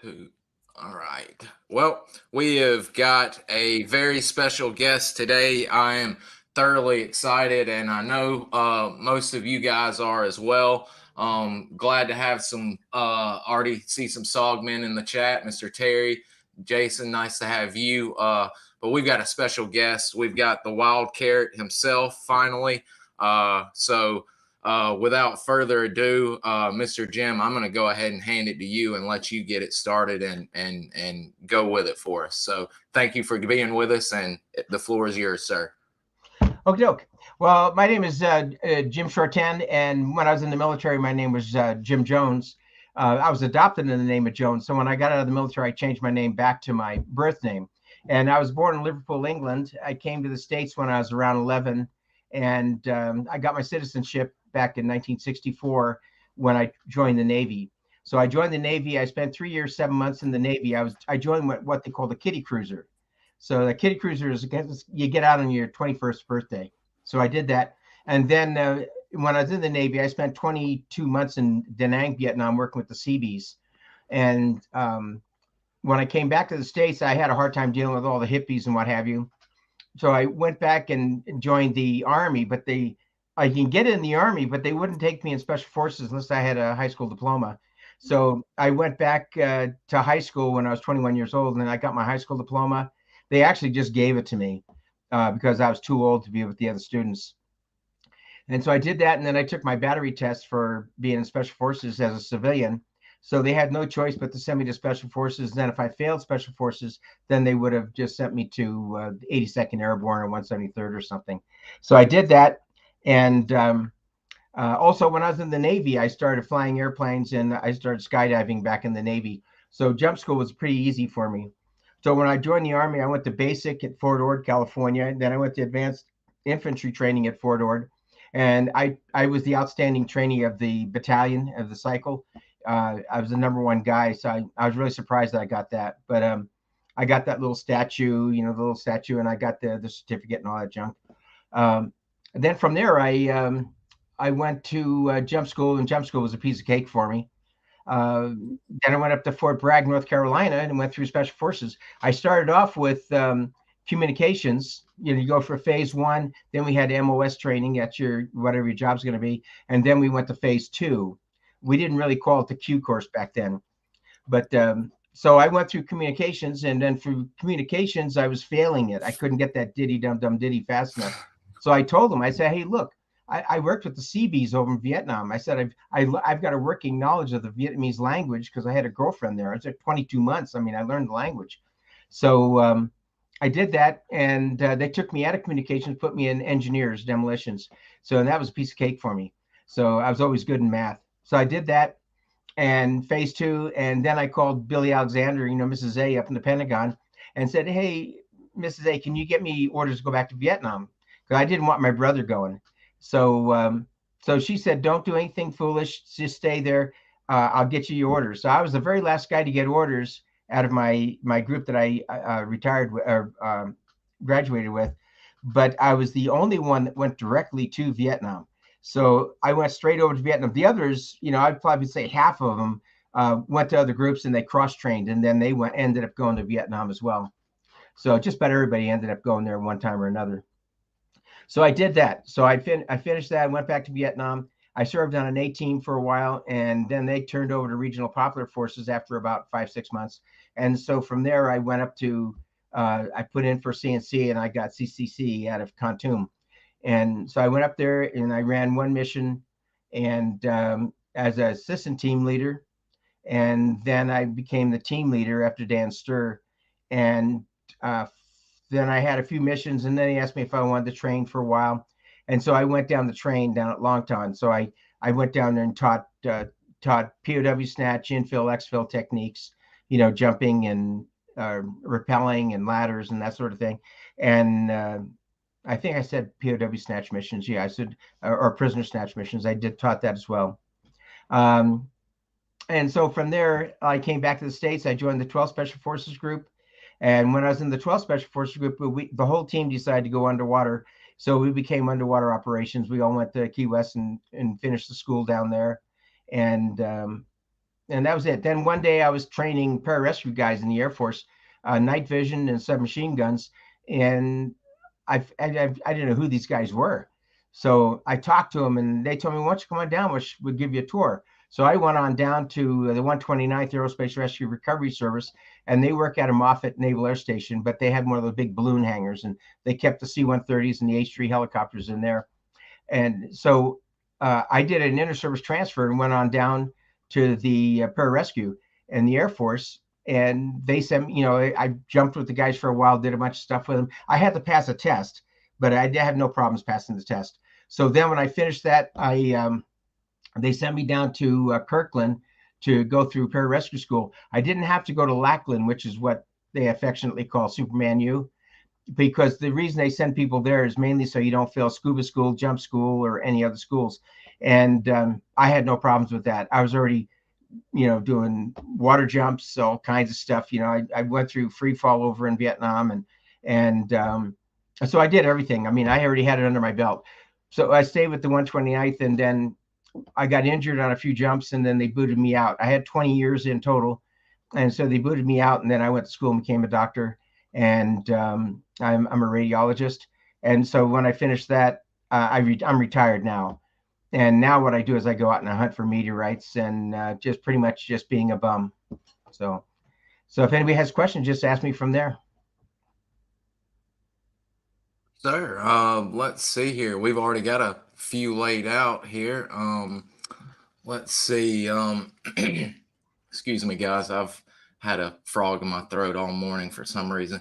Who? All right. Well, we have got a very special guest today. I am thoroughly excited, and I know most of you guys are as well. Glad to have some already see some SOGmen in the chat. Mr. Terry, Jason, nice to have you. But we've got a special guest. We've got the Wild Carrot himself finally. Without further ado, Mr. Jim, I'm going to go ahead and hand it to you and let you get it started and go with it for us. So thank you for being with us, and the floor is yours, sir. Okay. Well, my name is Jim Shorten, and when I was in the military, my name was Jim Jones. I was adopted in the name of Jones, so when I got out of the military, I changed my name back to my birth name. And I was born in Liverpool, England. I came to the States when I was around 11, and I got my citizenship back in 1964 when I joined the Navy. So I joined the Navy. I spent 3 years, 7 months in the Navy. I joined what they call the kiddie cruiser. So the kiddie cruiser is you get out on your 21st birthday. So I did that. And then when I was in the Navy, I spent 22 months in DaNang, Vietnam, working with the Seabees. And when I came back to the States, I had a hard time dealing with all the hippies and what have you. So I went back and joined the Army, but I can get in the Army, but they wouldn't take me in Special Forces unless I had a high school diploma. So I went back to high school when I was 21 years old, and I got my high school diploma. They actually just gave it to me because I was too old to be with the other students. And so I did that, and then I took my battery test for being in Special Forces as a civilian. So they had no choice but to send me to Special Forces. Then if I failed Special Forces, then they would have just sent me to 82nd Airborne or 173rd or something. So I did that. And also, when I was in the Navy, I started flying airplanes, and I started skydiving back in the Navy. So jump school was pretty easy for me. So when I joined the Army, I went to basic at Fort Ord, California. And then I went to advanced infantry training at Fort Ord. And I was the outstanding trainee of the battalion of the cycle. I was the #1 guy. So I was really surprised that I got that. But I got that little statue, the little statue, and I got the certificate and all that junk. And then from there, I went to jump school, and jump school was a piece of cake for me. Then I went up to Fort Bragg, North Carolina, and went through Special Forces. I started off with communications. You go for phase 1, then we had MOS training at whatever your job's going to be, and then we went to phase 2. We didn't really call it the Q course back then, but so I went through communications, and then through communications, I was failing it. I couldn't get that diddy dum dum diddy fast enough. So I told them, I said, hey, look, I worked with the Seabees over in Vietnam. I said, I've got a working knowledge of the Vietnamese language because I had a girlfriend there. I was there 22 months. I mean, I learned the language. So I did that, and they took me out of communications, put me in engineers, demolitions. So that was a piece of cake for me. So I was always good in math. So I did that, and phase 2, and then I called Billy Alexander, Mrs. A up in the Pentagon, and said, hey, Mrs. A, can you get me orders to go back to Vietnam? Because I didn't want my brother going. So so she said, don't do anything foolish. Just stay there. I'll get you your orders. So I was the very last guy to get orders out of my group that I retired with, or graduated with. But I was the only one that went directly to Vietnam. So I went straight over to Vietnam. The others, I'd probably say half of them went to other groups, and they cross-trained, and then they ended up going to Vietnam as well. So just about everybody ended up going there one time or another. So I did that. So I finished that. I went back to Vietnam. I served on an A team for a while, and then they turned over to Regional Popular Forces after about 5-6 months. And so from there, I went up to, I put in for CNC, and I got CCC out of Kontum. And so I went up there, and I ran one mission, and as an assistant team leader. And then I became the team leader after Dan Sturr. And then I had a few missions, and then he asked me if I wanted to train for a while. And so I went down the train down at Longton. So I went down there and taught POW snatch, infill, exfil techniques, jumping and rappelling and ladders and that sort of thing. And I think I said POW snatch missions. Yeah, I said, or prisoner snatch missions. I taught that as well. And so from there, I came back to the States. I joined the 12th Special Forces Group. And when I was in the 12th Special Forces Group, the whole team decided to go underwater. So we became underwater operations. We all went to Key West and finished the school down there. And and that was it. Then one day I was training pararescue guys in the Air Force, night vision and submachine guns, and I didn't know who these guys were. So I talked to them, and they told me, "Why don't you come on down? We'll give you a tour." So I went on down to the 129th Aerospace Rescue Recovery Service, and they work at a Moffett Naval Air Station, but they had one of those big balloon hangars, and they kept the C-130s and the H-3 helicopters in there. And so I did an inter-service transfer and went on down to the pararescue and the Air Force. And they sent me, I jumped with the guys for a while, did a bunch of stuff with them. I had to pass a test, but I had no problems passing the test. So then when I finished that, they sent me down to Kirkland to go through pararescue school. I didn't have to go to Lackland, which is what they affectionately call Superman U, because the reason they send people there is mainly so you don't fail scuba school, jump school, or any other schools. And I had no problems with that. I was already, doing water jumps, all kinds of stuff. I went through free fall over in Vietnam, and so I did everything. I mean, I already had it under my belt. So I stayed with the 129th, and then I got injured on a few jumps, and then they booted me out. I had 20 years in total, and so they booted me out, and then I went to school and became a doctor, and I'm a radiologist. And so when I finished that, I'm retired now. And now what I do is I go out and I hunt for meteorites, and just pretty much just being a bum. So if anybody has questions, just ask me from there. Sir, let's see here. We've already got a few laid out here. Let's see. Excuse me, guys. I've had a frog in my throat all morning for some reason.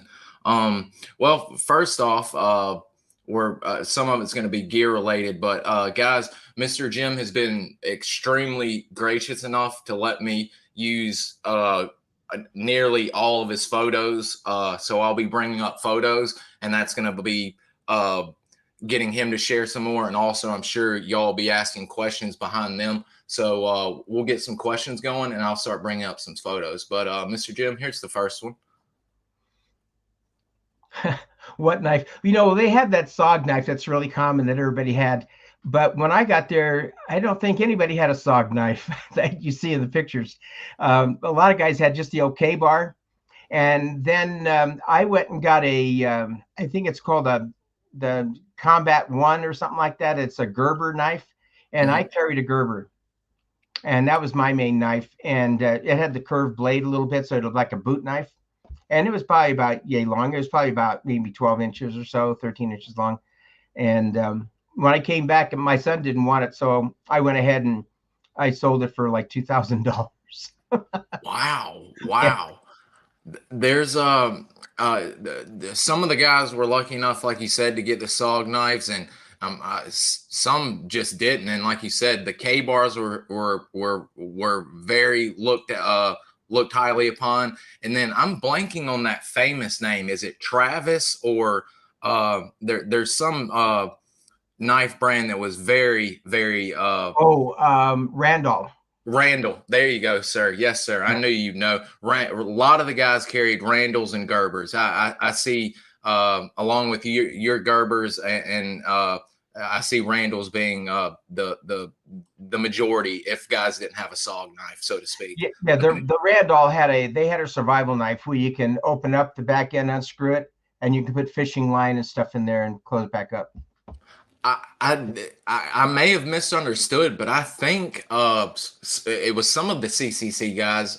Well, first off, some of it's going to be gear related, but guys, Mr. Jim has been extremely gracious enough to let me use nearly all of his photos. So I'll be bringing up photos, and that's going to be getting him to share some more. And also, I'm sure y'all will be asking questions behind them. So we'll get some questions going, and I'll start bringing up some photos. But Mr. Jim, here's the first one. What knife? They had that SOG knife that's really common that everybody had. But when I got there, I don't think anybody had a SOG knife that you see in the pictures. A lot of guys had just the OK bar. And then I went and got I think it's called the Combat 1 or something like that. It's a Gerber knife. And I carried a Gerber. And that was my main knife. And it had the curved blade a little bit, so it looked like a boot knife. And it was probably about yay long. It was probably about maybe 12 inches or so, 13 inches long. And when I came back, my son didn't want it, so I went ahead and I sold it for like $2,000. Wow. Yeah. There's some of the guys were lucky enough, like you said, to get the SOG knives, and some just didn't. And like you said, the K bars were very looked highly upon. And then I'm blanking on that famous name. Is it Travis or there's some knife brand that was very, very Randall. There you go, sir. Yes, sir. I knew you know. A lot of the guys carried Randalls and Gerbers. I see along with your Gerbers and I see Randalls being the majority if guys didn't have a SOG knife, so to speak. Yeah, the Randall had a survival knife where you can open up the back end, unscrew it, and you can put fishing line and stuff in there and close it back up. I may have misunderstood, but I think it was some of the CCC guys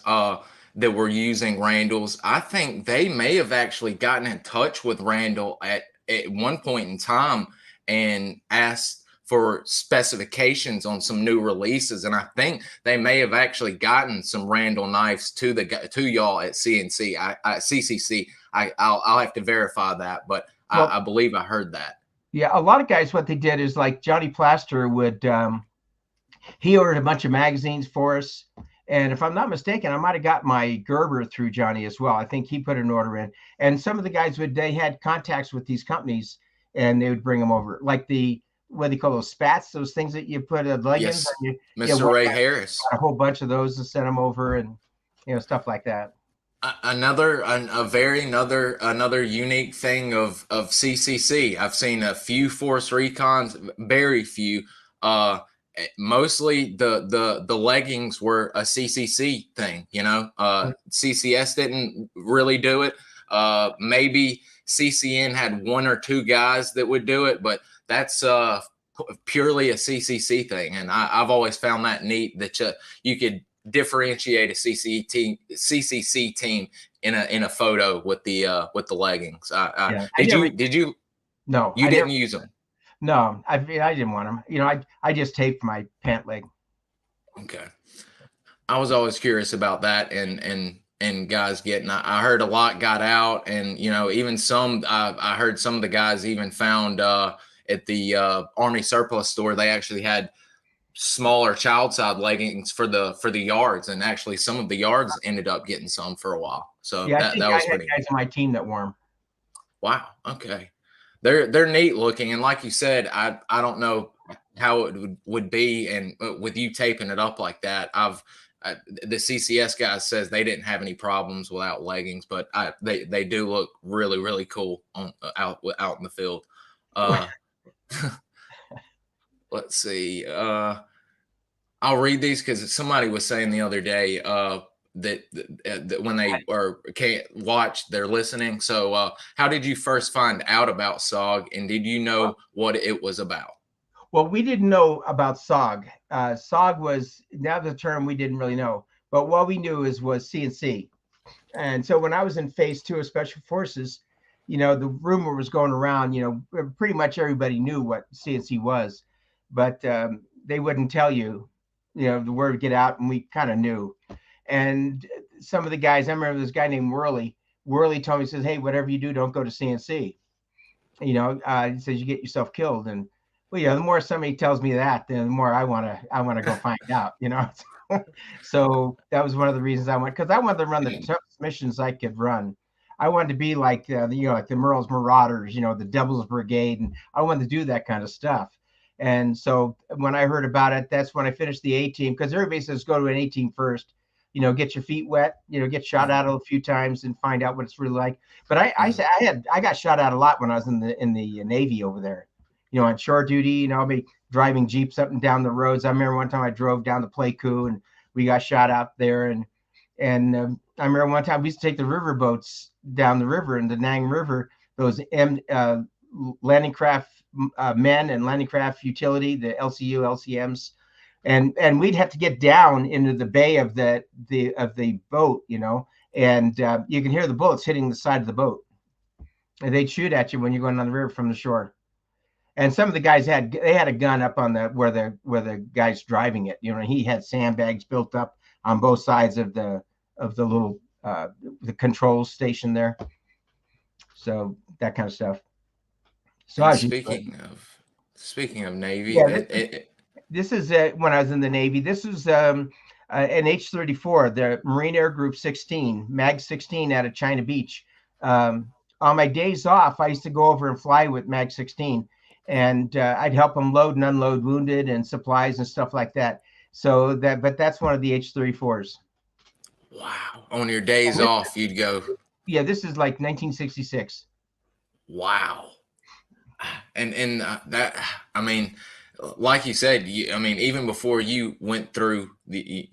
that were using Randalls. I think they may have actually gotten in touch with Randall at one point in time and asked for specifications on some new releases, and I think they may have actually gotten some Randall knives to y'all at CCC. I'll have to verify that, but well, I believe I heard that. Yeah, a lot of guys, what they did is like Johnny Plaster would, he ordered a bunch of magazines for us. And if I'm not mistaken, I might have got my Gerber through Johnny as well. I think he put an order in. And some of the guys they had contacts with these companies and they would bring them over. Like what do they call those spats, those things that you put leggings on. Mr. Ray Harris. A whole bunch of those to send them over and, stuff like that. Another unique thing of CCC. I've seen a few Force Recons, very few, mostly the leggings were a CCC thing. CCS didn't really do it. Maybe CCN had one or two guys that would do it, but that's purely a CCC thing. And I've always found that neat that you could differentiate a CCC team in a photo with the leggings. Did you? No, you didn't use them. No, I didn't want them. I just taped my pant leg. Okay. I was always curious about that, and guys getting. I heard a lot got out, and even some. I heard some of the guys even found at the Army surplus store. They actually had smaller child side leggings for the yards, and actually some of the yards ended up getting some for a while. So yeah, that was pretty guys on my team that wore them. Wow. Okay. They're neat looking, and like you said, I don't know how it would be, and with you taping it up like that, the CCS guy says they didn't have any problems without leggings, but they do look really, really cool out in the field. Let's see. I'll read these because somebody was saying the other day that when they can't watch, they're listening. So how did you first find out about SOG, and did you know what it was about? Well, we didn't know about SOG. SOG was now the term we didn't really know, but what we knew was CNC. And so when I was in phase 2 of Special Forces, the rumor was going around, pretty much everybody knew what CNC was, but they wouldn't tell you, the word would get out, and we kind of knew. And some of the guys, I remember this guy named Worley. Worley told me, he says, "Hey, whatever you do, don't go to CNC." He says you get yourself killed. And the more somebody tells me that, the more I want to go find out. So that was one of the reasons I went, because I wanted to run the toughest missions I could run. I wanted to be like like the Merle's Marauders, the Devil's Brigade, and I wanted to do that kind of stuff. And so when I heard about it, that's when I finished the A team, because everybody says go to an A team first. Get your feet wet, get shot at a few times and find out what it's really like. But I got shot at a lot when I was in the Navy over there, on shore duty. I'll be driving Jeeps up and down the roads. I remember one time I drove down to Pleiku and we got shot out there. And I remember one time we used to take the river boats down the river in the DaNang River, those landing craft men and landing craft utility, the LCU, LCMs. And we'd have to get down into the bay of the boat, and you can hear the bullets hitting the side of the boat. And they'd shoot at you when you're going on the river from the shore. And some of the guys had a gun up on where the guy's driving it. He had sandbags built up on both sides of the little the control station there. So that kind of stuff. So speaking of Navy, this is when I was in the Navy. This is an H-34, the Marine Air Group 16, MAG 16 out of China Beach. On my days off, I used to go over and fly with MAG 16, and I'd help them load and unload wounded and supplies and stuff like that. But that's one of the H-34s. Wow. On your days off, you'd go. Yeah, this is like 1966. Wow. And that, I mean, like you said, even before you went through the,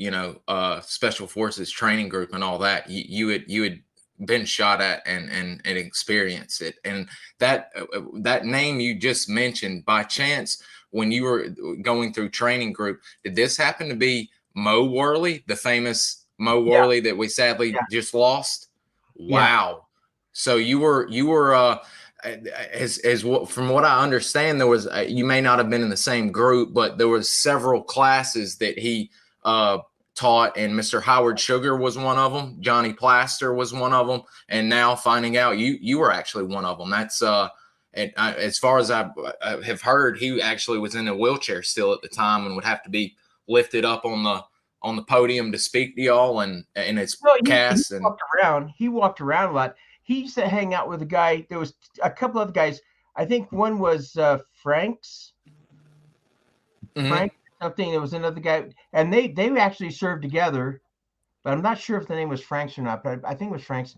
Special Forces training group and all that, you had been shot at and experienced it. And that name you just mentioned, by chance, when you were going through training group, did this happen to be Mo Worley, the famous Mo Worley that we sadly just lost? Wow. Yeah. So you were as from what I understand, there was you may not have been in the same group, but there was several classes that he taught, and Mr. Howard Sugar was one of them. Johnny Plaster was one of them, and now finding out you were actually one of them. That's as far as I have heard, he actually was in a wheelchair still at the time and would have to be lifted up on the podium to speak to y'all, and it's cast. He walked around a lot. He used to hang out with a guy. There was a couple of guys. I think one was Frank's. Mm-hmm. Frank something. There was another guy, and they actually served together. But I'm not sure if the name was Frank's or not. But I think it was Frank's.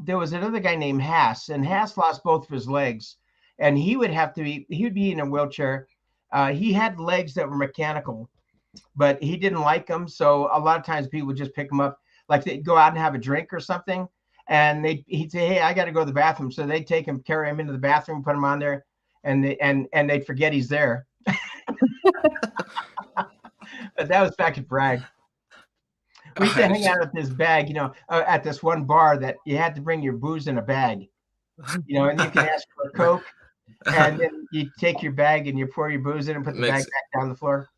There was another guy named Haas, and Haas lost both of his legs, and he would be in a wheelchair. He had legs that were mechanical, but he didn't like them. So a lot of times people would just pick him up, like they'd go out and have a drink or something, and he'd say, "Hey, I got to go to the bathroom." So they'd take him, carry him into the bathroom, put him on there, and they'd forget he's there. But that was back at Bragg. We used to hang out at this bag, at this one bar that you had to bring your booze in a bag, and you can ask for a Coke, and then you take your bag and you pour your booze in and put the bag back down the floor.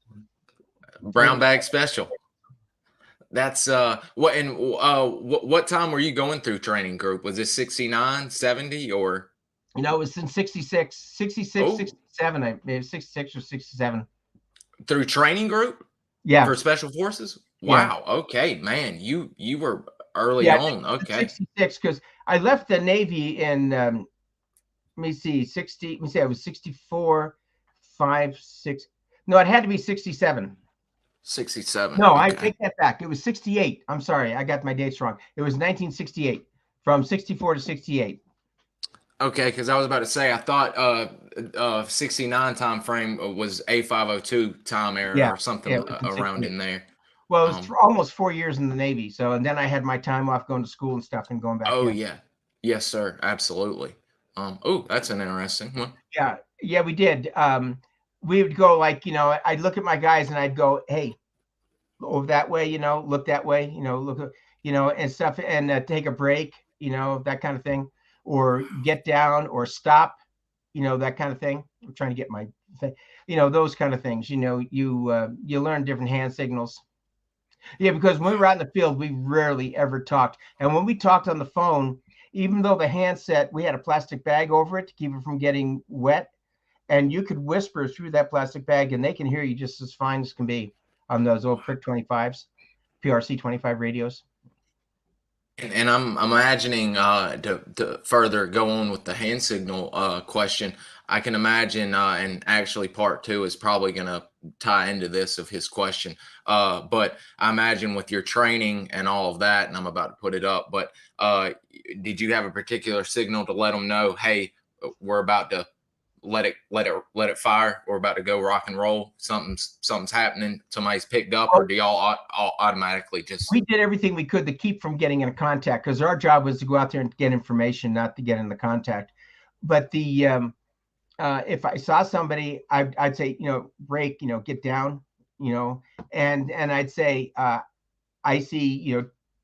Brown bag special. That's what time were you going through training group? Was it 69, 70, or? It was in 66, 67, maybe 66 or 67. Through training group? Yeah. For special forces? Wow. Yeah. Okay, man. You were early on. Okay. 66, because I left the Navy in let me see, I was 64, 5, 6. No, it had to be 67. 67. No, okay. I take that back. It was 68. I'm sorry, I got my dates wrong. It was 1968, from 64 to 68. Okay, because I was about to say, I thought 69 time frame was A502 time era or something around in there. Well, it was almost 4 years in the Navy. So, and then I had my time off going to school and stuff and going back. Oh, yeah. Yes, sir. Absolutely. Oh, that's an interesting one. Yeah, we did. We would go I'd look at my guys and I'd go, "Hey, over that way, look that way, look, and stuff, and take a break, that kind of thing, or get down or stop, that kind of thing." I'm trying to get my thing, those kind of things, you learn different hand signals. Yeah, because when we were out in the field, we rarely ever talked. And when we talked on the phone, even though the handset, we had a plastic bag over it to keep it from getting wet, and you could whisper through that plastic bag and they can hear you just as fine as can be on those old Prick 25s, PRC 25 radios. And I'm imagining to further go on with the hand signal question, I can imagine, and actually part two is probably going to tie into this of his question. But I imagine with your training and all of that, and I'm about to put it up, but did you have a particular signal to let them know, hey, we're about to let it fire, we're about to go rock and roll, something's happening, somebody's picked up, or do y'all automatically just? We did everything we could to keep from getting into contact, because our job was to go out there and get information, not to get into contact. But the if I saw somebody, I'd say, break, get down, and I'd say, I see,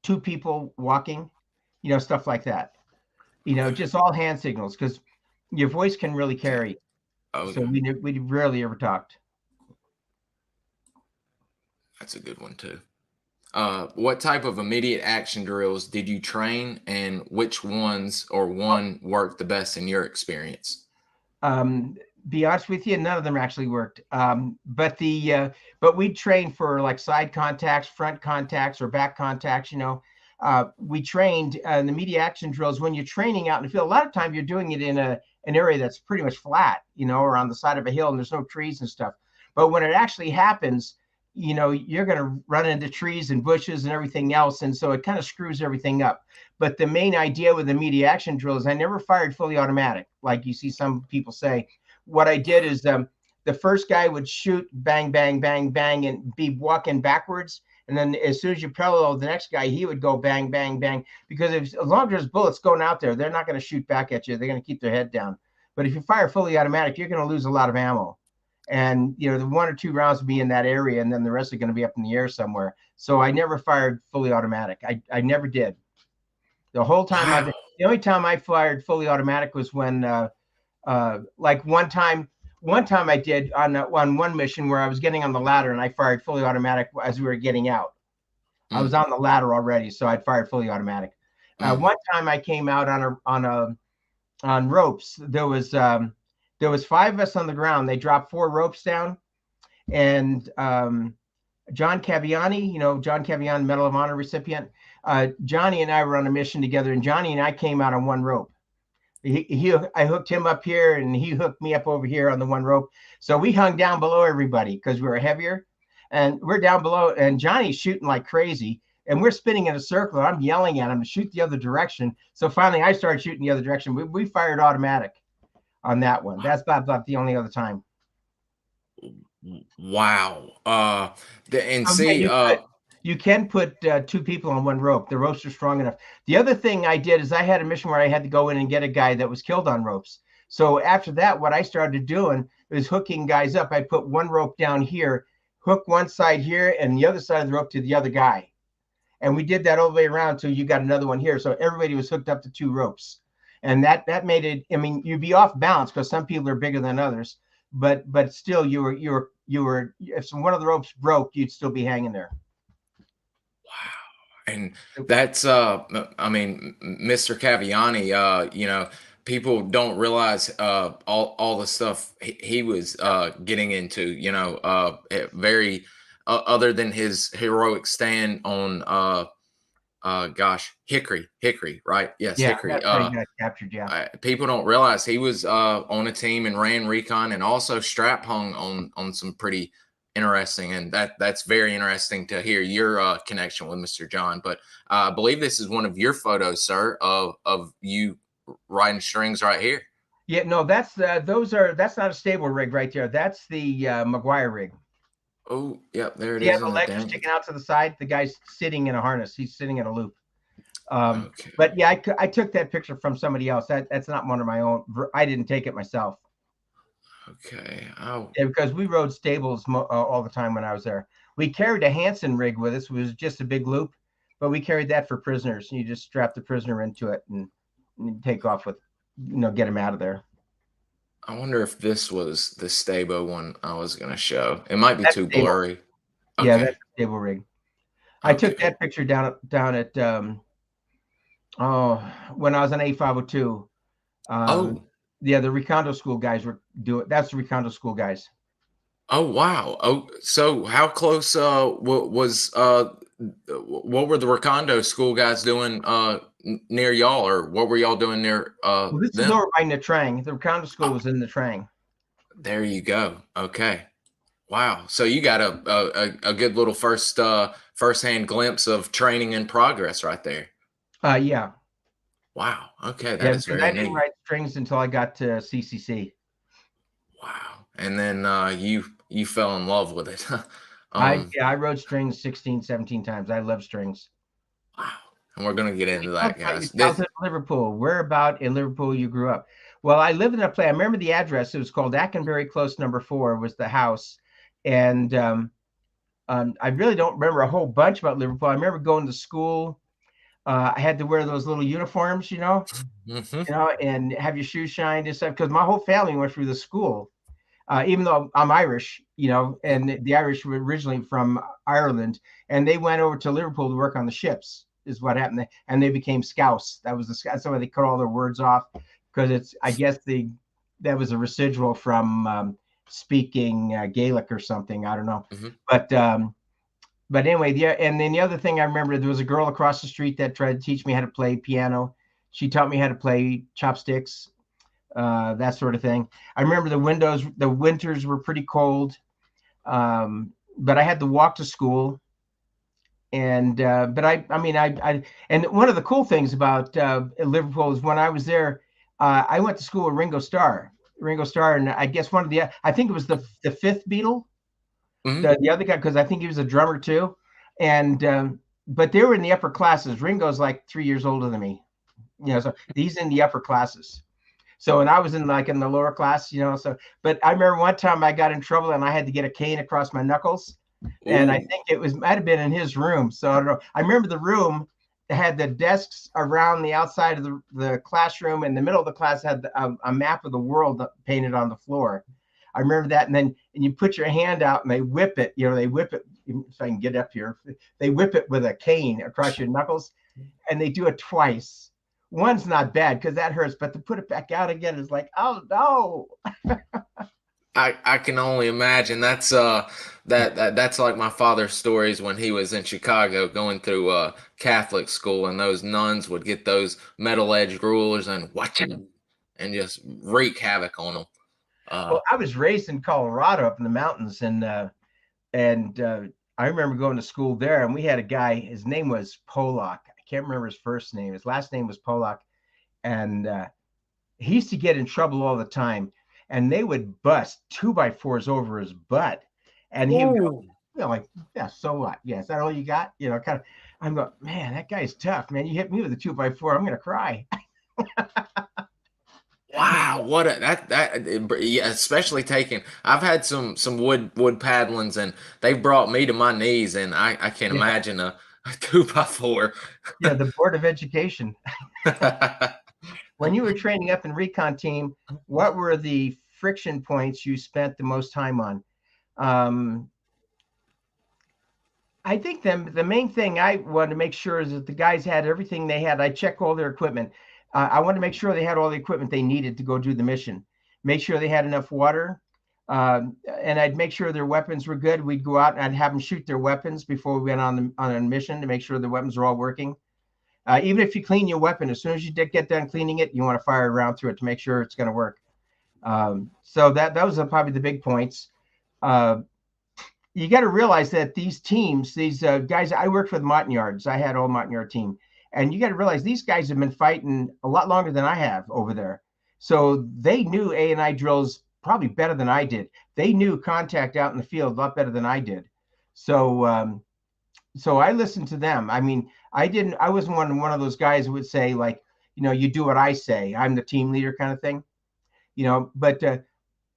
2 people walking, stuff like that, just all hand signals, because your voice can really carry. Oh, so we rarely ever talked. That's a good one too. What type of immediate action drills did you train, and which ones or one worked the best in your experience? Be honest with you, none of them actually worked. But we trained for like side contacts, front contacts, or back contacts. We trained in the immediate action drills. When you're training out in the field, a lot of time you're doing it in an area that's pretty much flat, or on the side of a hill, and there's no trees and stuff. But when it actually happens, you're going to run into trees and bushes and everything else. And so it kind of screws everything up. But the main idea with the immediate action drill is I never fired fully automatic, like you see some people say. What I did is the first guy would shoot, bang, bang, bang, bang, and be walking backwards. And then as soon as you parallel the next guy, he would go bang, bang, bang. Because as long as there's bullets going out there, they're not going to shoot back at you. They're going to keep their head down. But if you fire fully automatic, you're going to lose a lot of ammo. And, the 1 or 2 rounds would be in that area, and then the rest are going to be up in the air somewhere. So I never fired fully automatic. I never did. The whole time, the only time I fired fully automatic was when, like one time I did on one mission where I was getting on the ladder and I fired fully automatic as we were getting out. I was on the ladder already, so I'd fired fully automatic. One time I came out on ropes. There was 5 of us on the ground. They dropped 4 ropes down, and John Caviani, John Caviani, Medal of Honor recipient. Johnny and I were on a mission together, and Johnny and I came out on one rope. I hooked him up here, and he hooked me up over here on the one rope. So we hung down below everybody because we were heavier, and we're down below. And Johnny's shooting like crazy, and we're spinning in a circle. I'm yelling at him to shoot the other direction. So finally, I started shooting the other direction. We fired automatic on that one. That's about the only other time. Wow. And Oh yeah, see, you can put two people on one rope. The ropes are strong enough. The other thing I did is I had a mission where I had to go in and get a guy that was killed on ropes. So after that, what I started doing was hooking guys up. I put one rope down here, hook one side here, and the other side of the rope to the other guy. And we did that all the way around till you got another one here. So everybody was hooked up to two ropes, and that made it. I mean, you'd be off balance because some people are bigger than others, but still, you were. If one of the ropes broke, you'd still be hanging there. wow. And that's I mean, Mr. Caviani, people don't realize all the stuff he was getting into, very other than his heroic stand on gosh, Hickory, right? Yes, Yeah, Hickory. that's how you got captured. Yeah, People don't realize he was on a team and ran recon and also strap hung on some pretty interesting, and that's very interesting to hear your connection with Mr. John. But I believe this is one of your photos, sir, of you riding strings right here. yeah. No, that's not a stable rig right there. That's the McGuire rig. Oh, yep, there it Yeah, is the in the legs are dang. sticking out to the side. The guy's sitting in a harness. He's sitting in a loop. Okay, But yeah, I took that picture from somebody else. That's not one of my own. I didn't take it myself. okay. Oh, Yeah, because we rode stables all the time when I was there. We carried a Hansen rig with us. It was just a big loop, but we carried that for prisoners. You just strap the prisoner into it and take off with, get him out of there. I wonder if this was the Stabo one I was gonna show. It might be That's too stable. blurry. Yeah, that's Okay, a stable rig. I took okay. that picture down at oh when I was on A502. Um, Oh, yeah, the Recondo school guys were doing. That's the Recondo school guys. oh wow. Oh, so how close was what were the Recondo school guys doing near y'all, or what were y'all doing near Well, this is them? over by Nha Trang. The Recondo school Oh, was in Nha Trang. there you go. Okay. Wow. So you got a good little first hand glimpse of training in progress right there. Yeah, Wow. Okay, that yeah, is because very I didn't neat. write strings until I got to CCC. Wow. And then you fell in love with it. I um yeah, I wrote strings 16, 17 times. I love strings. wow. And we're gonna get into Talk that, about your guys. This childhood in Liverpool. Where about in Liverpool you grew up? Well, I lived in a place. I remember the address. It was called Ackenbury Close Number 4 was the house, and I really don't remember a whole bunch about Liverpool. I remember going to school. I had to wear those little uniforms, Mhm. and have your shoes shined and stuff because my whole family went through the school. Even though I'm Irish, and the Irish were originally from Ireland, and they went over to Liverpool to work on the ships, is what happened. And they became Scouse. That was that's why they cut all their words off because I guess that was a residual from speaking Gaelic or something. I don't know, Mhm. but anyway, yeah. And then the other thing I remember, there was a girl across the street that tried to teach me how to play piano. She taught me how to play chopsticks, that sort of thing. I remember the winters were pretty cold, but I had to walk to school. And but I mean, and one of the cool things about Liverpool is when I was there, I went to school with Ringo Starr, and I guess I think it was the fifth Beatle, Mhm. the other guy, because I think he was a drummer too. And but they were in the upper classes. Ringo's like 3 years older than me, so he's in the upper classes. So, and I was in the lower class, so, but I remember one time I got in trouble and I had to get a cane across my knuckles. And I Ooh. think might have been in his room. So I don't know. I remember the room had the desks around the outside of the classroom. In the middle of the class had a map of the world painted on the floor. I remember that. And you put your hand out and they whip it, they whip it. If I can get up here, they whip it with a cane across your knuckles, and they do it twice. One's not bad because that hurts, but to put it back out again is like, oh no. I can only imagine. That's like my father's stories when he was in Chicago going through Catholic school, and those nuns would get those metal edged rulers and watch it and just wreak havoc on them. Well, I was raised in Colorado up in the mountains, and I remember going to school there, and we had a guy. His name was Polak. I can't remember his first name. His last name was Polak, and he used to get in trouble all the time. and they would bust 2x4s over his butt, and he would go, like, yeah, so what? Yeah, is that all you got? Kind of. I'm going, man, that guy's tough, man. You hit me with a 2x4, I'm gonna cry. Wow, what a yeah, especially taking. I've had some wood paddlings, and they brought me to my knees, and I can't Yeah, imagine a 2x4. yeah, the Board of Education. When you were training up in recon team, what were the friction points you spent the most time on? I think the main thing I wanted to make sure is that the guys had everything they had. I check all their equipment. I wanted to make sure they had all the equipment they needed to go do the mission. Make sure they had enough water, and I'd make sure their weapons were good. We'd go out and I'd have them shoot their weapons before we went on a mission to make sure the weapons are all working. Even if you clean your weapon, as soon as you get done cleaning it, you want to fire a round through it to make sure it's going to work. So that was probably the big points. You got to realize that these teams, these guys, I worked for the Montagnards. I had all Montagnard team. And you got to realize these guys have been fighting a lot longer than I have over there. So they knew A&I drills probably better than I did. They knew contact out in the field a lot better than I did. So so I listened to them. I mean, I wasn't one of those guys who would say, like, you do what I say. I'm the team leader kind of thing. But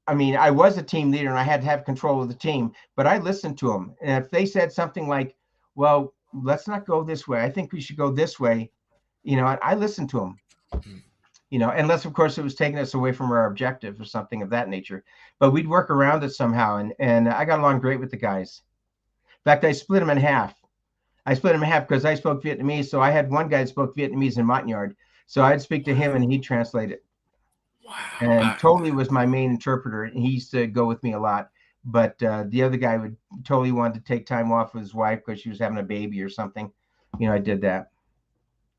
I mean, I was a team leader and I had to have control of the team, but I listened to them. And if they said something like, well, let's not go this way, I think we should go this way, I listened to them, unless, of course, it was taking us away from our objective or something of that nature. But we'd work around it somehow. And I got along great with the guys. In fact, I split them in half. I split them in half because I spoke Vietnamese. So I had one guy that spoke Vietnamese in Montagnard. So I'd speak to him and he'd translate it. Wow. And Totally was my main interpreter, and he used to go with me a lot. But the other guy would totally want to take time off with his wife because she was having a baby or something. I did that.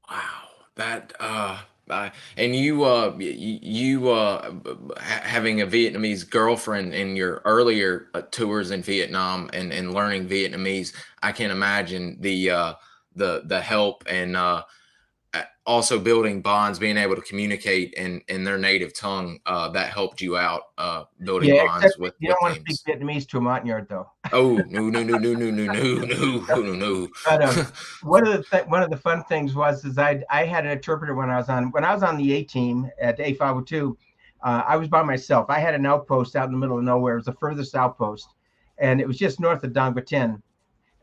Wow, that and you having a Vietnamese girlfriend in your earlier tours in Vietnam and learning Vietnamese, I can imagine the help and also building bonds, being able to communicate in their native tongue, that helped you out building bonds except you with don't want to speak teams. Vietnamese to a Montagnard, though. Oh, no, no, no, no, no, no, no, no, no, no. But one of the fun things is I had an interpreter when I was on the A team at A502. I was by myself. I had an outpost out in the middle of nowhere. It was the furthest outpost, and it was just north of Dang Batin,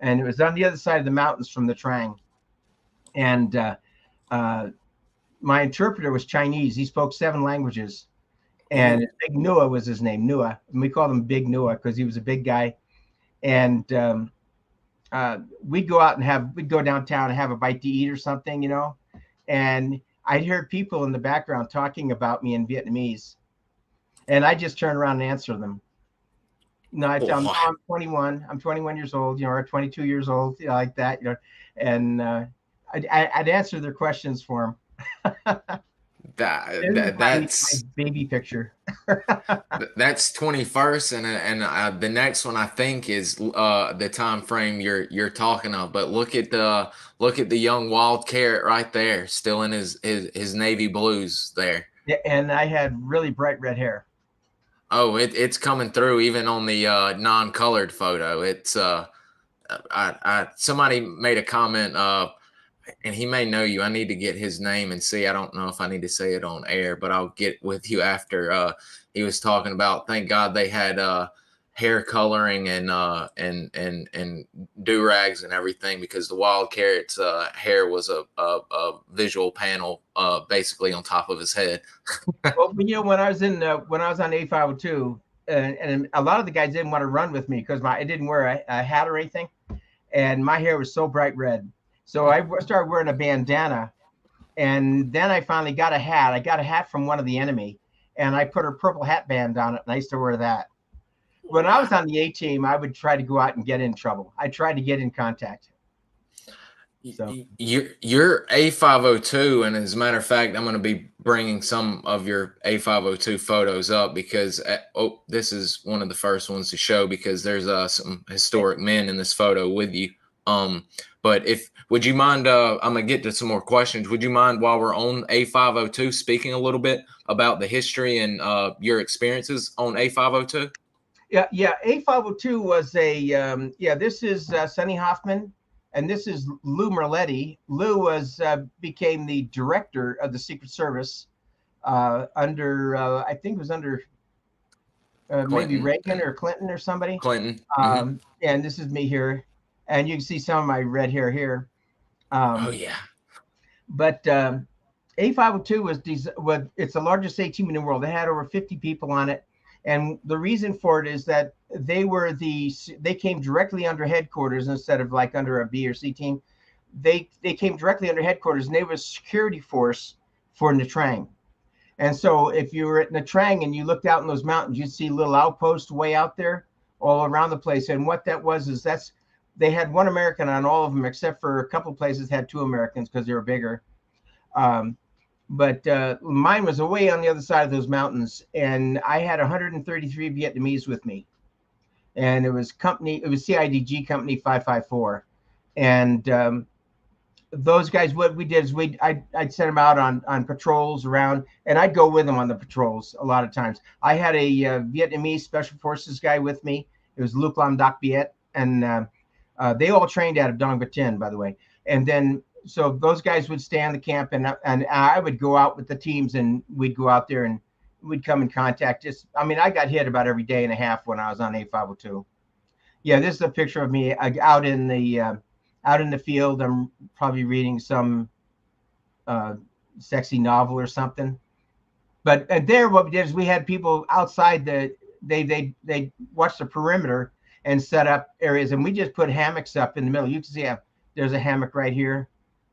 and it was on the other side of the mountains from the Trang. And my interpreter was Chinese. He spoke 7 languages, and Big Nua was his name, Nua. And we called him Big Nua because he was a big guy. And we'd go out and we'd go downtown and have a bite to eat or something, and I'd hear people in the background talking about me in Vietnamese, and I just turn around and answer them. No, I tell them, no, I'm 21. I'm 21 years old, or 22 years old, like that, and I'd answer their questions for them. That's my baby picture. That's 21st, and the next one I think is the time frame you're talking of. But look at the young wild carrot right there, still in his navy blues there. Yeah, and I had really bright red hair. Oh, it's coming through even on the non-colored photo. It's somebody made a comment, and he may know you. I need to get his name and see. I don't know if I need to say it on air, but I'll get with you after. He was talking about, thank God they had hair coloring and do-rags and everything, because the wild carrot's hair was a visual panel basically on top of his head. Well, when I was on A502, and a lot of the guys didn't want to run with me because I didn't wear a hat or anything, and my hair was so bright red. So I started wearing a bandana, and then I finally got a hat. I got a hat from one of the enemy, and I put a purple hat band on it, and I used to wear that. When I was on the A team, I would try to go out and get in trouble. I tried to get in contact. So you're A502, and as a matter of fact, I'm going to be bringing some of your A502 photos up because this is one of the first ones to show, because there's some historic men in this photo with you. But would you mind, I'm gonna get to some more questions. Would you mind, while we're on A502, speaking a little bit about the history and your experiences on A502? Yeah. A502 was this is Sonny Hoffman, and this is Lou Merletti. Lou became the director of the Secret Service under, I think it was under maybe Reagan or Clinton or somebody. Clinton. And this is me here. And you can see some of my red hair here. Oh, yeah. But A502 it's the largest A-team in the world. It had over 50 people on it. And the reason for it is that they came directly under headquarters instead of like under a B or C team. They came directly under headquarters, and they were a security force for Nha Trang. And so if you were at Nha Trang and you looked out in those mountains, you'd see little outposts way out there all around the place. And what that was is they had one American on all of them, except for a couple places had two Americans because they were bigger. But mine was away on the other side of those mountains, and I had 133 Vietnamese with me, and it was CIDG Company 554, and those guys. What we did is I'd send them out on patrols around, and I'd go with them on the patrols a lot of times. I had a Vietnamese Special Forces guy with me. It was Luc Lam Doc Viet, and they all trained out of Dong Ba Tin, by the way, and then. So those guys would stay on the camp, and I would go out with the teams, and we'd go out there and we'd come in contact. I got hit about every day and a half when I was on A502. Yeah, this is a picture of me out in the field. I'm probably reading some sexy novel or something. But there, what we did is we had people outside they watched the perimeter and set up areas, and we just put hammocks up in the middle. You can see there's a hammock right here.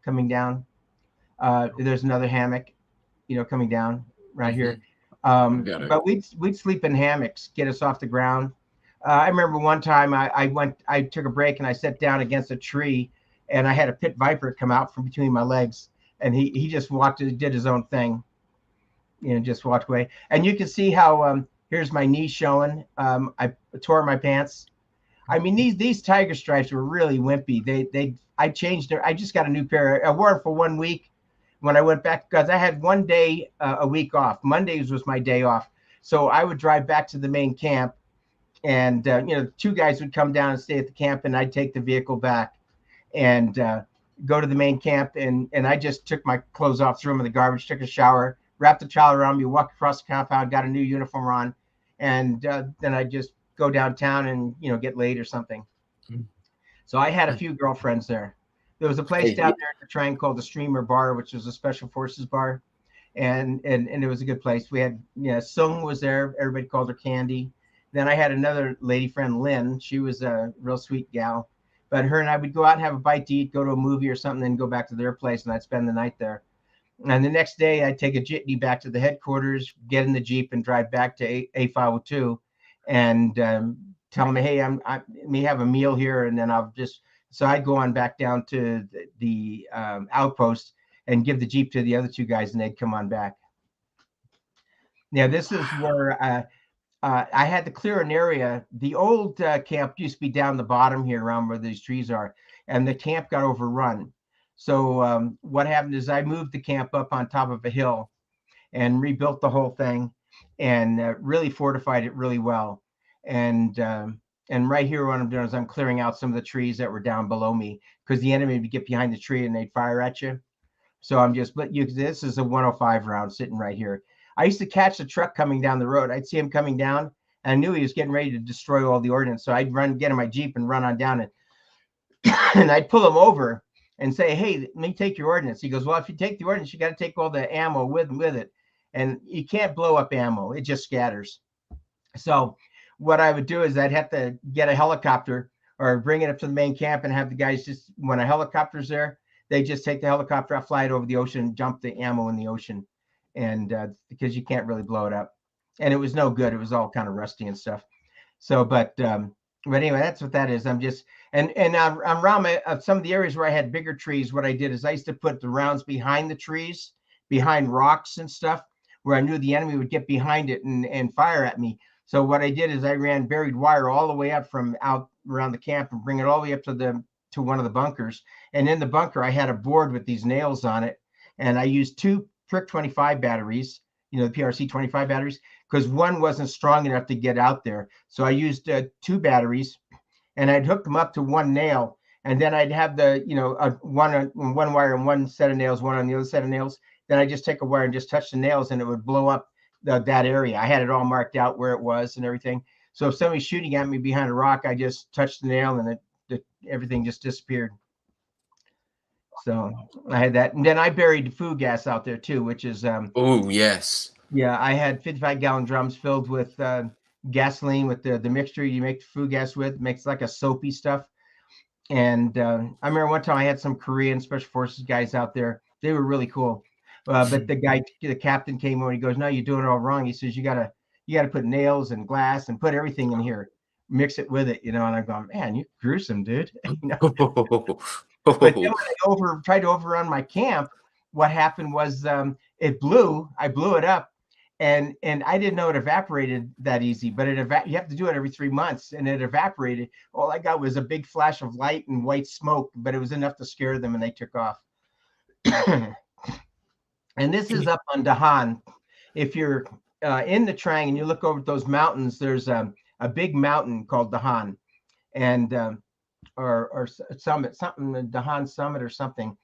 Coming down, there's another hammock, coming down right here. But we'd sleep in hammocks, get us off the ground. I remember one time I took a break and I sat down against a tree, and I had a pit viper come out from between my legs, and he just did his own thing, just walked away. And you can see how here's my knee showing. I tore my pants. I mean, these tiger stripes were really wimpy. I changed it. I just got a new pair. I wore it for 1 week when I went back, because I had one day a week off. Mondays was my day off. So I would drive back to the main camp, and two guys would come down and stay at the camp, and I'd take the vehicle back and go to the main camp. And I just took my clothes off, threw them in the garbage, took a shower, wrapped the towel around me, walked across the compound, got a new uniform on, and then I just go downtown and get laid or something. So I had a few girlfriends there. There was a place down there in Nha Trang called the Streamer Bar, which was a Special Forces bar, and it was a good place. We had Sung was there. Everybody called her Candy. Then I had another lady friend, Lynn. She was a real sweet gal. But her and I would go out and have a bite to eat, go to a movie or something, then go back to their place, and I'd spend the night there. And the next day I'd take a jitney back to the headquarters, get in the Jeep, and drive back to A502, and tell them, hey, I may have a meal here, and then so I'd go on back down to the outpost and give the Jeep to the other two guys, and they'd come on back. Now, this is where I had to clear an area. The old camp used to be down the bottom here around where these trees are, and the camp got overrun. So what happened is I moved the camp up on top of a hill and rebuilt the whole thing, and really fortified it really well. And right here, what I'm doing is I'm clearing out some of the trees that were down below me, because the enemy would get behind the tree and they'd fire at you. So this is a 105 round sitting right here. I used to catch the truck coming down the road. I'd see him coming down, and I knew he was getting ready to destroy all the ordnance. So I'd get in my Jeep and run on down it. And I'd pull him over and say, hey, let me take your ordnance. He goes, well, if you take the ordnance, you got to take all the ammo with it. And you can't blow up ammo. It just scatters. So what I would do is I'd have to get a helicopter or bring it up to the main camp and have the guys just, when a helicopter's there, they just take the helicopter out, fly it over the ocean, and dump the ammo in the ocean. And because you can't really blow it up. And it was no good. It was all kind of rusty and stuff. So, but anyway, that's what that is. I'm just, and I'm around some of the areas where I had bigger trees. What I did is I used to put the rounds behind the trees, behind rocks and stuff, where I knew the enemy would get behind it and fire at me. So what I did is I ran buried wire all the way up from out around the camp and bring it all the way up to to one of the bunkers. And in the bunker, I had a board with these nails on it. And I used 2 Prick 25 batteries, the PRC 25 batteries, because one wasn't strong enough to get out there. So I used 2 batteries, and I'd hook them up to one nail. And then I'd have the, one wire and one set of nails, one on the other set of nails. Then I just take a wire and just touch the nails, and it would blow up that area. I had it all marked out where it was and everything. So if somebody's shooting at me behind a rock, I just touched the nail, and everything just disappeared. So I had that. And then I buried the food gas out there too, which is oh yes. Yeah, I had 55-gallon drums filled with gasoline with the mixture you make the food gas with. It makes like a soapy stuff. And I remember one time I had some Korean Special Forces guys out there. They were really cool. But the captain came over and he goes, "No, you're doing it all wrong." He says, you gotta put nails and glass and put everything in here, mix it with it, And I'm going, "Man, you're gruesome, dude." But then when I tried to overrun my camp, what happened was it blew. I blew it up, and I didn't know it evaporated that easy. But you have to do it every 3 months, and it evaporated. All I got was a big flash of light and white smoke, but it was enough to scare them, and they took off. And this is up on DaNang. If you're in the Trang and you look over at those mountains, there's a big mountain called DaNang, and or summit, something, the DaNang Summit or something.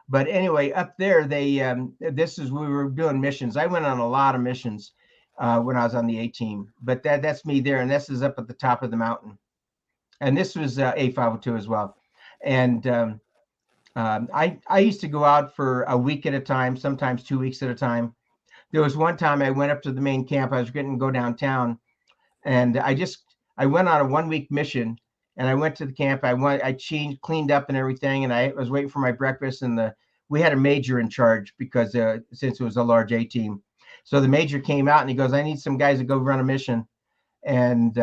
But anyway, up there, we were doing missions. I went on a lot of missions when I was on the A team, but that's me there. And this is up at the top of the mountain. And this was A502 as well. And I used to go out for a week at a time, sometimes 2 weeks at a time. There was one time I went up to the main camp. I was going to go downtown, and I went on a 1-week mission. And I went to the camp. I changed, cleaned up and everything. And I was waiting for my breakfast. And we had a major in charge because since it was a large A team. So the major came out and he goes, "I need some guys to go run a mission." And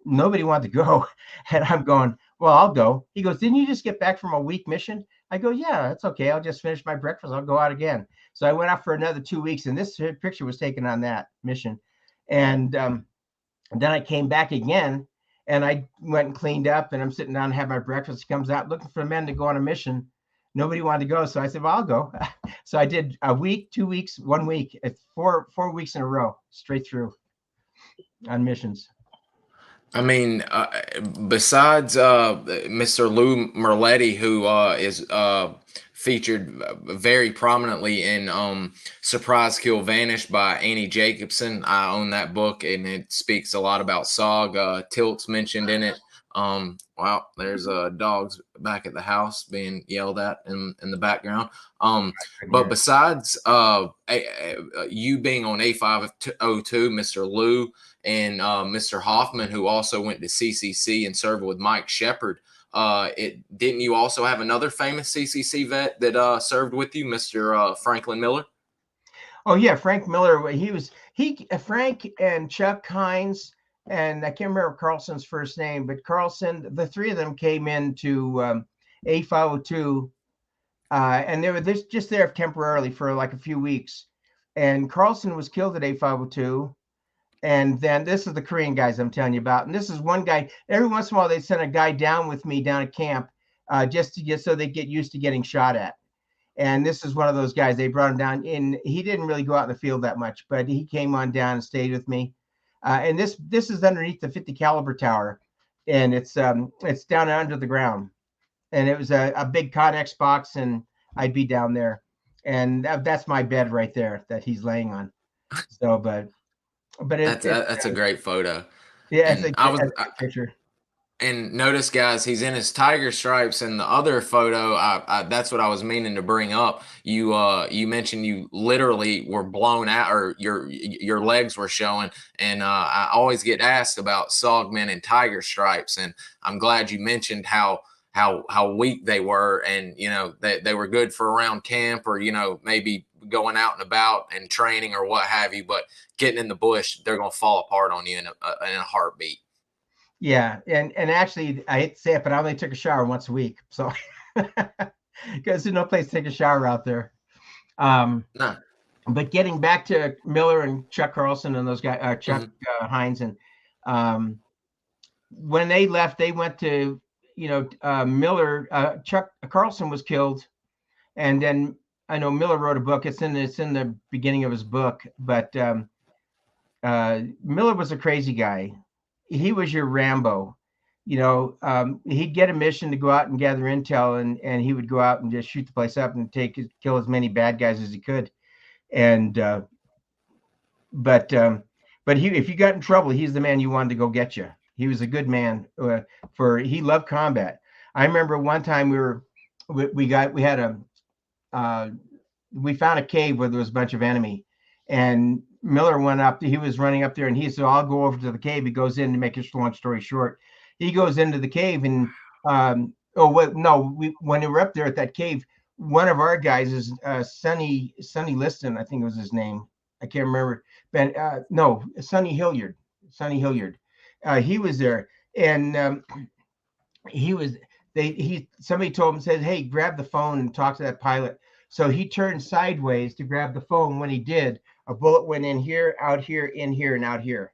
nobody wanted to go. And I'm going, "Well, I'll go." He goes, "Didn't you just get back from a week mission?" I go, "Yeah, that's okay. I'll just finish my breakfast. I'll go out again." So I went out for another 2 weeks. And this picture was taken on that mission. And then I came back again. And I went and cleaned up, and I'm sitting down and have my breakfast. He comes out looking for men to go on a mission. Nobody wanted to go. So I said, "Well, I'll go." So I did a week, 2 weeks, 1 week, 4 weeks in a row, straight through on missions. I mean, besides Mr. Lou Merletti, who is featured very prominently in Surprise Kill Vanish by Annie Jacobson. I own that book, and it speaks a lot about SOG. Tilt's mentioned in it. Wow, there's dogs back at the house being yelled at in the background. But besides you being on A502, Mr. Lou and Mr. Hoffman, who also went to CCC and served with Mike Shepard, didn't you also have another famous CCC vet that served with you, Mr. Franklin Miller? Oh yeah, Frank Miller. Frank and Chuck Hines, and I can't remember Carlson's first name, but Carlson, the 3 of them came into A502, and they were just there temporarily for like a few weeks. And Carlson was killed at A502. And then this is the Korean guys I'm telling you about. And this is one guy. Every once in a while, they send a guy down with me down at camp just so they get used to getting shot at. And this is one of those guys. They brought him down. And he didn't really go out in the field that much, but he came on down and stayed with me. And this is underneath the 50 caliber tower, and it's down under the ground. And it was a big Connex box, and I'd be down there. And that's my bed right there that he's laying on. So, but that's a great photo. Yeah, it's a great picture. And notice, guys, he's in his tiger stripes. And the other photo, that's what I was meaning to bring up. You mentioned you literally were blown out, or your legs were showing. And I always get asked about SOGmen and tiger stripes, and I'm glad you mentioned how weak they were, and they were good for around camp, or maybe going out and about and training or what have you. But getting in the bush, they're gonna fall apart on you in a heartbeat. Yeah, and actually, I hate to say it, but I only took a shower once a week, so because there's no place to take a shower out there. No. But getting back to Miller and Chuck Carlson and those guys, Chuck Hines, and when they left, they went to Miller, Chuck Carlson was killed, and then I know Miller wrote a book. It's in the beginning of his book, but Miller was a crazy guy. He was your Rambo. He'd get a mission to go out and gather intel, and he would go out and just shoot the place up and kill as many bad guys as he could. And but if you got in trouble, he's the man you wanted to go get you. He was a good man. He loved combat. I remember one time we found a cave where there was a bunch of enemy, and Miller went up. He was running up there, and he said, "I'll go over to the cave." He goes in, to make a long story short. He goes into the cave, and when we were up there at that cave, one of our guys is Sonny Liston, I think was his name. I can't remember. Sonny Hilliard. He was there, and somebody told him, said, "Hey, grab the phone and talk to that pilot." So he turned sideways to grab the phone. When he did, a bullet went in here, out here, in here, and out here.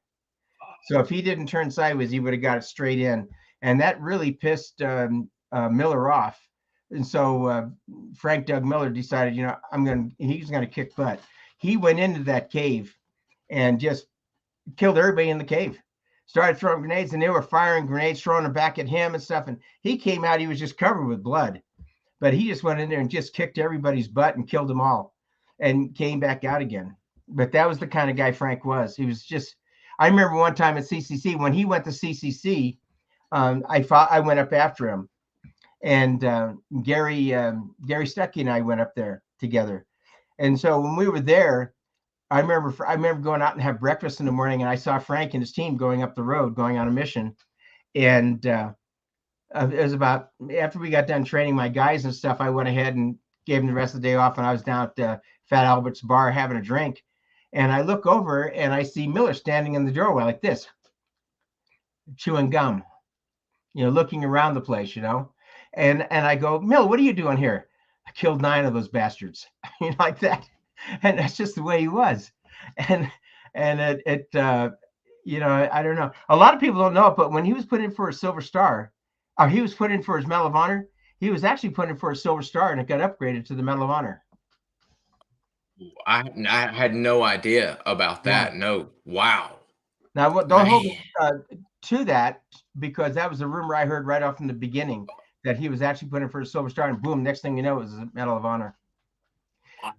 So if he didn't turn sideways, he would have got it straight in. And that really pissed Miller off. And so Frank Doug Miller decided, he's going to kick butt. He went into that cave and just killed everybody in the cave. Started throwing grenades, and they were firing grenades, throwing them back at him and stuff. And he came out, he was just covered with blood. But he just went in there and just kicked everybody's butt and killed them all and came back out again. But that was the kind of guy Frank was. He was just, I remember one time at CCC, when he went to CCC, I went up after him. And Gary Stuckey and I went up there together. And so when we were there, I remember going out and have breakfast in the morning, and I saw Frank and his team going up the road, going on a mission. And it was about, after we got done training my guys and stuff, I went ahead and gave them the rest of the day off, and I was down at Fat Albert's bar having a drink. And I look over and I see Miller standing in the doorway like this, chewing gum, looking around the place, and I go, "Mill, what are you doing here?" "I killed 9 of those bastards," like that. And that's just the way he was. And I don't know. A lot of people don't know it, but when he was put in for a Silver Star, or he was put in for his Medal of Honor, he was actually put in for a Silver Star, and it got upgraded to the Medal of Honor. I had no idea about that. Yeah. No. Wow. Now, don't hold me to that, because that was a rumor I heard right off in the beginning, that he was actually put in for a Silver Star, and boom, next thing you know, it was a Medal of Honor.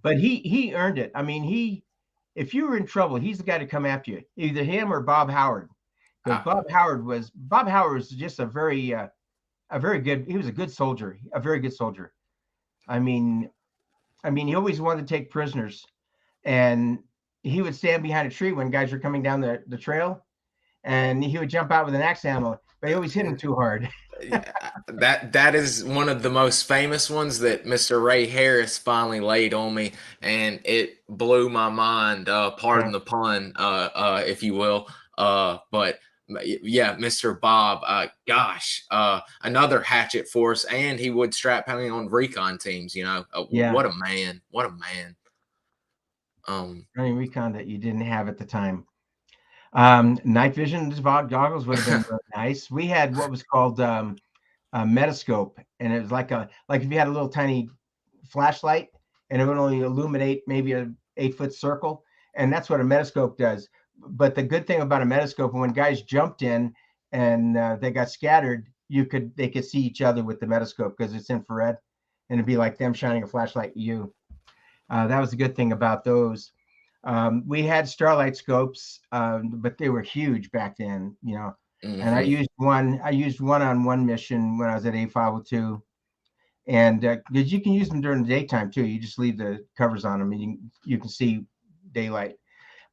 But he earned it. I mean, if you were in trouble, he's the guy to come after you, either him or Bob Howard. Because Bob Howard was just a very good, he was a good soldier, a very good soldier. I mean, he always wanted to take prisoners, and he would stand behind a tree when guys were coming down the trail, and he would jump out with an axe handle, but he always hit him too hard. That is one of the most famous ones that Mr. Ray Harris finally laid on me, and it blew my mind. Pardon the pun, if you will. But yeah, Mr. Bob, gosh, another hatchet force, and he would strap hanging on recon teams. Yeah. What a man! What a man! Recon that you didn't have at the time. Night vision goggles would have been really nice. We had what was called a metascope, and it was like if you had a little tiny flashlight, and it would only illuminate maybe a 8-foot circle, and that's what a metascope does. But the good thing about a metascope, when guys jumped in and they got scattered, they could see each other with the metascope, because it's infrared, and it'd be like them shining a flashlight at you. That was the good thing about those. We had starlight scopes, but they were huge back then, And I used one on one mission when I was at A502, and because you can use them during the daytime too. You just leave the covers on them, and you can see daylight.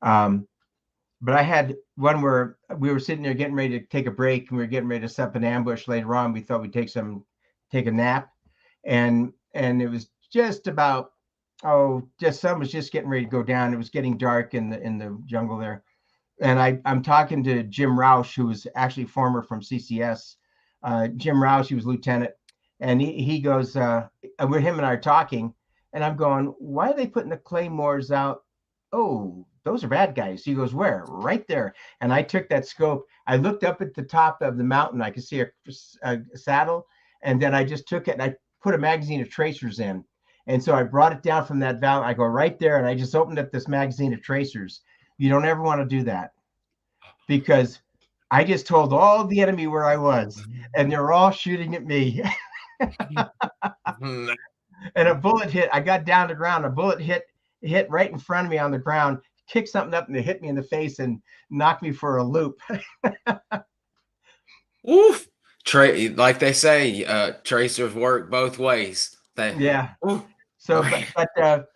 But I had one where we were sitting there getting ready to take a break, and we were getting ready to set up an ambush later on. We thought we'd take a nap, and it was just about. Sun was just getting ready to go down. It was getting dark in the jungle there. And I'm talking to Jim Roush, who was actually former from CCS. Jim Roush, he was lieutenant. And he goes, him and I are talking, and I'm going, "Why are they putting the claymores out? Oh, those are bad guys. He goes, where? Right there. And I took that scope. I looked up at the top of the mountain. I could see a saddle. And then I just took it and I put a magazine of tracers in. And so I brought it down from that valley. I go right there and I just opened up this magazine of tracers. You don't ever want to do that, because I just told all the enemy where I was, and they're all shooting at me. And a bullet hit. I got down to the ground. A bullet hit right in front of me on the ground, kicked something up, and it hit me in the face and knocked me for a loop. Oof. Like they say, tracers work both ways. Yeah. Oof. So, but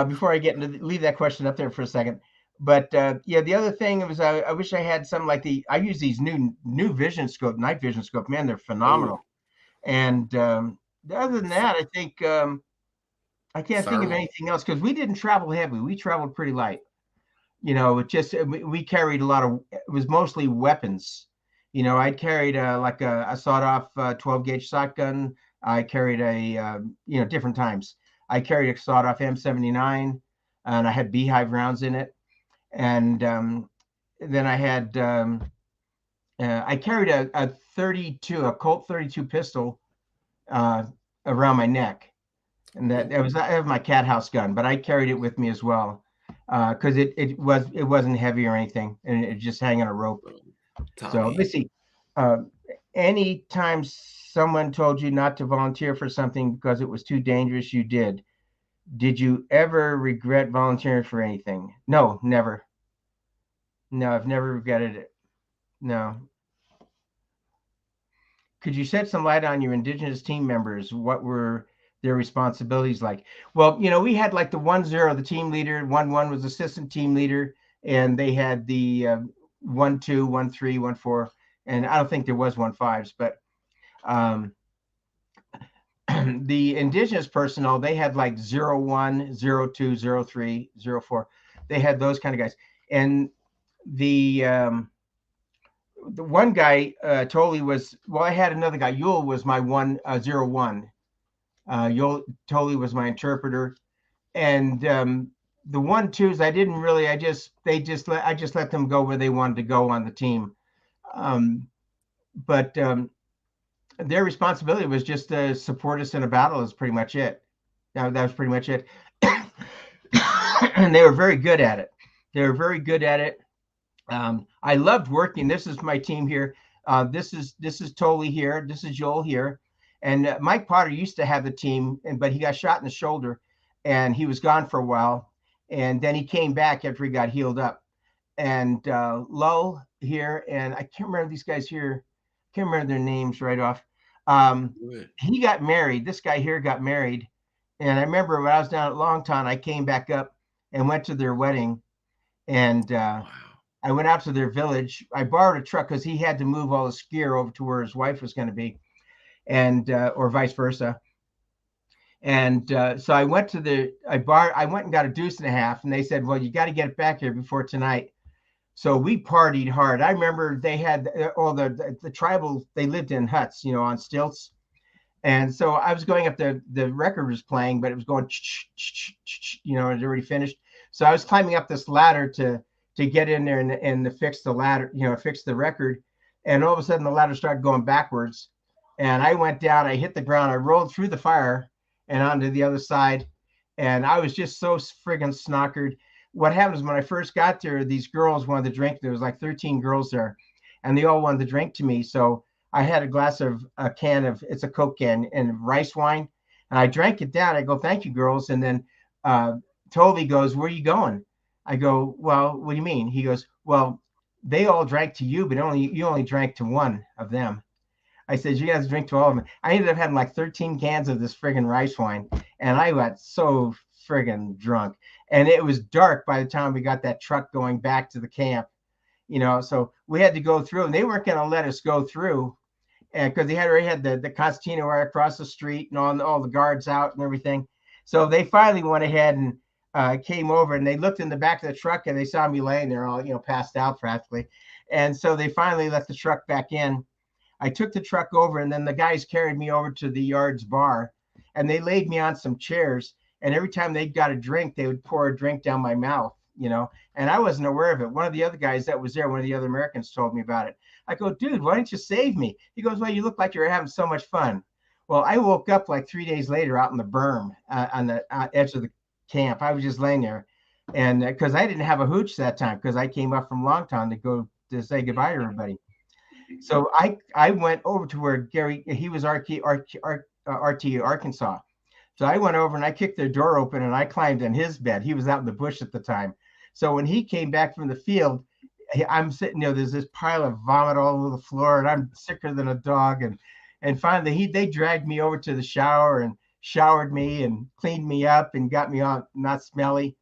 before I get into leave that question up there for a second. But yeah, the other thing was I wish I had something like I use these new vision scope, night vision scope. Man, they're phenomenal. Ooh. And other than that, I think I can't think of anything else, because we didn't travel heavy. We traveled pretty light. You know, it just we carried a lot of. It was mostly weapons. You know, I carried like a sawed-off 12-gauge shotgun. I carried different times. I carried a sawed-off M79, and I had beehive rounds in it. And then I had I carried a 32, a Colt 32 pistol around my neck, and that was my cat house gun, but I carried it with me as well, because it wasn't heavy or anything, and it just hang on a rope. Tommy. So let me see. Anytime someone told you not to volunteer for something because it was too dangerous, you did. Did you ever regret volunteering for anything? No, never. No, I've never regretted it. No. Could you shed some light on your Indigenous team members? What were their responsibilities like? Well, you know, we had like the 1-0, the team leader, 1-1 was assistant team leader, and they had the 1-2, 1-3, 1-4, and I don't think there was 1-5s, but the Indigenous personnel, they had like 0-1, 0-2, 0-3, 0-4. They had those kind of guys. And the one guy totally was, well, I had another guy. Yule was my 0-1. Yule totally was my interpreter. And the 1-2s, I didn't really, I just let them go where they wanted to go on the team. But their responsibility was just to support us in a battle is pretty much it. That was pretty much it. And they were very good at it. They were very good at it. I loved working. This is my team here. This is Tolly here. This is Joel here. And Mike Potter used to have the team, but he got shot in the shoulder and he was gone for a while. And then he came back after he got healed up. And Lull here, and I can't remember these guys here. Can't remember their names right off. He got married. This guy here got married. And I remember when I was down at Longton, I came back up and went to their wedding. And I went out to their village. I borrowed a truck because he had to move all his gear over to where his wife was going to be, and or vice versa. And so I went to I went and got a deuce and a half, and they said, well, you got to get it back here before tonight. So we partied hard. I remember they had all the tribal, they lived in huts, you know, on stilts. And so I was going up the record was playing, but it was going, you know, it was already finished. So I was climbing up this ladder to get in there and to fix the ladder, you know, fix the record. And all of a sudden the ladder started going backwards. And I went down, I hit the ground, I rolled through the fire and onto the other side. And I was just so friggin' snockered. What happened is when I first got there, these girls wanted to drink. There was like 13 girls there, and they all wanted to drink to me. So I had a can of, it's a Coke can, and rice wine. And I drank it down. I go, thank you, girls. And then Toby goes, where are you going? I go, well, what do you mean? He goes, well, they all drank to you, but you only drank to one of them. I said, you guys drink to all of them. I ended up having like 13 cans of this friggin' rice wine, and I got so friggin' drunk. And it was dark by the time we got that truck going back to the camp, you know, so we had to go through, and they weren't going to let us go through, and because they already had the concertina right across the street and all the guards out and everything. So they finally went ahead and came over, and they looked in the back of the truck, and they saw me laying there all, you know, passed out practically. And so they finally let the truck back in. I took the truck over, and then the guys carried me over to the yard's bar, and they laid me on some chairs. And every time they got a drink, they would pour a drink down my mouth. you know, and I wasn't aware of it. One of the other guys that was there, one of the other Americans told me about it. I go, dude, why didn't you save me? He goes, well, you look like you're having so much fun. Well, I woke up like 3 days later out in the berm on the edge of the camp. I was just laying there. And because I didn't have a hooch that time, because I came up from Longtown to go to say goodbye to everybody. So I went over to where Gary, he was RT Arkansas. So I went over and I kicked the door open and I climbed in his bed. He was out in the bush at the time. So when he came back from the field, I'm sitting there, there's this pile of vomit all over the floor and I'm sicker than a dog. And finally they dragged me over to the shower and showered me and cleaned me up and got me on not smelly,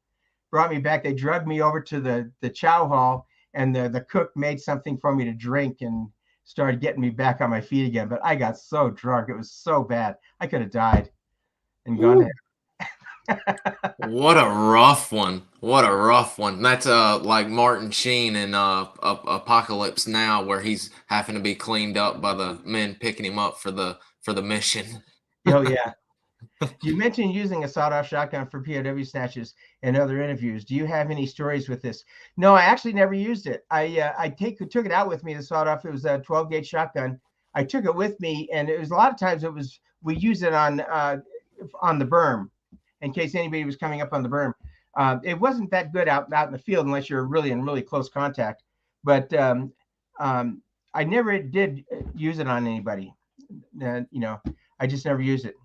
brought me back. They drugged me over to the chow hall and the cook made something for me to drink and started getting me back on my feet again. But I got so drunk. It was so bad. I could have died and gone to What a rough one. What a rough one. That's like Martin Sheen in Apocalypse Now, where he's having to be cleaned up by the men picking him up for the mission. Oh yeah. You mentioned using a sawed-off shotgun for POW snatches and other interviews. Do you have any stories with this? No, I actually never used it. I took it out with me, the sawed-off. It was a 12-gauge shotgun. I took it with me, and it was a lot of times we use it on the berm in case anybody was coming up on the berm. It wasn't that good out in the field unless you're really in really close contact. But I never did use it on anybody. You know, I just never used it.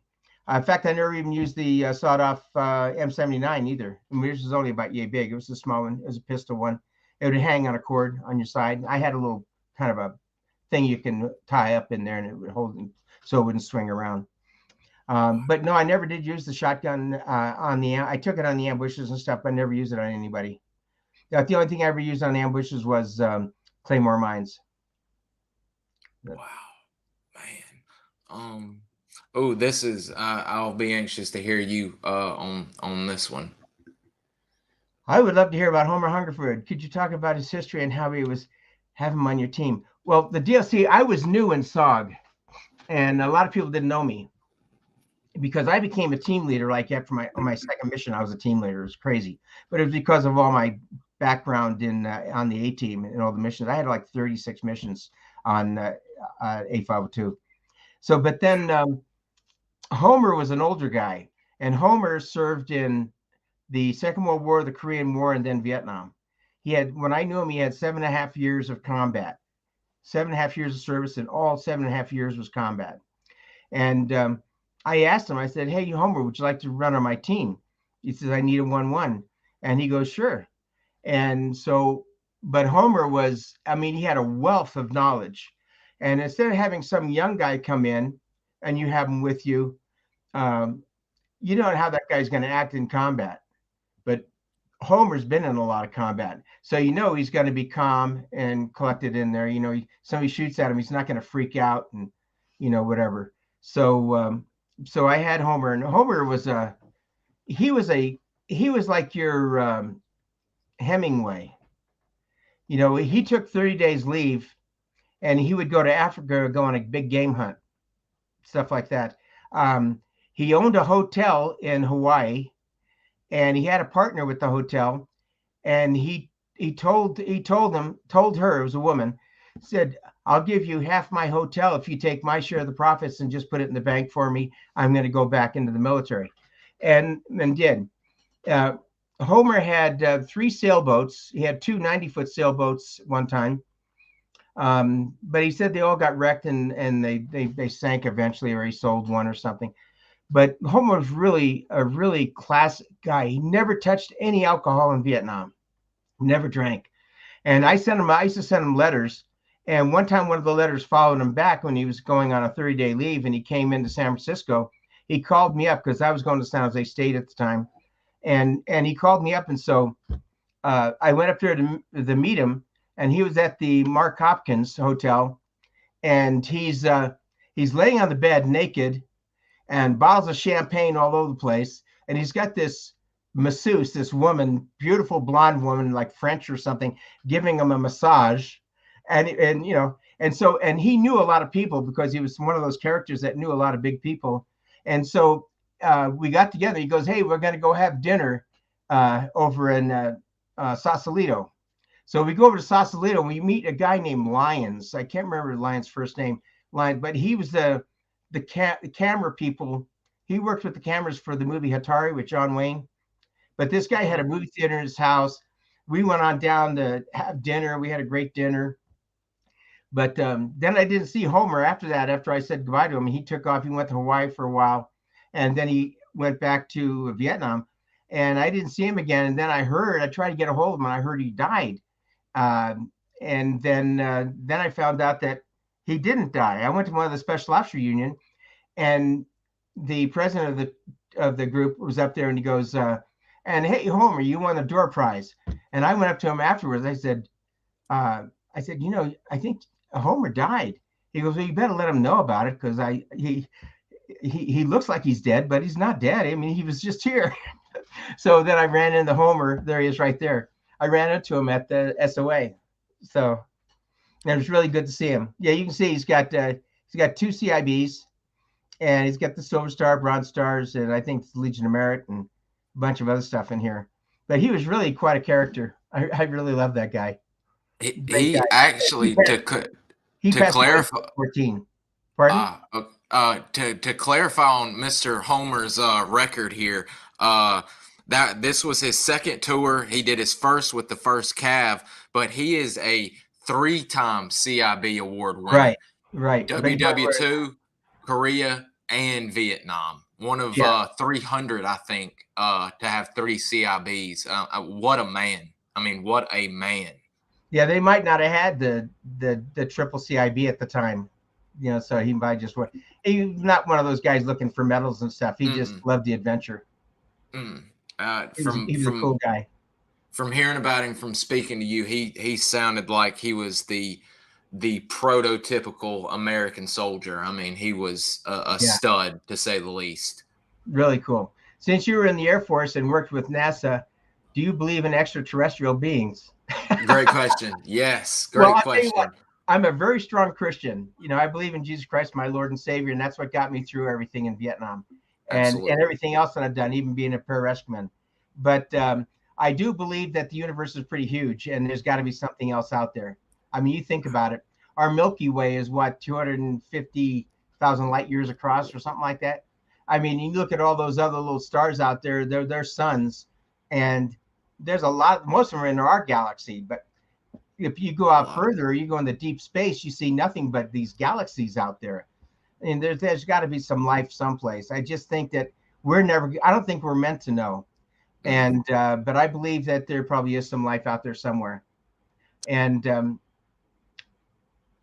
In fact, I never even used the sawed-off M79 either. I mean, this was only about yay big. It was a small one. It was a pistol one. It would hang on a cord on your side. I had a little kind of a thing you can tie up in there, and it would hold it so it wouldn't swing around. But no, I never did use the shotgun I took it on the ambushes and stuff, but I never used it on anybody. The only thing I ever used on ambushes was claymore mines. Wow, man. Oh, this is. I'll be anxious to hear you on this one. I would love to hear about Homer Hungerford. Could you talk about his history and how he was have him on your team? Well, the DLC, I was new in SOG, and a lot of people didn't know me because I became a team leader. Like after my second mission, I was a team leader. It was crazy, but it was because of all my background in on the A team and all the missions. I had like 36 missions on A502. So, but then. Homer was an older guy, and Homer served in the Second World War, the Korean War, and then Vietnam. When I knew him, he had 7.5 years of combat, 7.5 years of service, and all 7.5 years was combat. And I asked him, I said, hey, Homer, would you like to run on my team? He says, I need a 1-1. And he goes, sure. And so, but Homer was, I mean, he had a wealth of knowledge. And instead of having some young guy come in, and you have him with you, you don't know how that guy's going to act in combat. But Homer's been in a lot of combat. So you know he's going to be calm and collected in there. You know, somebody shoots at him, he's not going to freak out and, you know, whatever. So so I had Homer, and Homer was he was like your Hemingway. You know, he took 30 days leave and he would go to Africa, go on a big game hunt. Stuff like that. He owned a hotel in Hawaii, and he had a partner with the hotel. And he told her, it was a woman, said, "I'll give you half my hotel if you take my share of the profits and just put it in the bank for me. I'm going to go back into the military," and did. Homer had 3 sailboats. He had 2 90-foot sailboats one time. But he said they all got wrecked and they sank eventually, or he sold one or something. But Homer was really a really classic guy. He never touched any alcohol in Vietnam, never drank. And I used to send him letters. And one time, one of the letters followed him back when he was going on a 30-day leave, and he came into San Francisco. He called me up because I was going to San Jose State at the time, and he called me up, and so I went up there to meet him. And he was at the Mark Hopkins Hotel, and he's laying on the bed naked, and bottles of champagne all over the place. And he's got this masseuse, this woman, beautiful blonde woman, like French or something, giving him a massage. And you know, and he knew a lot of people because he was one of those characters that knew a lot of big people. And so we got together. He goes, "Hey, we're going to go have dinner over in Sausalito. So we go over to Sausalito and we meet a guy named Lyons. I can't remember Lyons' first name, Lyons, but he was the camera people. He worked with the cameras for the movie Hatari with John Wayne. But this guy had a movie theater in his house. We went on down to have dinner. We had a great dinner. But then I didn't see Homer after that. After I said goodbye to him, he took off. He went to Hawaii for a while, and then he went back to Vietnam. And I didn't see him again. And then I tried to get a hold of him, and I heard he died. And then I found out that he didn't die. I went to one of the Special Ops reunion, and the president of the group was up there, and he goes, "And hey, Homer, you won the door prize." And I went up to him afterwards. I said, I think Homer died. He goes, "Well, you better let him know about it, because he looks like he's dead, but he's not dead. I mean, he was just here." So then I ran into Homer. There he is, right there. I ran into him at the SOA. So it was really good to see him. Yeah, you can see he's got 2 CIBs, and he's got the Silver Star, Bronze Stars, and I think the Legion of Merit, and a bunch of other stuff in here. But he was really quite a character. I really love that guy. He actually He to passed away at clarify 14. Pardon? to clarify on Mr. Homer's record here, that this was his second tour. He did his first with the first Cav, but he is a 3-time CIB award winner. Right. WW2, Korea, and Vietnam. One of 300, I think, to have 3 CIBs. What a man! I mean, what a man! Yeah, they might not have had the triple CIB at the time, so he might just went. He's not one of those guys looking for medals and stuff. He just loved the adventure. He was a cool guy. From hearing about him, from speaking to you, he sounded like he was the prototypical American soldier. I mean, he was a stud, to say the least. Really cool. Since you were in the Air Force and worked with NASA, do you believe in extraterrestrial beings? Great question. Yes, great question. What, I'm a very strong Christian. I believe in Jesus Christ, my Lord and Savior, and that's what got me through everything in Vietnam, and everything else that I've done, even being a pararescueman. But I do believe that the universe is pretty huge, and there's got to be something else out there. I mean, you think about it. Our Milky Way is what, 250,000 light years across, or something like that. I mean, you look at all those other little stars out there; they're suns, and there's a lot. Most of them are in our galaxy, but if you go out further, you go into deep space, you see nothing but these galaxies out there. And there's got to be some life someplace. I just think that I don't think we're meant to know. And but I believe that there probably is some life out there somewhere. And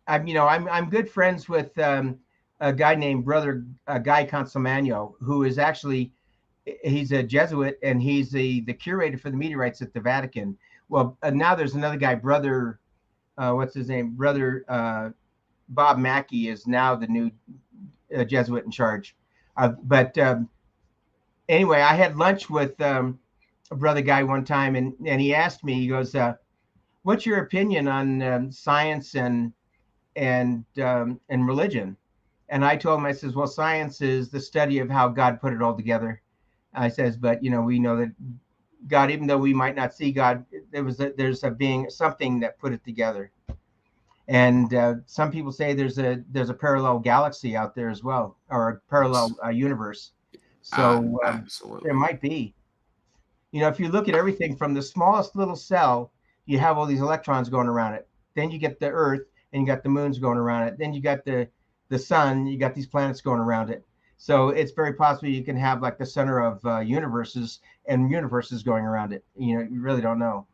I'm good friends with a guy named Brother Guy Consolmagno, who is actually, he's a Jesuit, and he's the curator for the meteorites at the Vatican. Well, now there's another guy, Brother, what's his name? Brother Bob Mackey is now the new Jesuit in charge. But anyway, I had lunch with a Brother Guy one time, and he asked me, he goes, "What's your opinion on science and religion?" And I told him, I says, "Well, science is the study of how God put it all together." I says, "But we know that God, even though we might not see God, there's a being, something that put it together." And some people say there's a parallel galaxy out there as well, or a parallel universe. So there might be. If you look at everything from the smallest little cell, you have all these electrons going around it. Then you get the Earth, and you got the moons going around it. Then you got the sun, you got these planets going around it. So it's very possible you can have like the center of universes, and universes going around it. You really don't know.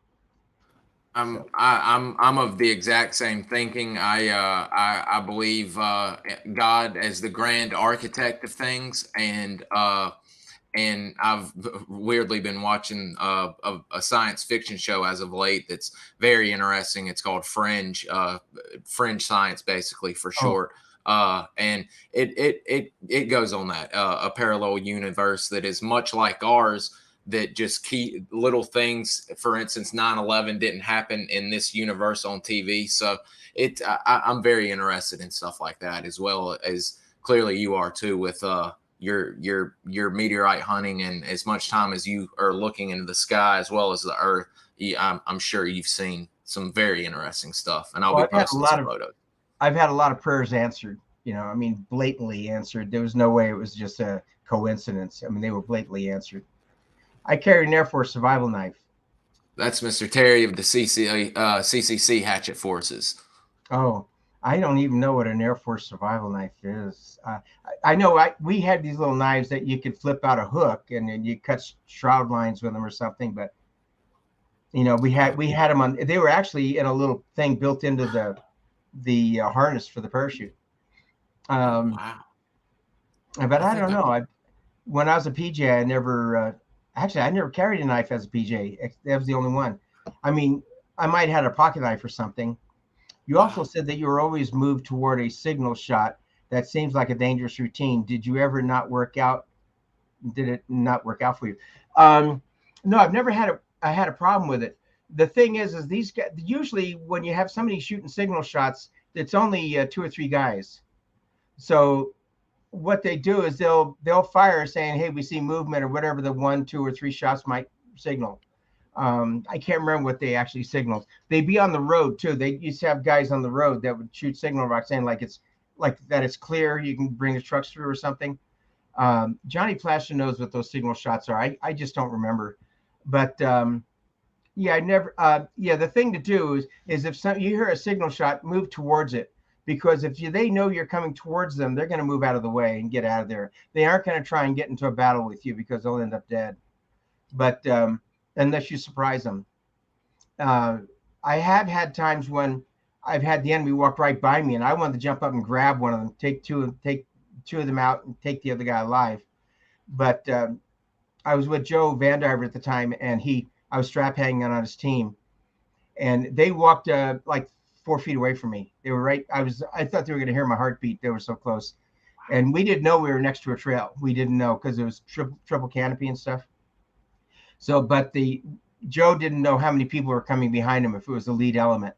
I'm of the exact same thinking. I believe God as the grand architect of things, and I've weirdly been watching a science fiction show as of late that's very interesting. It's called Fringe Science, basically, for short. And it goes on that a parallel universe that is much like ours, that just key little things. For instance, 9/11 didn't happen in this universe on TV. So I'm very interested in stuff like that, as well as clearly you are too, with your meteorite hunting, and as much time as you are looking into the sky as well as the Earth. I'm sure you've seen some very interesting stuff, and I'll Well, be posting some photos. I've had a lot of prayers answered. You know, I mean, blatantly answered. There was no way it was just a coincidence. I mean, they were blatantly answered. I carried an Air Force survival knife. That's Mr. Terry of the CCC Hatchet Forces. Oh, I don't even know what an Air Force survival knife is. I know we had these little knives that you could flip out a hook and then you cut shroud lines with them or something. But you know, we had them on. They were actually in a little thing built into the harness for the parachute. Wow. But I don't know. When I was a PJ, I never actually I never carried a knife as a PJ. That was the only one. I mean, I might have had a pocket knife or something. You also said that you were always moved toward a signal shot. That seems like a dangerous routine. Did you ever not work out? Did it not work out for you? No, I've never had a problem with it. The thing is these guys, usually when you have somebody shooting signal shots, it's only 2 or 3 guys. So what they do is they'll fire saying, "Hey, we see movement," or whatever the 1, 2, or 3 shots might signal. I can't remember what they actually signaled. They'd be on the road too. They used to have guys on the road that would shoot signal rocks saying like it's clear, you can bring the trucks through or something. Johnny Plaster knows what those signal shots are. I just don't remember. But yeah, I never. Yeah, the thing to do is if you hear a signal shot, move towards it, because if they know you're coming towards them, they're going to move out of the way and get out of there. They aren't going to try and get into a battle with you because they'll end up dead. But unless you surprise them. I have had times when I've had the enemy walk right by me and I wanted to jump up and grab one of them, take two of them out and take the other guy alive. But I was with Joe Vandiver at the time, and I was strap hanging on his team, and they walked like 4 feet away from me. They were right. I thought they were going to hear my heartbeat. They were so close, and we didn't know we were next to a trail. We didn't know because it was triple canopy and stuff. So, but Joe didn't know how many people were coming behind him if it was the lead element,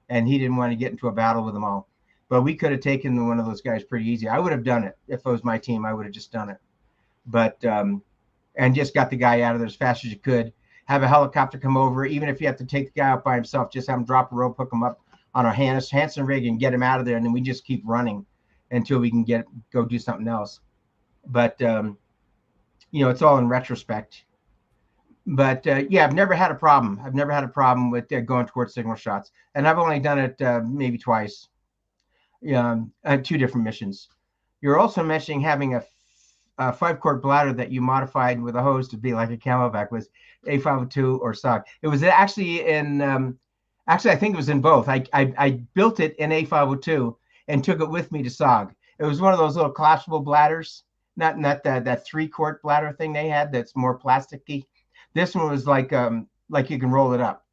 and he didn't want to get into a battle with them all. But we could have taken one of those guys pretty easy. I would have done it if it was my team. I would have just done it. But and just got the guy out of there as fast as you could. Have a helicopter come over, even if you have to take the guy out by himself. Just have him drop a rope, hook him up on a Hanson rig, and get him out of there. And then we just keep running until we can go do something else. But you know, it's all in retrospect. But yeah, I've never had a problem. I've never had a problem with going towards signal shots, and I've only done it maybe twice. On 2 different missions. You're also mentioning having a 5-quart bladder that you modified with a hose to be like a camelback with A502 or SOG. It was actually I think it was in both. I built it in A502 and took it with me to SOG. It was one of those little collapsible bladders, not that 3-quart bladder thing they had that's more plasticky. This one was like you can roll it up.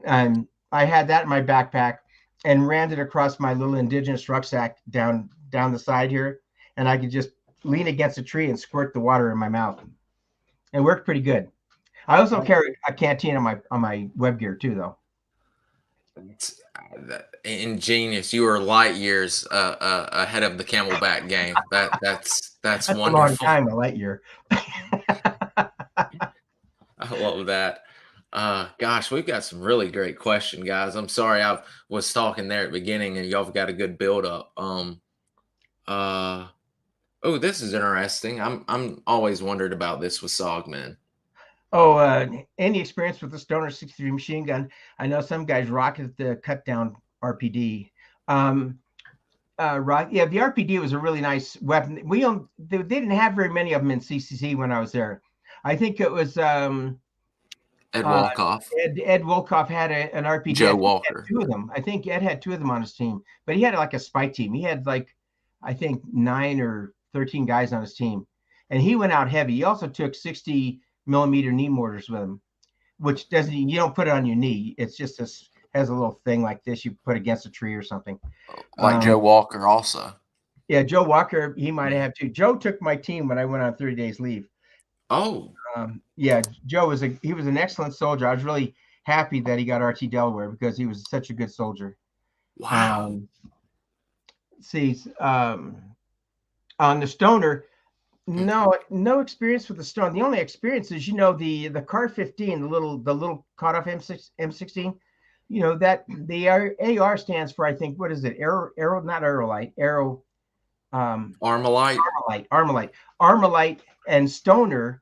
And I had that in my backpack and ran it across my little indigenous rucksack down the side here, and I could just lean against a tree and squirt the water in my mouth. It worked pretty good. I also carried a canteen on my web gear too, though. It's ingenious. You are light years ahead of the camelback game. That's That's wonderful. a long time, a light year. I love that. Gosh, we've got some really great questions, guys. I'm sorry I was talking there at the beginning and y'all got a good build up. Oh, this is interesting. I'm always wondered about this with SOGmen. Oh, any experience with the Stoner 63 machine gun? I know some guys rocket the cut down RPD. Yeah, the RPD was a really nice weapon. They didn't have very many of them in CCC when I was there. I think it was Ed Wolkoff. Ed Wolkoff had an RPG. Joe Walker. 2 of them. I think Ed had 2 of them on his team, but he had like a spy team. He had like, I think 9 or 13 guys on his team, and he went out heavy. He also took 60 millimeter knee mortars with him, which you don't put it on your knee. It's just has a little thing like this you put against a tree or something. Like Joe Walker also. Yeah, Joe Walker, he might have 2. Joe took my team when I went on 30 days leave. Oh. Yeah, Joe was an excellent soldier. I was really happy that he got RT Delaware because he was such a good soldier. Wow. On the Stoner, No experience with the stone. The only experience is, the Car 15, the little cut off M16. That the AR stands for, I think, what is it? Arrow, not Aerolite, Arrow. Armalite. Armalite and Stoner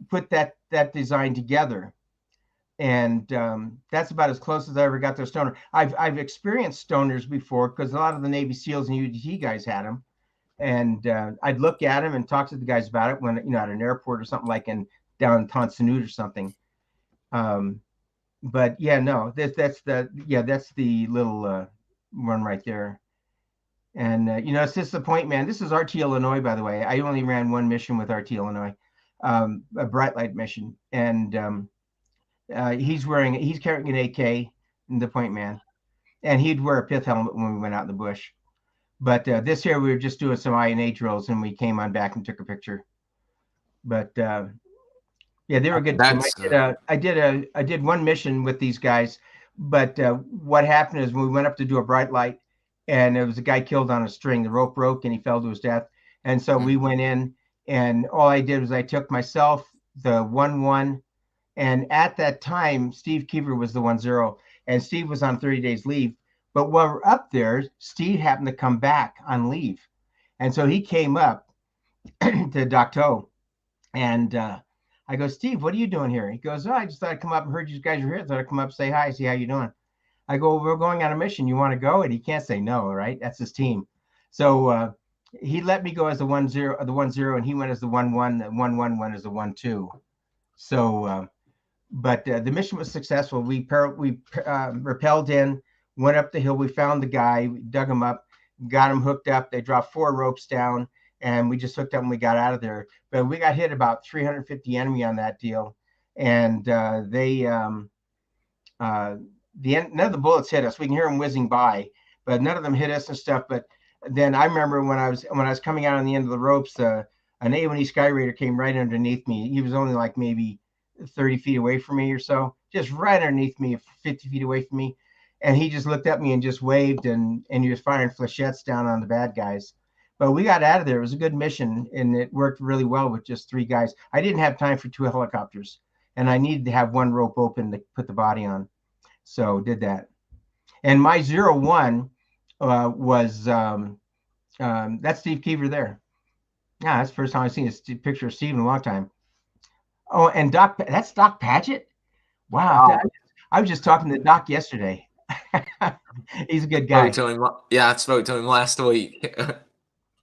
put that design together, and that's about as close as I ever got to a Stoner. I've experienced Stoners before because a lot of the Navy SEALs and UDT guys had them, and I'd look at them and talk to the guys about it when at an airport or something, like down in Tonsanut or something. But yeah, no, that's the little one right there. And it's just the point, man. This is RT Illinois, by the way. I only ran one mission with RT Illinois, a bright light mission, and he's carrying an AK, the point man, and he'd wear a pith helmet when we went out in the bush. But this year we were just doing some INA drills, and we came on back and took a picture. But yeah, they were good. I did one mission with these guys, but what happened is when we went up to do a bright light, and there was a guy killed on a string. The rope broke and he fell to his death. And so we went in, and all I did was I took myself, the 1-1, and at that time, Steve Keever was the 1-0, and Steve was on 30 days leave. But while we're up there, Steve happened to come back on leave. And so he came up to Docto, and I go, Steve, what are you doing here? He goes, I just thought I'd come up and heard you guys are here. I thought I'd come up, say hi, see how you doing. I go, we're going on a mission. You want to go? And he can't say no, right? That's his team. So he let me go as the 1-0, and he went as the 1-1. The 1-1 went as the 1-2. So, but the mission was successful. We rappelled in, went up the hill. We found the guy, we dug him up, got him hooked up. They dropped 4 ropes down, and we just hooked up and we got out of there. But we got hit about 350 enemy on that deal, and none of the bullets hit us. We can hear them whizzing by, but none of them hit us and stuff. But then I remember when I was coming out on the end of the ropes, an A1E Sky Raider came right underneath me. He was only like maybe 30 feet away from me or so, just right underneath me, 50 feet away from me. And he just looked at me and just waved, and he was firing flechettes down on the bad guys. But we got out of there. It was a good mission, and it worked really well with just 3 guys. I didn't have time for 2 helicopters, and I needed to have 1 rope open to put the body on. So did that. And my 0-1 was that's Steve Keever there. Yeah, that's the first time I've seen a picture of Steve in a long time. Oh, and that's Doc Padgett. Wow. I was just talking to Doc yesterday. He's a good guy. I spoke to him last week.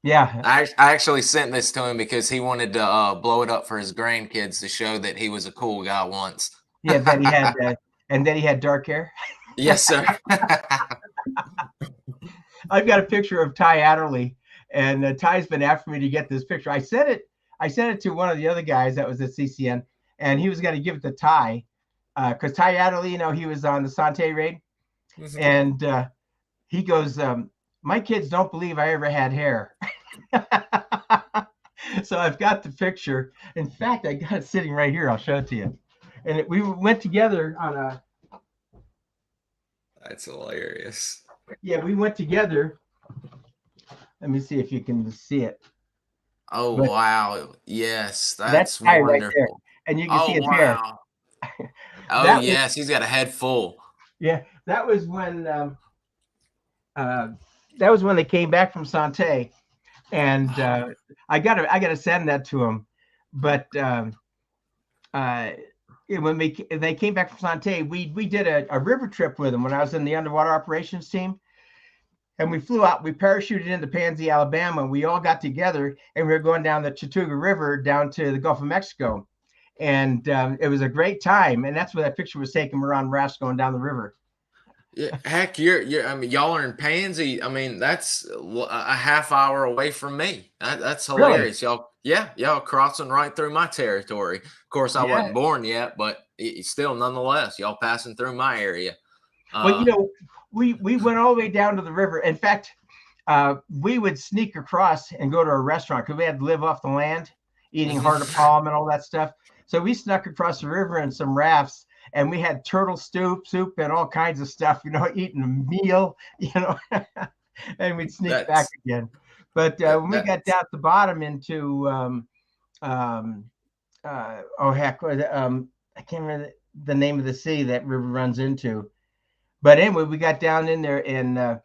Yeah. I actually sent this to him because he wanted to blow it up for his grandkids to show that he was a cool guy once. Yeah, that he had and then he had dark hair. Yes, sir. I've got a picture of Ty Adderley, and Ty's been after me to get this picture. I sent it to one of the other guys that was at CCN, and he was going to give it to Ty, because Ty Adderley, he was on the Sante raid, and he goes, my kids don't believe I ever had hair. So I've got the picture. In fact, I got it sitting right here. I'll show it to you. And we went together on a. That's hilarious. Yeah, we went together. Let me see if you can see it. Oh, but wow. Yes, that's wonderful. Right there. And you can see his hair. Oh, yes, he's got a head full. Yeah, that was when they came back from Sante, and I gotta send that to him. But when they came back from Sante, we did a river trip with them when I was in the underwater operations team. And we flew out, we parachuted into Pansy, Alabama. We all got together, and we were going down the Chattooga River down to the Gulf of Mexico. And it was a great time. And that's where that picture was taken. We're on rafts going down the river. Yeah, heck, y'all are in Pansy. I mean, that's a half hour away from me. That's hilarious. Really? Y'all crossing right through my territory. Of course, I wasn't born yet, but still, nonetheless, y'all passing through my area. Well, we went all the way down to the river. In fact, we would sneak across and go to a restaurant because we had to live off the land, eating heart of palm and all that stuff. So we snuck across the river in some rafts, and we had turtle soup and all kinds of stuff, eating a meal, and we'd sneak back again. But when we got down at the bottom into um, oh heck, I can't remember the name of the sea that river runs into. But anyway, we got down in there, and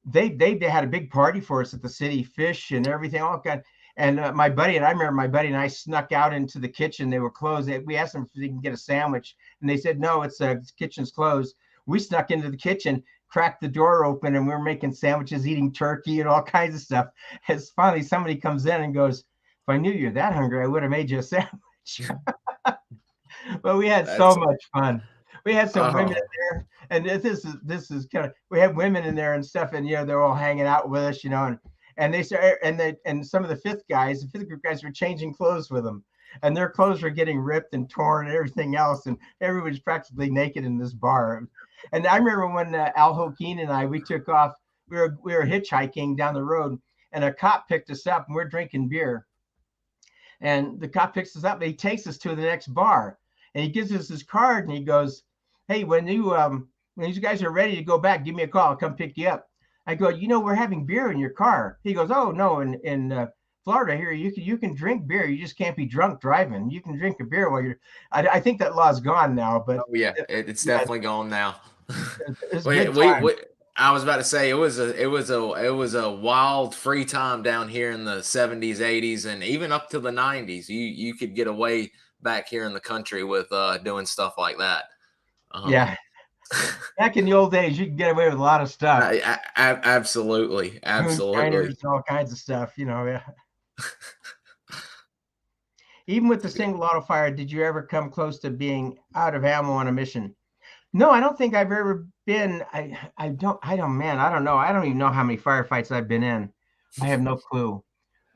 they had a big party for us at the city, fish and everything, all kind. And my buddy and I remember my buddy and I snuck out into the kitchen. They were closed. We asked them if they can get a sandwich, and they said no, it's the kitchen's closed. We snuck into the kitchen, cracked the door open, and we were making sandwiches, eating turkey and all kinds of stuff. As finally somebody comes in and goes, "If I knew you're that hungry, I would have made you a sandwich." But we had so much fun. We had some women in there, and this is kind of, we had women in there and stuff, and they're all hanging out with us, and they started, and some of the the fifth group guys were changing clothes with them, and their clothes were getting ripped and torn and everything else, and everybody's practically naked in this bar. And I remember when Al Hoquin and we took off. We were hitchhiking down the road, and a cop picked us up, and we're drinking beer. And the cop picks us up, and he takes us to the next bar, and he gives us his card, and he goes, "Hey, when you guys are ready to go back, give me a call. I'll come pick you up." I go, "We're having beer in your car." He goes, "Oh no, in Florida here, you can drink beer. You just can't be drunk driving. You can drink a beer while you're." I think that law's gone now, but yeah, it's definitely gone now. I was about to say it was a wild free time down here in the 70s, 80s, and even up to the 90s. You could get away back here in the country with doing stuff like that. Yeah. Back in the old days, you could get away with a lot of stuff. Absolutely. And all kinds of stuff, Yeah. Even with the single auto fire, did you ever come close to being out of ammo on a mission? No, I don't think I've ever been. I don't know. I don't even know how many firefights I've been in. I have no clue.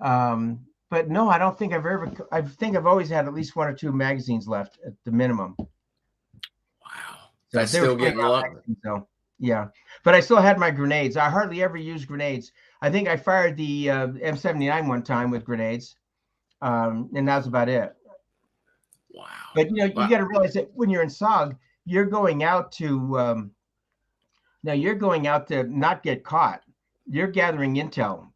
But no, I don't think I think I've always had at least 1 or 2 magazines left at the minimum. Wow. So that's still getting luck. So yeah, but I still had my grenades. I hardly ever used grenades. I think I fired the M79 one time with grenades, and that was about it. Wow. But you got to realize that when you're in SOG, you're going out to you're going out to not get caught. You're gathering intel.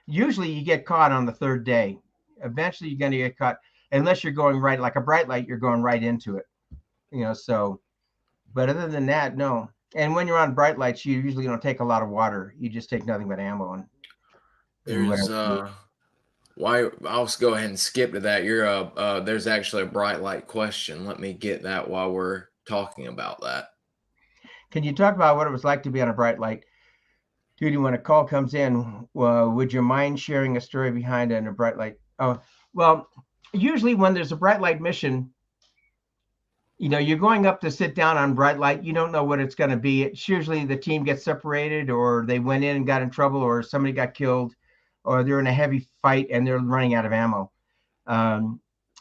Usually you get caught on the 3rd day. Eventually you're going to get caught unless you're going right, like a bright light, you're going right into it. So, but other than that, no. And when you're on bright lights, you usually don't take a lot of water. You just take nothing but ammo. And I'll just go ahead and skip to that. There's actually a bright light question. Let me get that while we're talking about that. Can you talk about what it was like to be on a bright light duty when a call comes in? Would you mind sharing a story behind it in a bright light? Oh, well, usually when there's a bright light mission, you're going up to sit down on bright light. You don't know what it's going to be. It's usually the team gets separated, or they went in and got in trouble, or somebody got killed, or they're in a heavy fight and they're running out of ammo.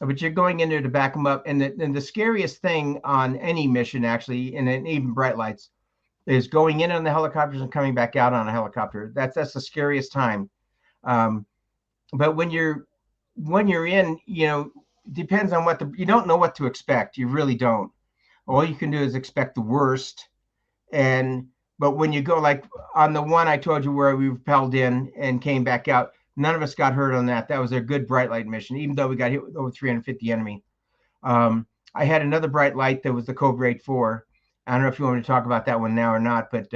But you're going in there to back them up. And the scariest thing on any mission, actually, and even bright lights, is going in on the helicopters and coming back out on a helicopter. That's the scariest time. But when you're in, depends on you don't know what to expect. You really don't. All you can do is expect the worst. But when you go, like on the one I told you where we rappelled in and came back out, none of us got hurt on that. That was a good bright light mission, even though we got hit with over 350 enemy. I had another bright light that was the Cobra 84. I don't know if you want me to talk about that one now or not, but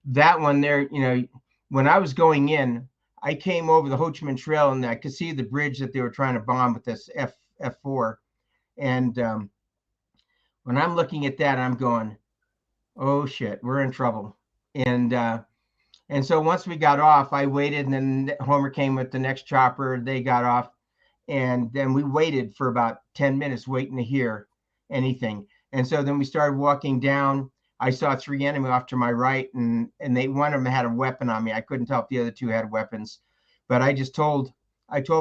that one there, when I was going in, I came over the Ho Chi Minh Trail and I could see the bridge that they were trying to bomb with this F4. And when I'm looking at that, I'm going, oh shit, we're in trouble. And so once we got off, I waited, and then Homer came with the next chopper. They got off, and then we waited for about 10 minutes waiting to hear anything. And so then we started walking down. I saw 3 enemy off to my right, and one of them had a weapon on me. I couldn't tell if the other 2 had weapons, but I told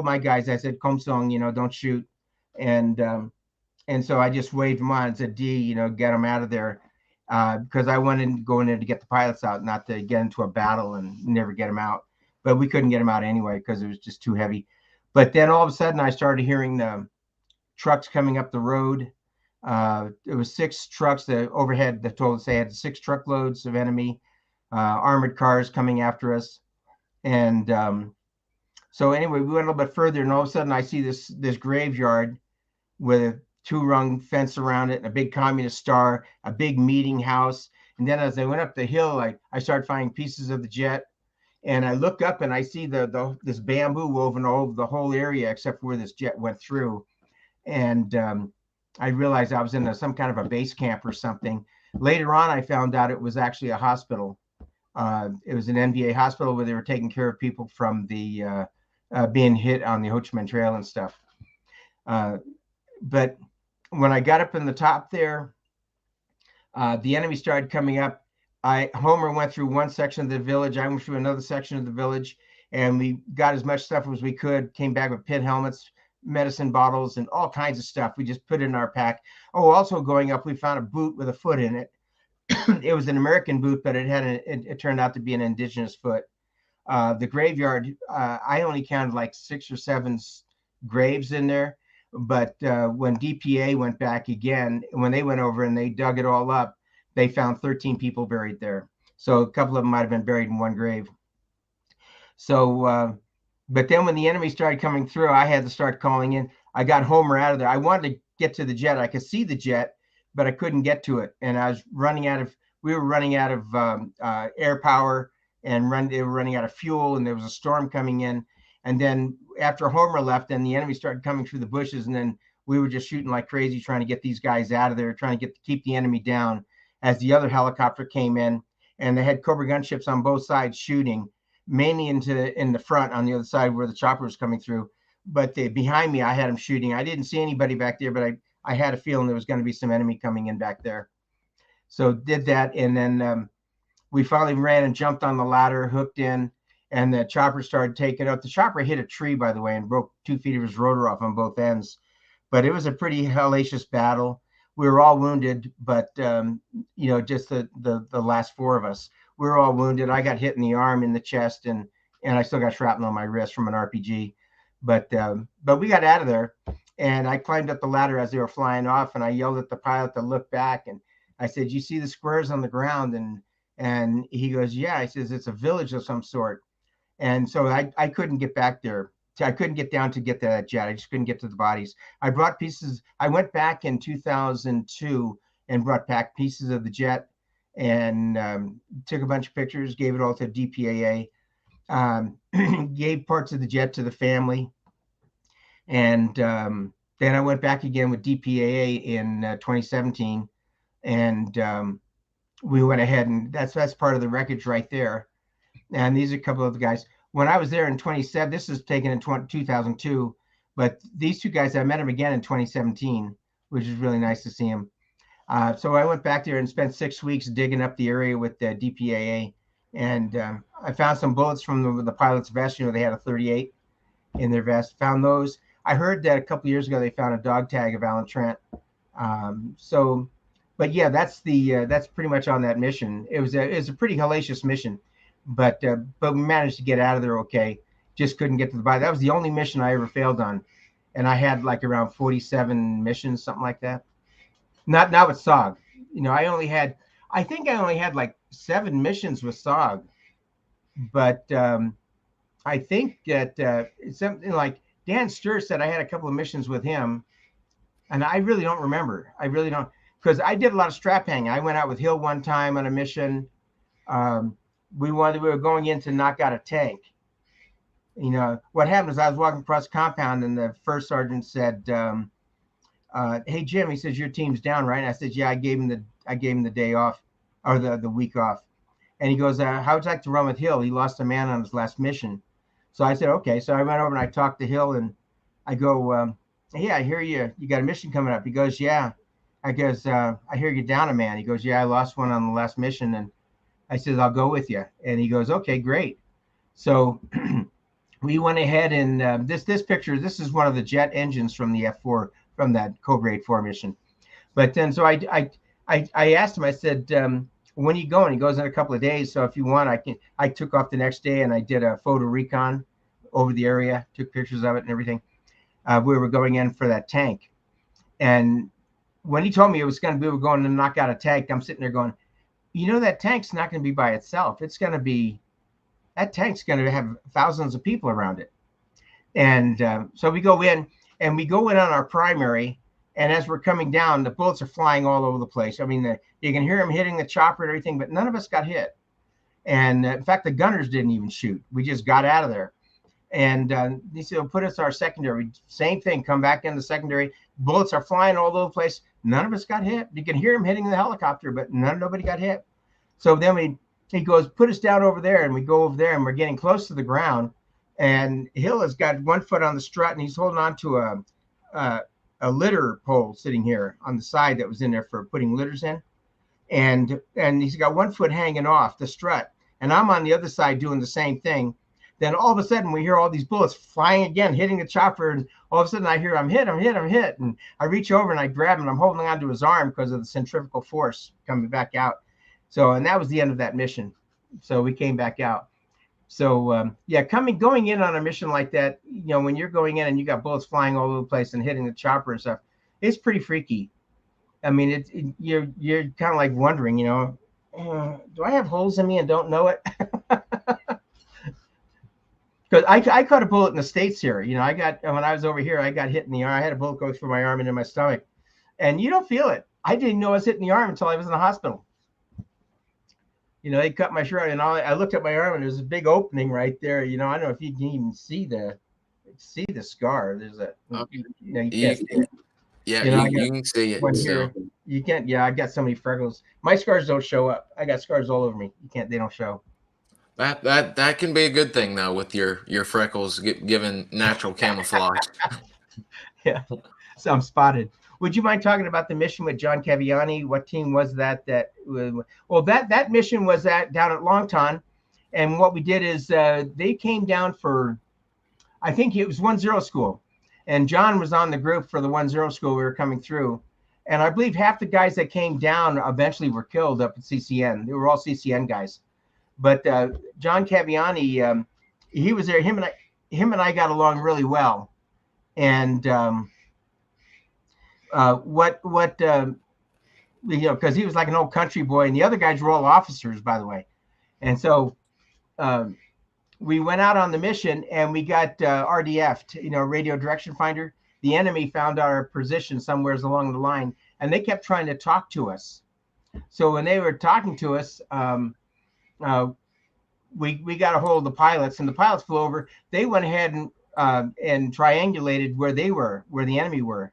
my guys, I said, "Kom Song, don't shoot." And so I just waved them on and said, "D, get them out of there." Because I wanted to go in there to get the pilots out, not to get into a battle and never get them out. But we couldn't get them out anyway because it was just too heavy. But then all of a sudden I started hearing the trucks coming up the road. It was 6 trucks that overhead that told us they had 6 truckloads of enemy armored cars coming after us. And So anyway, we went a little bit further, and all of a sudden I see this graveyard with a 2-rung fence around it, and a big communist star, a big meeting house. And then as I went up the hill, I started finding pieces of the jet. And I look up and I see this bamboo woven all over the whole area except for where this jet went through. And I realized I was in some kind of a base camp or something. Later on, I found out it was actually a hospital. It was an NVA hospital where they were taking care of people from the being hit on the Ho Chi Minh Trail and stuff. But when I got up in the top there, the enemy started coming up. Homer went through one section of the village. I went through another section of the village, and we got as much stuff as we could. Came back with pin helmets, medicine bottles, and all kinds of stuff. We just put it in our pack. Oh, also going up, we found a boot with a foot in it. It was an American boot, but it turned out to be an indigenous foot. The graveyard, I only counted like 6 or 7 graves in there. But when DPA went back again, when they went over and they dug it all up, they found 13 people buried there. So a couple of them might have been buried in one grave. So, but then when the enemy started coming through, I had to start calling in. I got Homer out of there. I wanted to get to the jet. I could see the jet, but I couldn't get to it. And I was we were running out of air power, and they were running out of fuel, and there was a storm coming in. And then after Homer left, then the enemy started coming through the bushes, and then we were just shooting like crazy, trying to get these guys out of there, trying to keep the enemy down. As the other helicopter came in, and they had Cobra gunships on both sides shooting, mainly in the front on the other side where the chopper was coming through. But behind me, I had them shooting. I didn't see anybody back there, but I had a feeling there was going to be some enemy coming in back there. So did that, and then we finally ran and jumped on the ladder, hooked in, and the chopper started taking out. The chopper hit a tree, by the way, and broke 2 feet of his rotor off on both ends. But it was a pretty hellacious battle. We were all wounded, but just the last 4 of us, we were all wounded. I got hit in the arm, in the chest, and I still got shrapnel on my wrist from an RPG. But we got out of there, and I climbed up the ladder as they were flying off, and I yelled at the pilot to look back, and I said, "You see the squares on the ground?" And he goes, "Yeah." I says, "It's a village of some sort." And so I couldn't get back there. I couldn't get down to get to that jet. I just couldn't get to the bodies. I brought pieces. I went back in 2002 and brought back pieces of the jet, and took a bunch of pictures, gave it all to DPAA, gave parts of the jet to the family. And then I went back again with DPAA in 2017, and we went ahead, and that's part of the wreckage right there. And these are a couple of the guys. When I was there in 2017, this is taken in 2002, but these 2 guys, I met them again in 2017, which is really nice to see them. So I went back there and spent 6 weeks digging up the area with the DPAA, and I found some bullets from the pilot's vest. They had a 38 in their vest. Found those. I heard that a couple of years ago they found a dog tag of Alan Trent. But yeah, that's pretty much on that mission. It was a pretty hellacious mission. But we managed to get out of there okay. Just couldn't get to the body. That was the only mission I ever failed on, and I had like around 47 missions, something like that. Not with SOG. I think I only had like 7 missions with SOG, but I think that it's something like Dan Sturr said I had a couple of missions with him, and I really don't remember. I really don't, because I did a lot of strap hanging. I went out with Hill one time on a mission. We were going in to knock out a tank. What happened is I was walking across the compound, and the first sergeant said, "Hey Jim," he says, "your team's down, right?" And I said, "Yeah, I gave him the day off, or the week off." And he goes, "How would you like to run with Hill? He lost a man on his last mission." So I said, "Okay." So I went over and I talked to Hill, and I go, "Hey, I hear you got a mission coming up." He goes, "Yeah." I goes, "I hear you're down a man." He goes, "Yeah, I lost one on the last mission." And I said, "I'll go with you." And he goes, "Okay, great." So we went ahead, and this picture, this is one of the jet engines from the F4, from that Cobra 84 mission. But then, so I asked him, I said, "When are you going?" He goes, "In a couple of days. So if you want, I took off the next day, and I did a photo recon over the area, took pictures of it and everything. We were going in for that tank. And when he told me we were going to knock out a tank, I'm sitting there going, that tank's not going to be by itself. That tank's going to have thousands of people around it. And so we go in on our primary. And as we're coming down, the bullets are flying all over the place. I mean, you can hear them hitting the chopper and everything, but none of us got hit. And in fact, the gunners didn't even shoot. We just got out of there. And they said, put us our secondary. Same thing, come back in the secondary. Bullets are flying all over the place. None of us got hit. You can hear them hitting the helicopter, but nobody got hit. So then he goes, put us down over there. And we go over there, and we're getting close to the ground. And Hill has got one foot on the strut, and he's holding on to a litter pole sitting here on the side that was in there for putting litters in. And he's got one foot hanging off the strut. And I'm on the other side doing the same thing. Then all of a sudden we hear all these bullets flying again, hitting the chopper. And all of a sudden I hear, I'm hit. And I reach over and I grab him. And I'm holding onto his arm because of the centrifugal force coming back out. So, and that was the end of that mission. So we came back out. So going in on a mission like that, when you're going in and you got bullets flying all over the place and hitting the chopper and stuff, it's pretty freaky. I mean, you're kind of like wondering, do I have holes in me and don't know it? Because I caught a bullet in the States here. When I was over here, I got hit in the arm. I had a bullet go through my arm into my stomach, and you don't feel it. I didn't know I was hit in the arm until I was in the hospital. They cut my shirt, and I looked at my arm, and there's a big opening right there. I don't know if you can even see the scar. There's you can't see it. Yeah, you can see it. Here. You can't. Yeah, I got so many freckles. My scars don't show up. I got scars all over me. They don't show. That can be a good thing though, with your freckles given natural camouflage. Yeah, so I'm spotted. Would you mind talking about the mission with John Caviani? What team was that? That mission was down at Longtan, and what we did is they came down for, I think it was 1-0 school, and John was on the group for the 1-0 school we were coming through, and I believe half the guys that came down eventually were killed up at CCN. They were all CCN guys, but John Caviani, he was there. Him and I got along really well, and because he was like an old country boy, and the other guys were all officers, by the way. And so we went out on the mission, and we got RDF'd, radio direction finder. The enemy found our position somewhere along the line, and they kept trying to talk to us. So when they were talking to us, we got a hold of the pilots, and the pilots flew over. They went ahead and triangulated where the enemy were.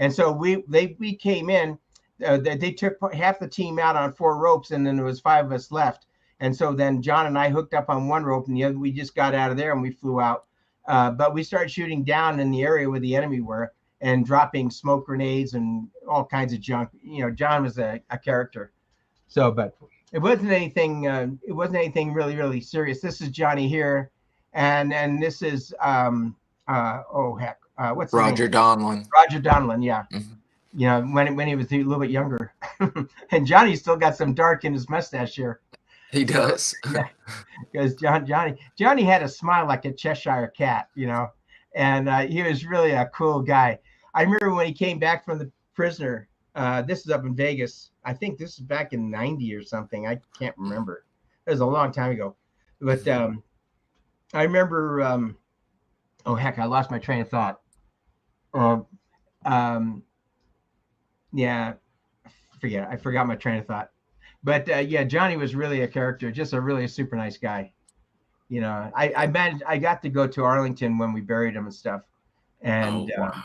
And so we came in, they took half the team out on 4 ropes, and then there was 5 of us left. And so then John and I hooked up on one rope, and the other, we just got out of there and we flew out. But we started shooting down in the area where the enemy were and dropping smoke grenades and all kinds of junk. John was a character. So, but it wasn't anything really, really serious. This is Johnny here. And this is, what's Roger Donlin. Roger Donlin, yeah. Mm-hmm. When he was a little bit younger. And Johnny still got some dark in his mustache here. He does. Yeah, because Johnny had a smile like a Cheshire cat, and he was really a cool guy. I remember when he came back from the prisoner. This is up in Vegas. I think this is back in '90 or something. I can't remember. It was a long time ago. But I remember. I lost my train of thought. I forgot my train of thought. But Johnny was really a character, just a really super nice guy. I got to go to Arlington when we buried him and stuff. And wow.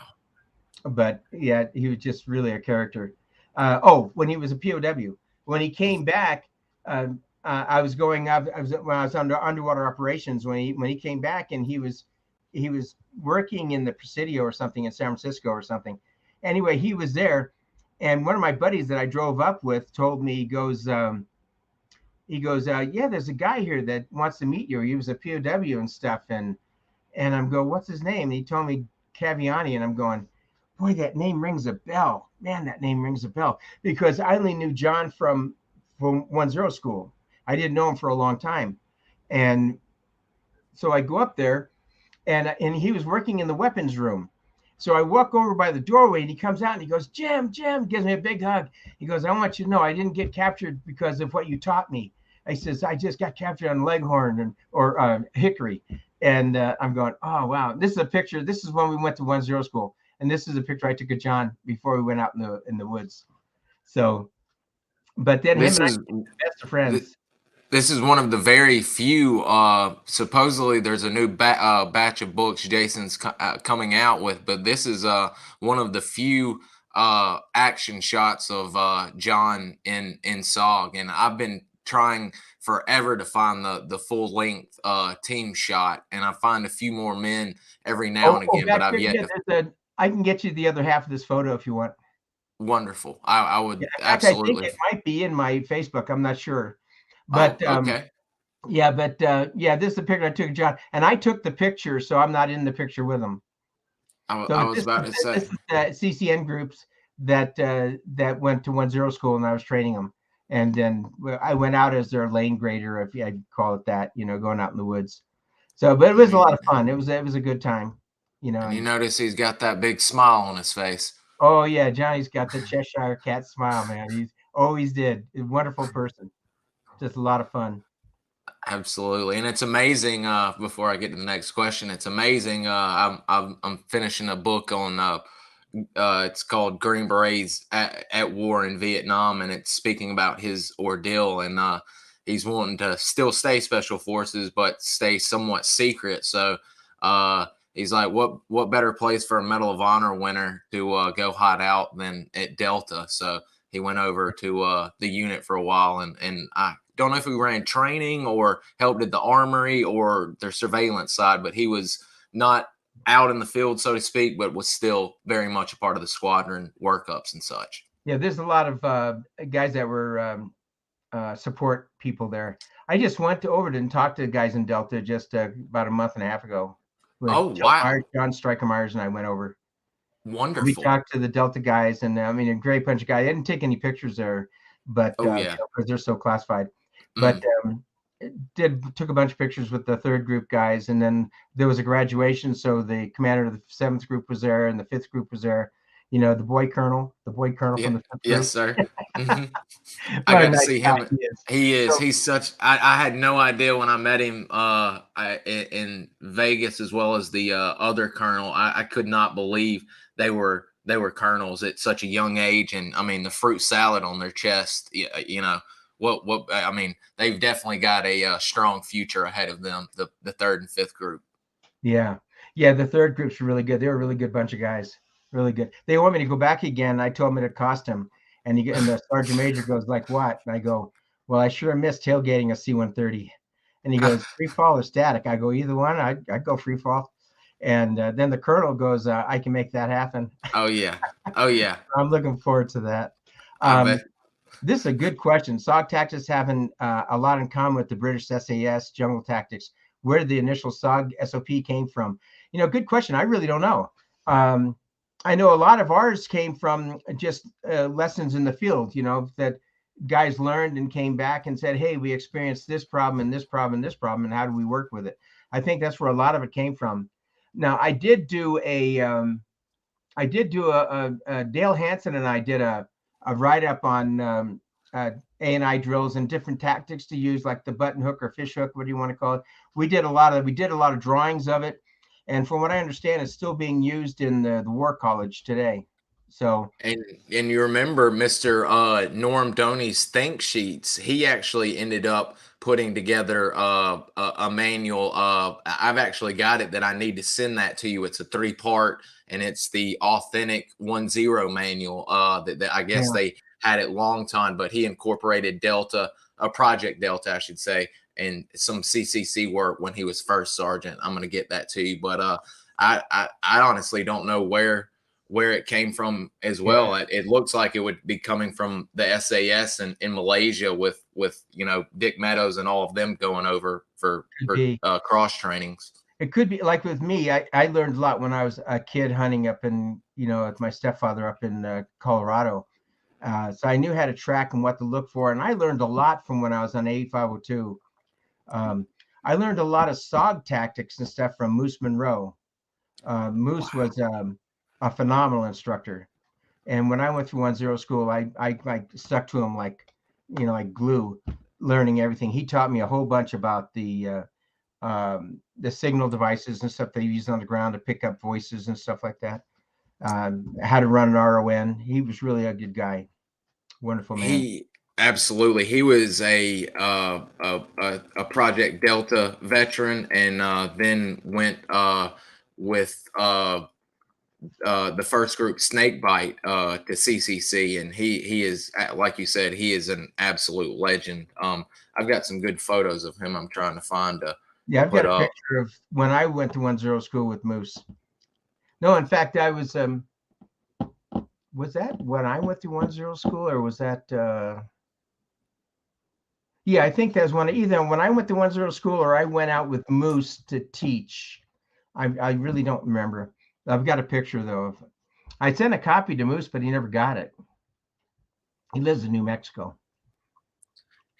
But yeah, he was just really a character. When he was a POW, when he came back, I was going up. When I was under underwater operations. When he came back, and he was working in the Presidio or something in San Francisco or something. Anyway, he was there, and one of my buddies that I drove up with told me, he goes, yeah, there's a guy here that wants to meet you. He was a POW and stuff, and I'm going, what's his name? And he told me Caviani, and I'm going, boy, that name rings a bell. Man, that name rings a bell, because I only knew John from 1-0 school. I didn't know him for a long time, and so I go up there. And he was working in the weapons room. So I walk over by the doorway, and he comes out and he goes, Jim, gives me a big hug. He goes, I want you to know I didn't get captured because of what you taught me. I says, I just got captured on Leghorn or Hickory. And I'm going, oh wow, this is a picture. This is when we went to 1-0 school, and this is a picture I took of John before we went out in the woods. So, but then him This and I is became the best of th- friends. this is one of the very few. Supposedly, there's a new batch of books Jason's coming out with, but this is one of the few action shots of John in SOG, and I've been trying forever to find the full length team shot, and I find a few more men every now and again, but Back I've there, yet yeah, to. I can get you the other half of this photo if you want. Wonderful. I Yeah, would in fact, I think absolutely. it might be in my Facebook. I'm not sure, Oh, but okay. yeah, but yeah, this is the picture I took of John, and I took the picture, so I'm not in the picture with him. So I was about to this say. is the CCN groups that that went to 1-0 school, and I was training them. And then I went out as their lane grader, if I'd call it that, going out in the woods. So, but it was a lot of fun. It was a good time, And you And notice he's got that big smile on his face. oh yeah, Johnny's got the Cheshire cat smile, man. He's always did. A wonderful person. Just a lot of fun. Absolutely, and it's amazing. Before I get to the next question, it's amazing. I'm finishing a book on. It's called Green Berets at War in Vietnam, and it's speaking about his ordeal. And he's wanting to still stay Special Forces, but stay somewhat secret. So he's like, what better place for a Medal of Honor winner to go hide out than at Delta? So he went over to the unit for a while, and I don't know if he ran training or helped at the armory or their surveillance side, but he was not out in the field, so to speak, but was still very much a part of the squadron workups and such. Yeah, there's a lot of guys that were support people there. I just went over and talked to the guys in Delta just about a month and a half ago. Oh, wow. John Stryker Myers and I went over. We Wonderful. talked to the Delta guys, and I mean, a great bunch of guys. I didn't take any pictures there, but Oh, yeah. because they're so classified. But Mm. took a bunch of pictures with the third group guys, and then there was a graduation, so the commander of the seventh group was there, and the fifth group was there. The boy colonel Yeah. from the fifth Yes, group. sir. Hmm. I What a got to nice see guy him. he is. He is. So He's such. I had no idea when I met him in Vegas, as well as the other colonel. I could not believe they were colonels at such a young age, and I mean the fruit salad on their chest. What I mean, they've definitely got a strong future ahead of them. The third and fifth group. yeah, yeah, the third group's really good. They were a really good bunch of guys, really good. They want me to go back again. I told them it cost him, and the sergeant major goes like, "What?" And I go, "Well, I sure missed tailgating a C-130." And he goes, "Free fall or static?" I go, "Either one. I'd go free fall." And then the colonel goes, "I can make that happen." Oh yeah. Oh yeah. I'm looking forward to that. I Um, bet. this is a good question. SOG tactics having a lot in common with the British SAS jungle tactics. Where did the initial SOG SOP came from? Good question. I really don't know. Um, I know a lot of ours came from just lessons in the field, that guys learned and came back and said, hey, we experienced this problem and this problem and this problem, and how do we work with it? I think that's where a lot of it came from. Now, I did do a Dale Hansen and I did a write up on A&I drills and different tactics to use, like the button hook or fish hook, what do you want to call it? We did a lot of drawings of it, and from what I understand, it's still being used in the War College today. So And you remember Mr. Norm Doney's think sheets? He actually ended up putting together a manual. I've actually got it that I need to send that to you. It's a 3-part, and it's the authentic 1-0 manual. That I guess yeah, they had it long time, but he incorporated Delta, Project Delta, I should say, and some CCC work when he was first sergeant. I'm going to get that to you, but I honestly don't know where it came from as yeah, well. It looks like it would be coming from the SAS in Malaysia with Dick Meadows and all of them going over for could be. cross trainings. It could be like with me. I learned a lot when I was a kid hunting up in, with my stepfather up in Colorado. So I knew how to track and what to look for. And I learned a lot from when I was on 8502. I learned a lot of SOG tactics and stuff from Moose Monroe. Moose Wow. was a phenomenal instructor. And when I went through 1-0 school, I stuck to him like glue, learning everything. He taught me a whole bunch about the the signal devices and stuff they use on the ground to pick up voices and stuff like that. How to run an RON. He was really a good guy. Wonderful man. He absolutely. He was a Project Delta veteran, and then went with the first group Snakebite to CCC, and he is, like you said, he is an absolute legend. I've got some good photos of him. I'm trying to find yeah, I've got a picture of when I went to 1-0 school with Moose. No, in fact, I was that when I went to 1-0 school, or was that yeah, I think that's either when I went to 1-0 school or I went out with Moose to teach. I really don't remember. I've got a picture though of, I sent a copy to Moose, but he never got it. He lives in New Mexico.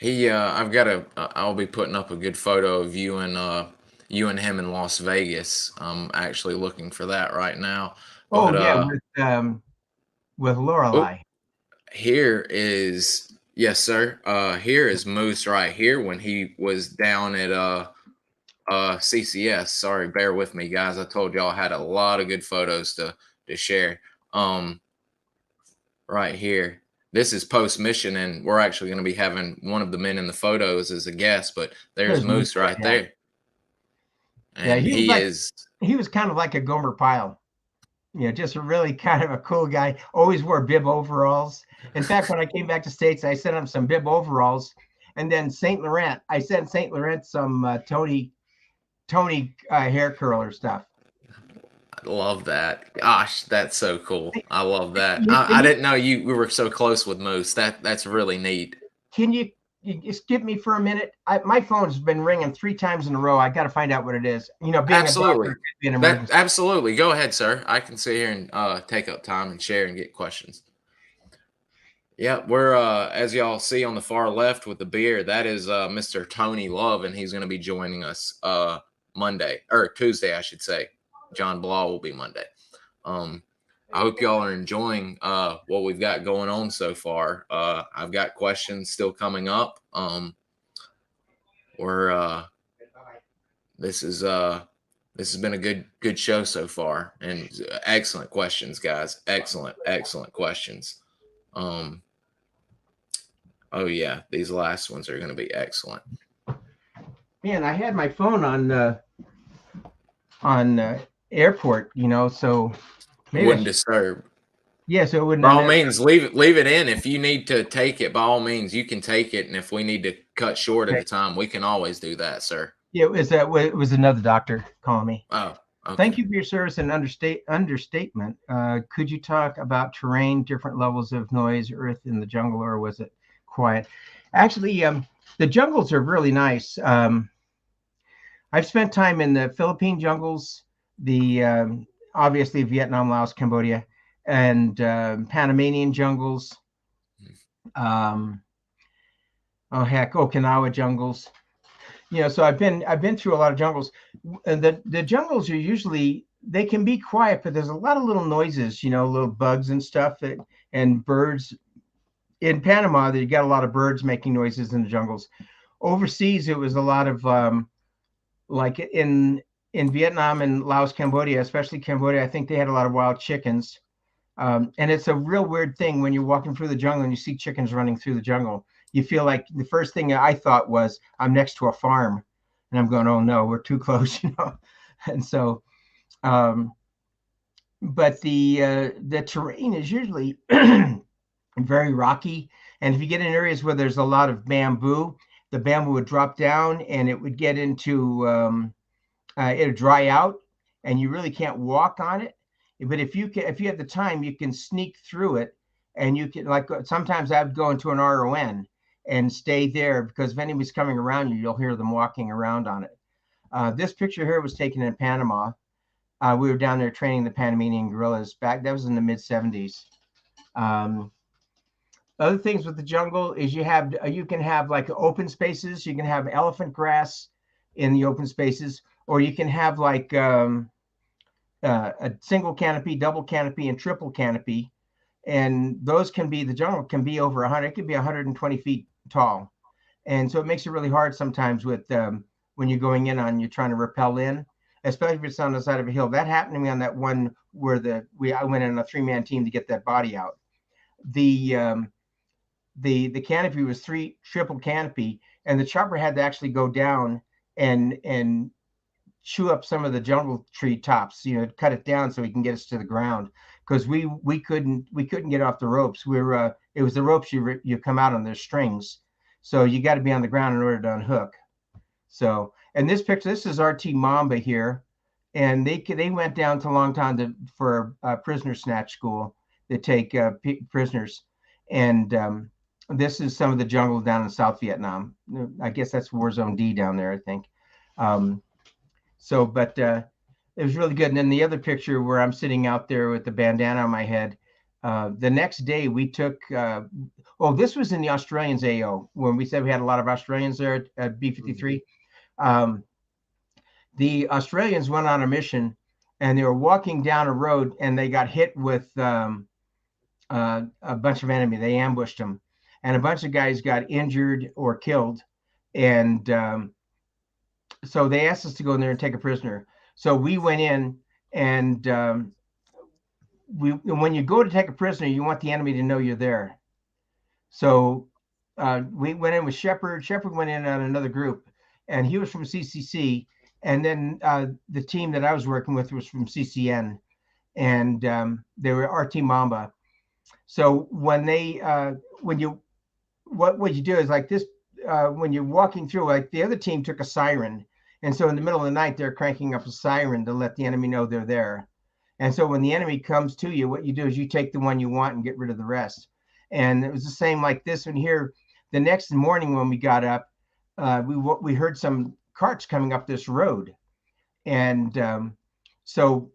I'll be putting up a good photo of you and him in Las Vegas. I'm actually looking for that right now. Oh, but, yeah, with Lorelei. Here is, yes, sir. Here is Moose right here when he was down at CCS. Sorry, bear with me, guys. I told y'all I had a lot of good photos to share. Right here. This is post mission, and we're actually going to be having one of the men in the photos as a guest. But there's Moose right there. And yeah, he was kind of like a Gomer Pyle. You know, just a really kind of a cool guy. Always wore bib overalls. In fact, when I came back to States, I sent him some bib overalls. And then St. Laurent, I sent St. Laurent some Tony hair curler stuff. I love that. Gosh, that's so cool. I love that. I didn't know we were so close with Moose. That's really neat. Can you skip me for a minute? My phone's been ringing 3 times in a row. I got to find out what it is. You know, being absolutely. A doctor, could be an emergency. Absolutely. Go ahead, sir. I can sit here and take up time and share and get questions. Yeah, we're as y'all see on the far left with the beard, that is Mr. Tony Love, and he's going to be joining us Monday or Tuesday, I should say. John Blah will be Monday. I hope y'all are enjoying what we've got going on so far. I've got questions still coming up. This has been a good show so far, and excellent questions, guys. Excellent questions. Oh yeah, these last ones are going to be excellent. Man, I had my phone on airport, you know, so maybe wouldn't disturb. Yeah, so it wouldn't. By all means, leave it in. If you need to take it, by all means, you can take it. And if we need to cut short at the time, we can always do that, sir. Yeah, it was another doctor calling me. Oh, okay. Thank you for your service and understatement. Could you talk about terrain, different levels of noise, earth in the jungle, or was it quiet? Actually, the jungles are really nice. I've spent time in the Philippine jungles, the obviously Vietnam, Laos, Cambodia, and Panamanian jungles. Okinawa jungles. You know, so I've been through a lot of jungles. The jungles are usually, they can be quiet, but there's a lot of little noises, you know, little bugs and stuff and birds. In Panama, you got a lot of birds making noises in the jungles. Overseas, it was a lot of like in Vietnam and Laos, Cambodia, especially Cambodia, I think they had a lot of wild chickens. And it's a real weird thing when you're walking through the jungle and you see chickens running through the jungle. You feel like the first thing I thought was I'm next to a farm, and I'm going, oh no, we're too close, you know. And so, but the terrain is usually very rocky, and if you get in areas where there's a lot of bamboo, the bamboo would drop down and it would get into it'll dry out, and you really can't walk on it. But if you have the time, you can sneak through it, and you can, like, sometimes I'd go into an RON and stay there, because if anybody's coming around you, you'll hear them walking around on it. This picture here was taken in Panama. We were down there training the Panamanian guerrillas that was in the mid 70s. Other things with the jungle is you can have like open spaces. You can have elephant grass in the open spaces, or you can have like a single canopy, double canopy, and triple canopy. And those the jungle can be over 100, it could be 120 feet tall. And so it makes it really hard sometimes with when you're going in on, you're trying to rappel in, especially if it's on the side of a hill. That happened to me on that one where I went in a 3-man team to get that body out. The canopy was triple canopy, and the chopper had to actually go down and chew up some of the jungle tree tops, cut it down so he can get us to the ground, because we couldn't get off the ropes. It was the ropes you come out on, their strings, so you got to be on the ground in order to unhook. So, and this picture, this is RT Mamba here, and they went down to Longtan for prisoner snatch school to take prisoners, and this is some of the jungle down in South Vietnam. I guess that's War Zone D down there, I think. But it was really good. And then the other picture where I'm sitting out there with the bandana on my head, the next day we took, this was in the Australians AO, when we said we had a lot of Australians there at B-53. The Australians went on a mission, and they were walking down a road, and they got hit with a bunch of enemy. They ambushed them, and a bunch of guys got injured or killed. And so they asked us to go in there and take a prisoner. So we went in, and when you go to take a prisoner, you want the enemy to know you're there. So we went in with Shepard. Shepard went in on another group, and he was from CCC. And then the team that I was working with was from CCN, and they were RT Mamba. So when what you do is like this, when you're walking through, like the other team took a siren. And so in the middle of the night, they're cranking up a siren to let the enemy know they're there. And so when the enemy comes to you, what you do is you take the one you want and get rid of the rest. And it was the same like this one here. The next morning when we got up, we heard some carts coming up this road. And so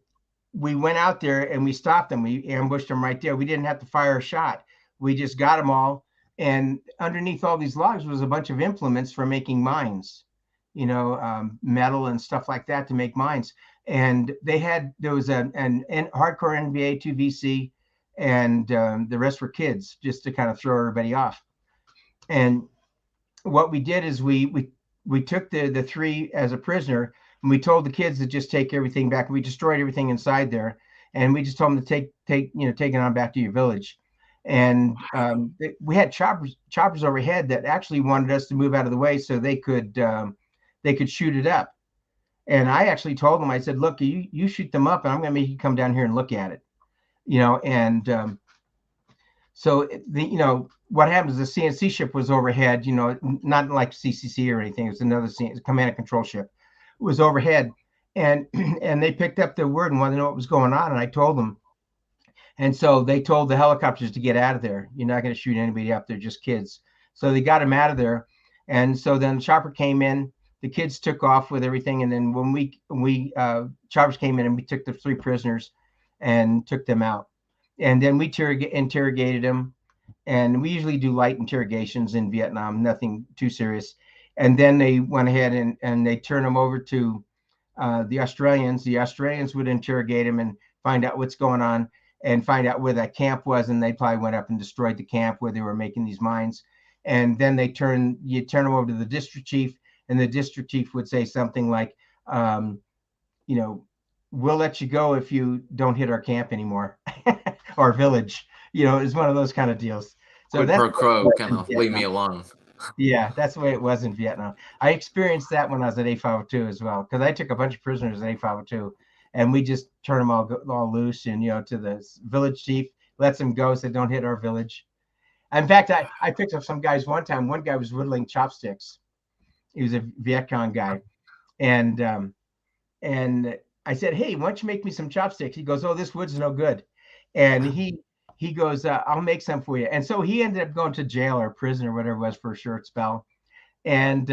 we went out there and we stopped them. We ambushed them right there. We didn't have to fire a shot. We just got them all. And underneath all these logs was a bunch of implements for making mines, metal and stuff like that to make mines. And there was an hardcore NVA 2VC, and the rest were kids, just to kind of throw everybody off. And what we did is we took the 3 as a prisoner, and we told the kids to just take everything back. We destroyed everything inside there, and we just told them to take it on back to your village. And we had choppers overhead that actually wanted us to move out of the way so they could shoot it up. And I actually told them, I said, look, you shoot them up, and I'm going to make you come down here and look at it, And so what happens? The CNC ship was overhead, not like CCC or anything. It was another command and control ship. It was overhead, and they picked up the word and wanted to know what was going on. And I told them. And so they told the helicopters to get out of there. You're not going to shoot anybody up. They're just kids. So they got them out of there. And so then the chopper came in. The kids took off with everything. And then when we choppers came in, and we took the 3 prisoners and took them out. And then we interrogated them. And we usually do light interrogations in Vietnam, nothing too serious. And then they went ahead and they turned them over to the Australians. The Australians would interrogate them and find out what's going on, and find out where that camp was. And they probably went up and destroyed the camp where they were making these mines. And then you turn them over to the district chief, and the district chief would say something like, we'll let you go if you don't hit our camp anymore or village. It's one of those kind of deals. So that's pro quo, kind of leave me alone. Yeah, that's the way it was in Vietnam. I experienced that when I was at A502 as well, because I took a bunch of prisoners at A502, and we just turned them all loose, and to the village chief, lets them go, said don't hit our village. In fact, I picked up some guys one time. One guy was whittling chopsticks. He was a Viet Cong guy, and I said, hey, why don't you make me some chopsticks? He goes, oh, this wood's no good. And he goes, I'll make some for you. And so he ended up going to jail or prison or whatever it was for a short spell. And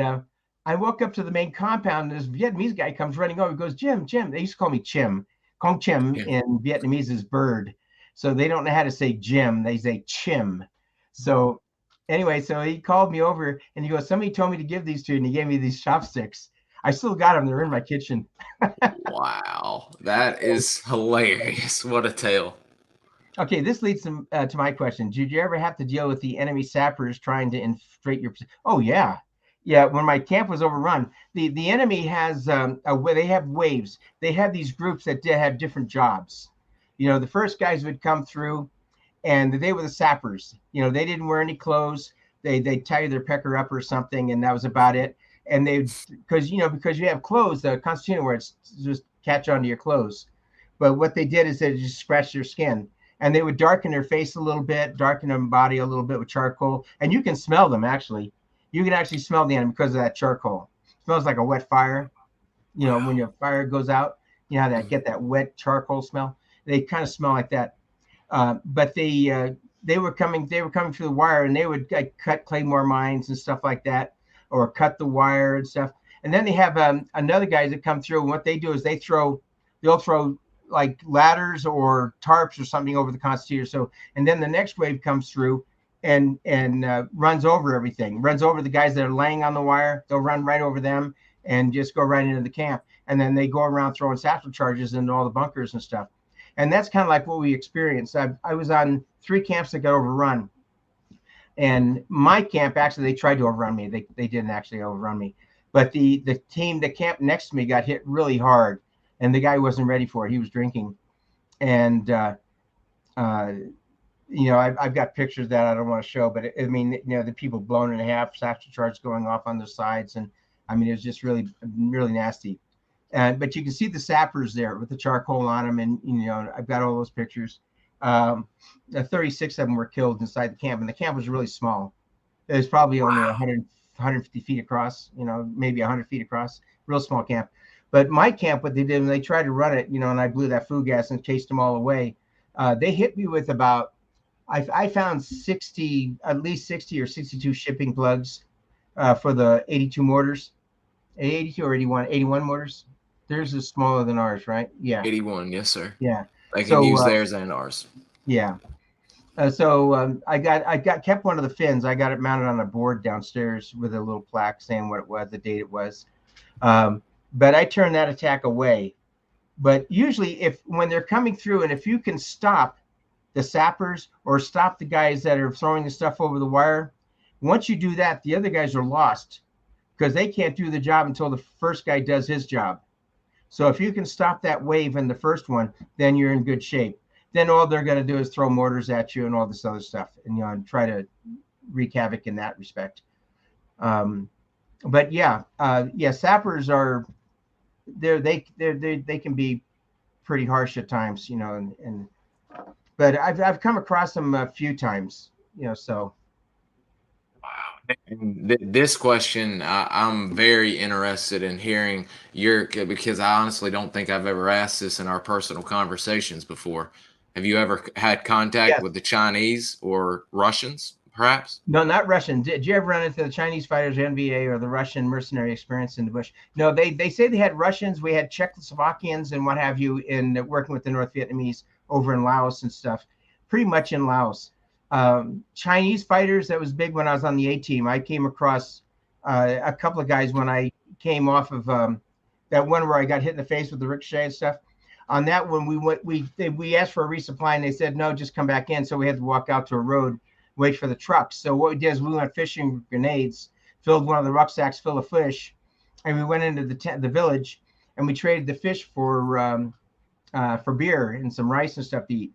I woke up to the main compound, and this Vietnamese guy comes running over. He goes, Jim. They used to call me Chim. Kong Chim in Vietnamese is bird. So they don't know how to say Jim. They say Chim. So anyway, so he called me over, and he goes, somebody told me to give these to you, and he gave me these chopsticks. I still got them. They're in my kitchen. Wow. That is hilarious. What a tale. Okay, this leads to my question. Did you ever have to deal with the enemy sappers trying to infiltrate your? Oh, yeah. Yeah, when my camp was overrun, the enemy has they have waves. They have these groups that have different jobs. You know, the first guys would come through, and they were the sappers. You know, they didn't wear any clothes. They tie their pecker up or something, and that was about it. And they, because you have clothes, the Constitution where it's just catch onto your clothes. But what they did is they just scratched their skin, and they would darken their face a little bit, darken their body a little bit with charcoal, and you can smell them actually. You can actually smell the enemy because of that charcoal. It smells like a wet fire. You know, when your fire goes out, you know how that get that wet charcoal smell. They kind of smell like that. But they were coming through the wire, and they would cut claymore mines and stuff like that, or cut the wire and stuff. And then they have another guys that come through, and what they do is they'll throw like ladders or tarps or something over the constitutor. So, and then the next wave comes through and runs over everything, runs over the guys that are laying on the wire. They'll run right over them and just go right into the camp. And then they go around throwing satchel charges into all the bunkers and stuff. And that's kind of like what we experienced. I was on 3 camps that got overrun. And my camp, actually, they tried to overrun me. They didn't actually overrun me. But the camp next to me got hit really hard. And the guy wasn't ready for it. He was drinking. And, I've got pictures that I don't want to show. But, the people blown in half, satchel charges going off on their sides. And, it was just really, really nasty. But you can see the sappers there with the charcoal on them, and I've got all those pictures. 36 of them were killed inside the camp, and the camp was really small. It was probably only 150 feet across, maybe 100 feet across, real small camp. But my camp, what they did, when they tried to run it, and I blew that food gas and chased them all away. They hit me with about, I found at least 60 or 62 shipping plugs for the 82 mortars, 82 or 81 mortars. Theirs is smaller than ours, right? Yeah. 81, yes, sir. Yeah. They can use theirs and ours. Yeah. I kept one of the fins. I got it mounted on a board downstairs with a little plaque saying what it was, the date it was. But I turned that attack away. But usually when they're coming through, and if you can stop the sappers or stop the guys that are throwing the stuff over the wire, once you do that, the other guys are lost because they can't do the job until the first guy does his job. So if you can stop that wave in the first one, then you're in good shape. Then all they're going to do is throw mortars at you and all this other stuff, and try to wreak havoc in that respect. But sappers are they can be pretty harsh at times, but I've come across them a few times, so. And this question, I'm very interested in hearing because I honestly don't think I've ever asked this in our personal conversations before. Have you ever had contact with the Chinese or Russians, perhaps? No, not Russian. Did you ever run into the Chinese fighters, NVA, or the Russian mercenary experience in the bush? No, they say they had Russians. We had Czechoslovakians and what have you in working with the North Vietnamese over in Laos and stuff, pretty much in Laos. Chinese fighters, that was big when I was on the A team. I came across a couple of guys when I came off of that one where I got hit in the face with the ricochet and stuff. On that one, we asked for a resupply, and they said no, just come back in. So we had to walk out to a road, wait for the trucks. So what we did is we went fishing with grenades, filled one of the rucksacks full of fish, and we went into the village, and we traded the fish for beer and some rice and stuff to eat.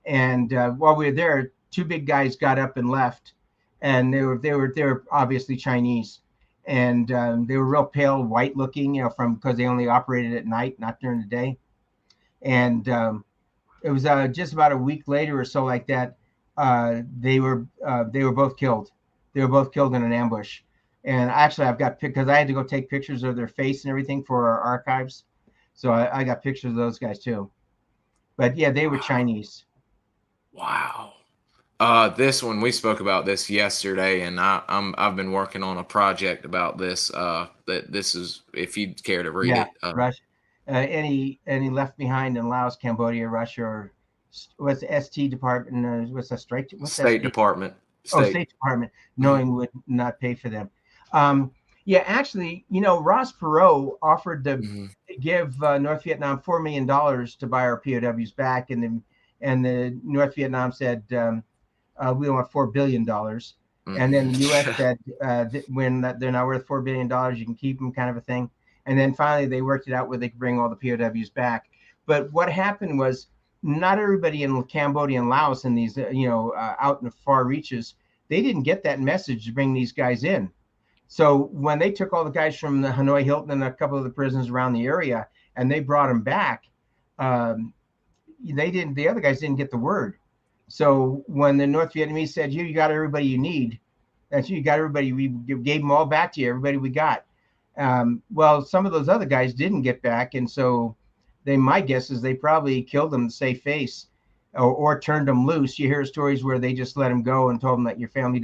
And while we were there, 2 big guys got up and left, and they were obviously Chinese, and they were real pale, white looking, because they only operated at night, not during the day. And it was just about a week later or so, like that. They were both killed. They were both killed in an ambush. And actually, I've got because I had to go take pictures of their face and everything for our archives, so I got pictures of those guys too. But yeah, they were Chinese. Wow. This one, we spoke about this yesterday, and I've been working on a project about this. That this is, if you'd care to read it. Russia. Any left behind in Laos, Cambodia, Russia, or what's the ST department? What's the State Department? State Department, knowing would not pay for them. Actually, Ross Perot offered to give North Vietnam $4 million to buy our POWs back, and the North Vietnam said we want $4 billion. And then the U.S. said when they're now worth $4 billion, you can keep them, kind of a thing. And then finally they worked it out where they could bring all the POWs back. But what happened was not everybody in Cambodia and Laos and these, out in the far reaches, they didn't get that message to bring these guys in. So when they took all the guys from the Hanoi Hilton and a couple of the prisons around the area and they brought them back, the other guys didn't get the word. So when the North Vietnamese said, you got everybody you need, that's you got everybody, we gave them all back to you, everybody we got. Well, some of those other guys didn't get back. And so my guess is they probably killed them to save face or turned them loose. You hear stories where they just let them go and told them that your family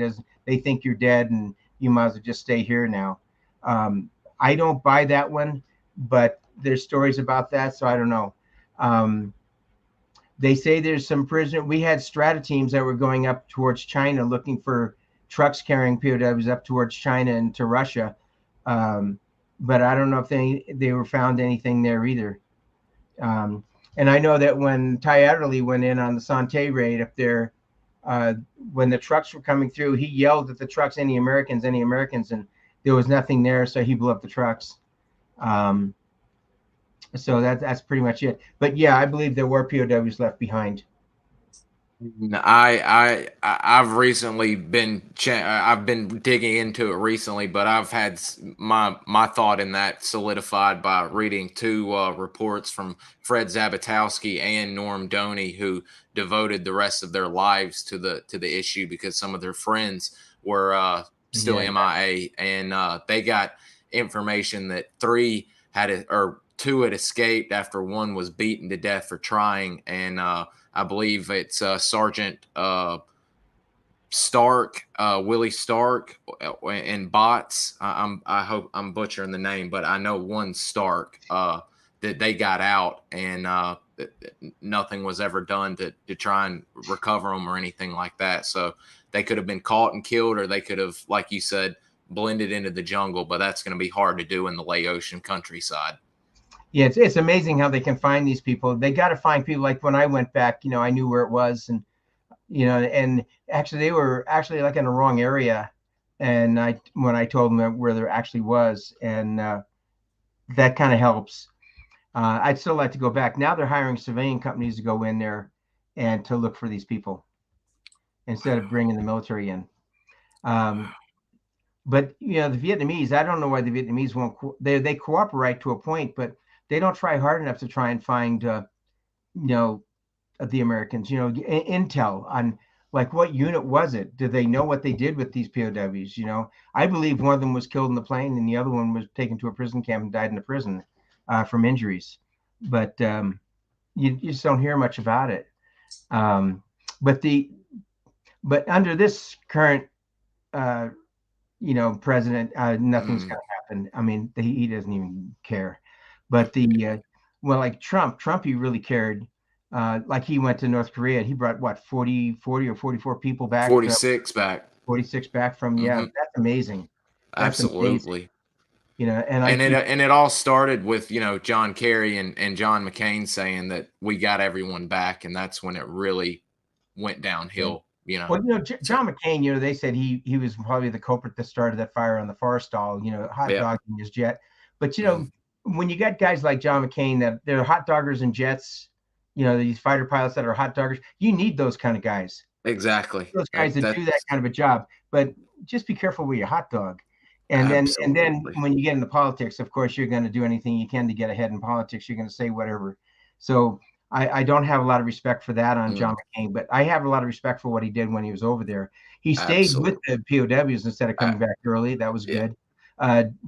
they think you're dead and you might as well just stay here now. I don't buy that one, but there's stories about that. So I don't know. They say there's some prisoner. We had strata teams that were going up towards China looking for trucks carrying POWs up towards China and to Russia. But I don't know if they were found anything there either. And I know that when Ty Adderley went in on the Sante raid up there, when the trucks were coming through, he yelled at the trucks, any Americans, and there was nothing there. So he blew up the trucks. So that's pretty much it. But yeah, I believe there were POWs left behind. I've recently I've been digging into it recently, but I've had my thought in that solidified by reading two reports from Fred Zabatowski and Norm Doney, who devoted the rest of their lives to the issue because some of their friends were still MIA, and they got information that two had escaped after one was beaten to death for trying, and I believe it's Sergeant Stark, Willie Stark, and Bots. I hope I'm butchering the name, but I know one Stark that they got out, and nothing was ever done to try and recover them or anything like that. So they could have been caught and killed, or they could have, like you said, blended into the jungle. But that's going to be hard to do in the Laotian countryside. Yeah, it's amazing how they can find these people. They got to find people. Like when I went back, I knew where it was, and and actually they were actually like in the wrong area. And when I told them where there actually was, and that kind of helps. I'd still like to go back. Now they're hiring civilian companies to go in there and to look for these people instead of bringing the military in. But the Vietnamese, I don't know why the Vietnamese won't. They cooperate to a point, but they don't try hard enough to try and find, the Americans, intel on like what unit was it? Do they know what they did with these POWs? I believe one of them was killed in the plane and the other one was taken to a prison camp and died in the prison from injuries. But you just don't hear much about it. But under this current, president, nothing's going to happen. I mean, he doesn't even care. But like Trump, he really cared. Like he went to North Korea. He brought what, 40 or 44 people back? 46 back. 46 back from, that's amazing. That's absolutely amazing. And it all started with John Kerry and John McCain saying that we got everyone back, and that's when it really went downhill. Well, John McCain, they said he was probably the culprit that started that fire on the Forrestal, hot dogging his jet. But when you got guys like John McCain that they're hot doggers in jets, these fighter pilots that are hot doggers, you need those kind of guys. Exactly. Those guys that do that kind of a job. But just be careful with your hot dog. And then when you get into politics, of course, you're going to do anything you can to get ahead in politics. You're going to say whatever. So I don't have a lot of respect for that on John McCain, but I have a lot of respect for what he did when he was over there. He stayed with the POWs instead of coming back early. That was good.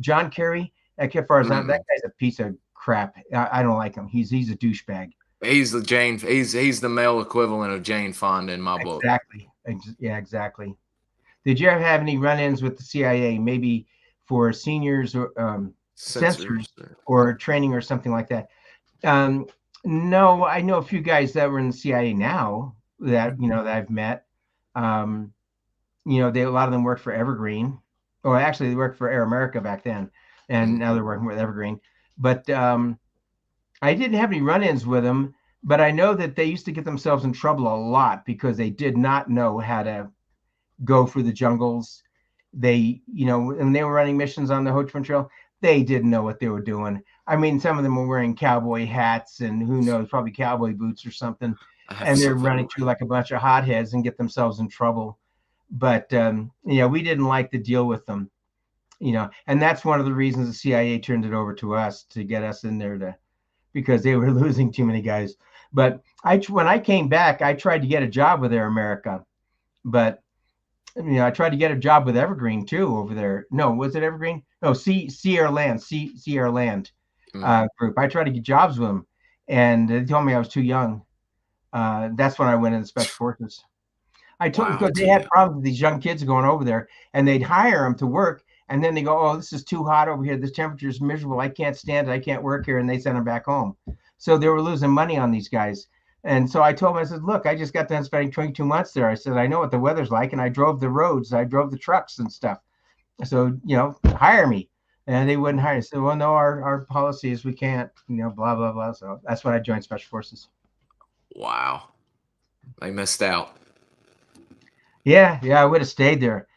John Kerry, that guy's a piece of crap. I don't like him. He's a douchebag. He's the male equivalent of Jane Fonda in my book. Exactly. Yeah, exactly. Did you ever have any run-ins with the CIA, maybe for seniors or sensors or training or something like that? No, I know a few guys that were in the CIA now that that I've met. A lot of them worked for Evergreen. Oh, actually, they worked for Air America back then, and now they're working with Evergreen. But I didn't have any run-ins with them. But I know that they used to get themselves in trouble a lot because they did not know how to go for the jungles. They, when they were running missions on the Ho Chi Minh Trail, they didn't know what they were doing. I mean, some of them were wearing cowboy hats and who knows, probably cowboy boots or something. And they're running through like a bunch of hotheads and get themselves in trouble. But, we didn't like to deal with them, and that's one of the reasons the CIA turned it over to us to get us in there because they were losing too many guys. But when I came back, I tried to get a job with Air America, but I tried to get a job with Evergreen too over there. No, was it Evergreen? No, Sierra Land group. I tried to get jobs with them, and they told me I was too young. That's when I went into Special Forces. I told them because they had problems with these young kids going over there, and they'd hire them to work, and then they go, "Oh, this is too hot over here. This temperature is miserable. I can't stand it. I can't work here," and they send them back home. So they were losing money on these guys. And so I told him, I said, "Look, I just got done spending 22 months there." I said, "I know what the weather's like, and I drove the roads. I drove the trucks and stuff. So, hire me." And they wouldn't hire. I said, "Well, no, our policy is we can't, blah, blah, blah." So that's when I joined Special Forces. Wow. They missed out. Yeah, I would have stayed there.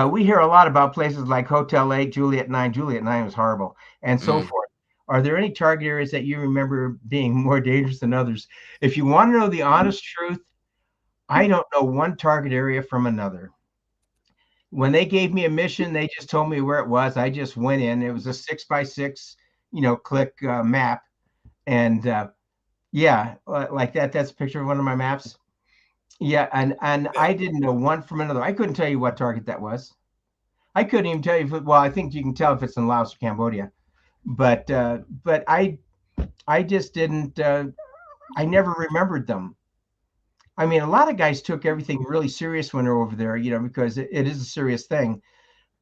We hear a lot about places like Hotel 8, Juliet 9. Juliet 9 was horrible, and so forth. Are there any target areas that you remember being more dangerous than others? If you want to know the honest truth, I don't know one target area from another. When they gave me a mission, they just told me where it was. I just went in. It was a 6x6, click map. And like that. That's a picture of one of my maps. Yeah, and I didn't know one from another. I couldn't tell you what target that was. I couldn't even tell you if well, I think you can tell if it's in Laos or Cambodia. But I just didn't I never remembered them. I mean, a lot of guys took everything really serious when they're over there, because it is a serious thing.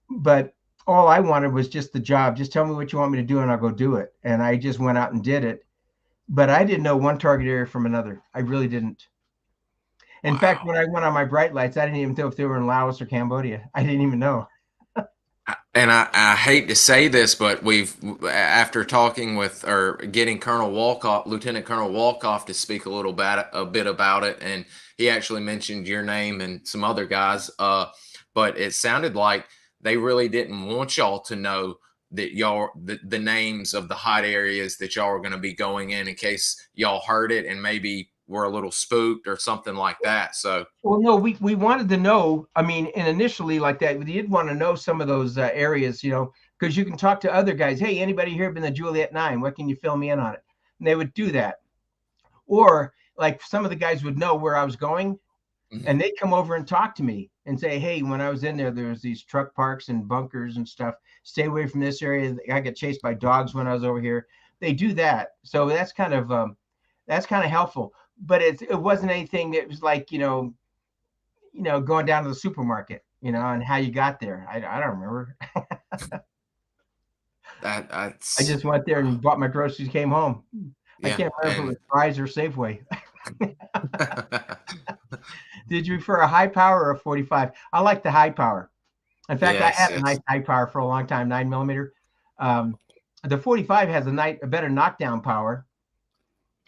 But all I wanted was just the job. Just tell me what you want me to do and I'll go do it. And I just went out and did it. But I didn't know one target area from another. I really didn't. In fact, when I went on my bright lights, I didn't even know if they were in Laos or Cambodia. I didn't even know. And I hate to say this, but after talking with or getting Lieutenant Colonel Walkoff to speak a bit about it, and he actually mentioned your name and some other guys. But it sounded like they really didn't want y'all to know that the names of the hot areas that y'all were going to be going in case y'all heard it and maybe were a little spooked or something like that. So, well, no, we wanted to know. I mean, and initially like that, we did want to know some of those areas, because you can talk to other guys. Hey, anybody here been to Juliet 9? What can you fill me in on it? And they would do that. Or like some of the guys would know where I was going, and they'd come over and talk to me and say, "Hey, when I was in there, there was these truck parks and bunkers and stuff. Stay away from this area. I got chased by dogs when I was over here." They do that. So that's kind of helpful. But it wasn't anything that was like, going down to the supermarket, and how you got there. I don't remember. I just went there and bought my groceries, came home. Yeah, I can't remember if it was Fry's or Safeway. Did you prefer a high power or a 45? I like the high power. In fact, I had a nice high power for a long time, 9mm. The 45 has a better knockdown power,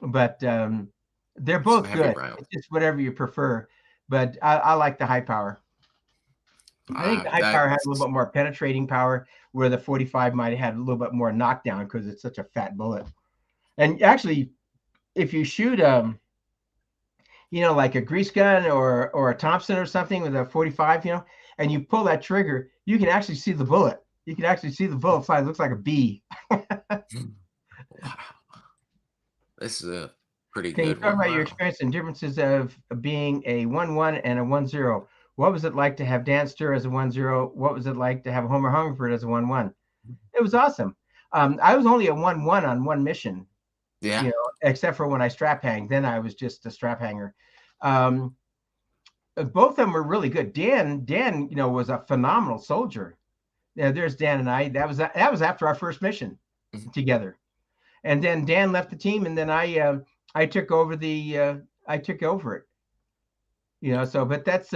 but they're both good. It's just whatever you prefer. But I like the high power. I think the high power has a little bit more penetrating power, where the 45 might have had a little bit more knockdown because it's such a fat bullet. And actually, if you shoot like a grease gun or a Thompson or something with a 45, and you pull that trigger, you can actually see the bullet. You can actually see the bullet fly. It looks like a bee. Wow. This is a pretty good one. Can you talk about your experience and differences of being a 1-1 and a 1-0? What was it like to have Dan Stir as a 1-0? What was it like to have Homer Hungerford as a 1-1? It was awesome. I was only a 1-1 on one mission. Yeah. Except for when I strap hang. Then I was just a strap hanger. Both of them were really good. Dan, was a phenomenal soldier. Yeah, there's Dan and I. That was after our first mission together. And then Dan left the team, and then I took over it. So but that's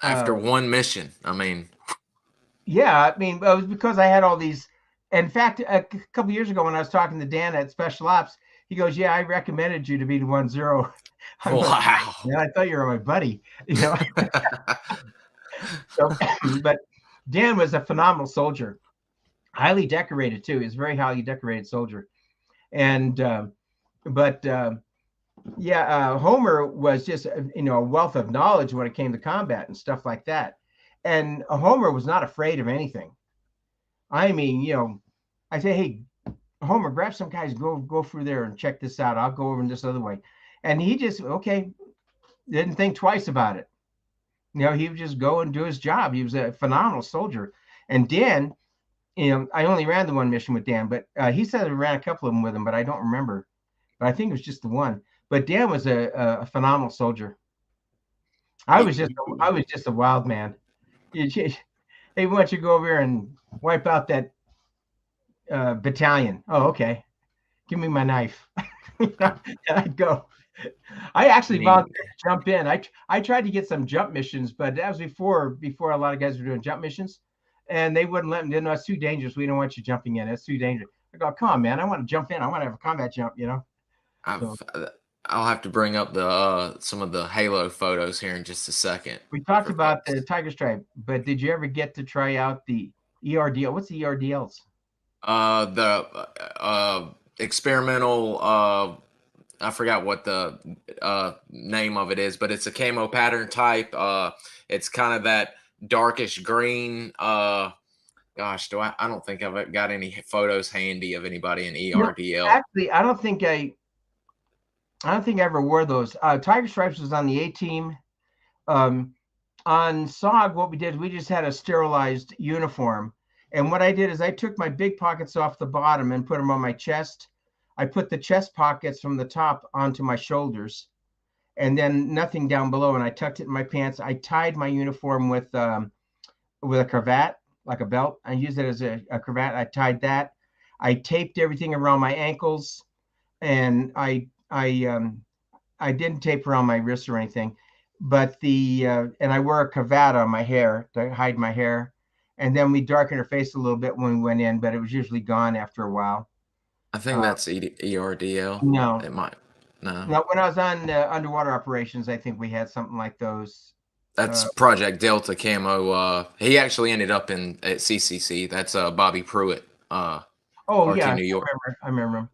after one mission. I mean, yeah, it was because I had all these. In fact, a couple years ago when I was talking to Dan at Special Ops, He goes, yeah, I recommended you to be the 1-0. I'm like, Wow. man, I thought you were my buddy, you know. So, but Dan was a phenomenal soldier, highly decorated too. He's a very highly decorated soldier. And Homer was just a wealth of knowledge when it came to combat and stuff like that. And Homer was not afraid of anything. I mean, I say, hey, Homer, grab some guys, go through there and check this out. I'll go over in this other way. And he just, okay, didn't think twice about it. He would just go and do his job. He was a phenomenal soldier. And Dan, I only ran the one mission with Dan, but he said I ran a couple of them with him, but I don't remember. But I think it was just the one. But Dan was a phenomenal soldier. I was just a wild man. Hey, why don't you go over here and wipe out that battalion? Oh, okay. Give me my knife. I'd go. I actually volunteered to jump in. I tried to get some jump missions, but that was before a lot of guys were doing jump missions, and they wouldn't let them. No, it's too dangerous. We don't want you jumping in. It's too dangerous. I go, come on, man. I want to jump in. I want to have a combat jump. I'll have to bring up the some of the Halo photos here in just a second. We talked about the Tiger Stripe, but did you ever get to try out the ERDL? What's the ERDLs? The experimental. I forgot what the name of it is, but it's a camo pattern type. It's kind of that darkish green. Gosh, I don't think I've got any photos handy of anybody in ERDL. No, actually, I don't think I ever wore those. Tiger Stripes was on the A team. On SOG, what we did, we just had a sterilized uniform. And what I did is I took my big pockets off the bottom and put them on my chest. I put the chest pockets from the top onto my shoulders, and then nothing down below. And I tucked it in my pants. I tied my uniform with a cravat, like a belt. I used it as a cravat. I tied that. I taped everything around my ankles, and I didn't tape around my wrists or anything. But and I wore a cravat on my hair to hide my hair. And then we darkened her face a little bit when we went in, but it was usually gone after a while. I think that's ERDL. No, it might. No, when I was on underwater operations, I think we had something like those. That's Project Delta camo. He actually ended up at CCC. That's Bobby Pruitt. Oh yeah, New York. I remember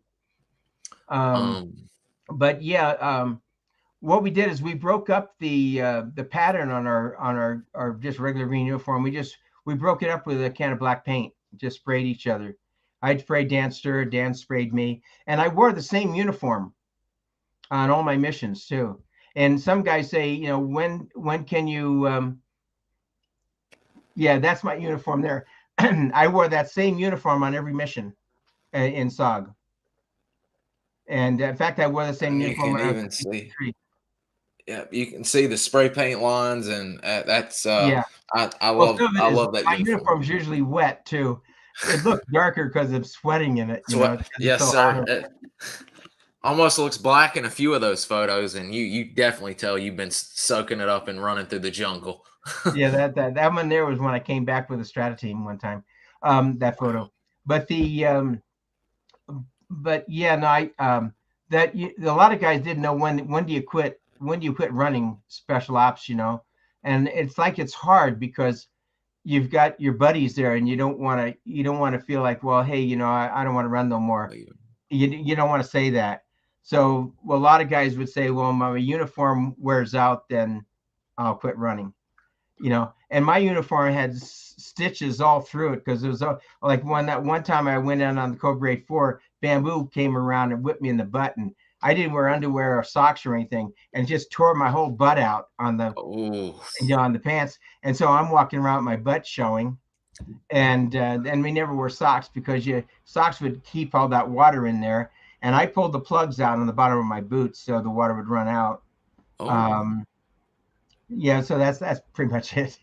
him. But yeah, what we did is we broke up the pattern on our just regular green uniform. We broke it up with a can of black paint. Just sprayed each other. I'd sprayed Dan Stir, Dan sprayed me, and I wore the same uniform on all my missions too. And some guys say, when can you? Yeah, that's my uniform there. I wore that same uniform on every mission in SOG. And in fact, I wore the same uniform. You can even see. Yeah, you can see the spray paint lines, and that's yeah. I love that. My uniform's usually wet too. It looks darker because I'm sweating in it. Yes, sir. It almost looks black in a few of those photos, and you definitely tell you've been soaking it up and running through the jungle. Yeah, that one there was when I came back with a strata team one time. That photo, but a lot of guys didn't know when do you quit running special ops, and it's hard because you've got your buddies there, and you don't want to feel like, well, hey, I don't want to run no more. You don't want to say that. So a lot of guys would say, well, my uniform wears out, then I'll quit running. And my uniform had stitches all through it because it was like one time I went in on the Cobra Grade 4, bamboo came around and whipped me in the butt, and I didn't wear underwear or socks or anything, and just tore my whole butt out on the on the pants. And so I'm walking around with my butt showing, and we never wore socks because socks would keep all that water in there. And I pulled the plugs out on the bottom of my boots so the water would run out. Yeah, so that's pretty much it.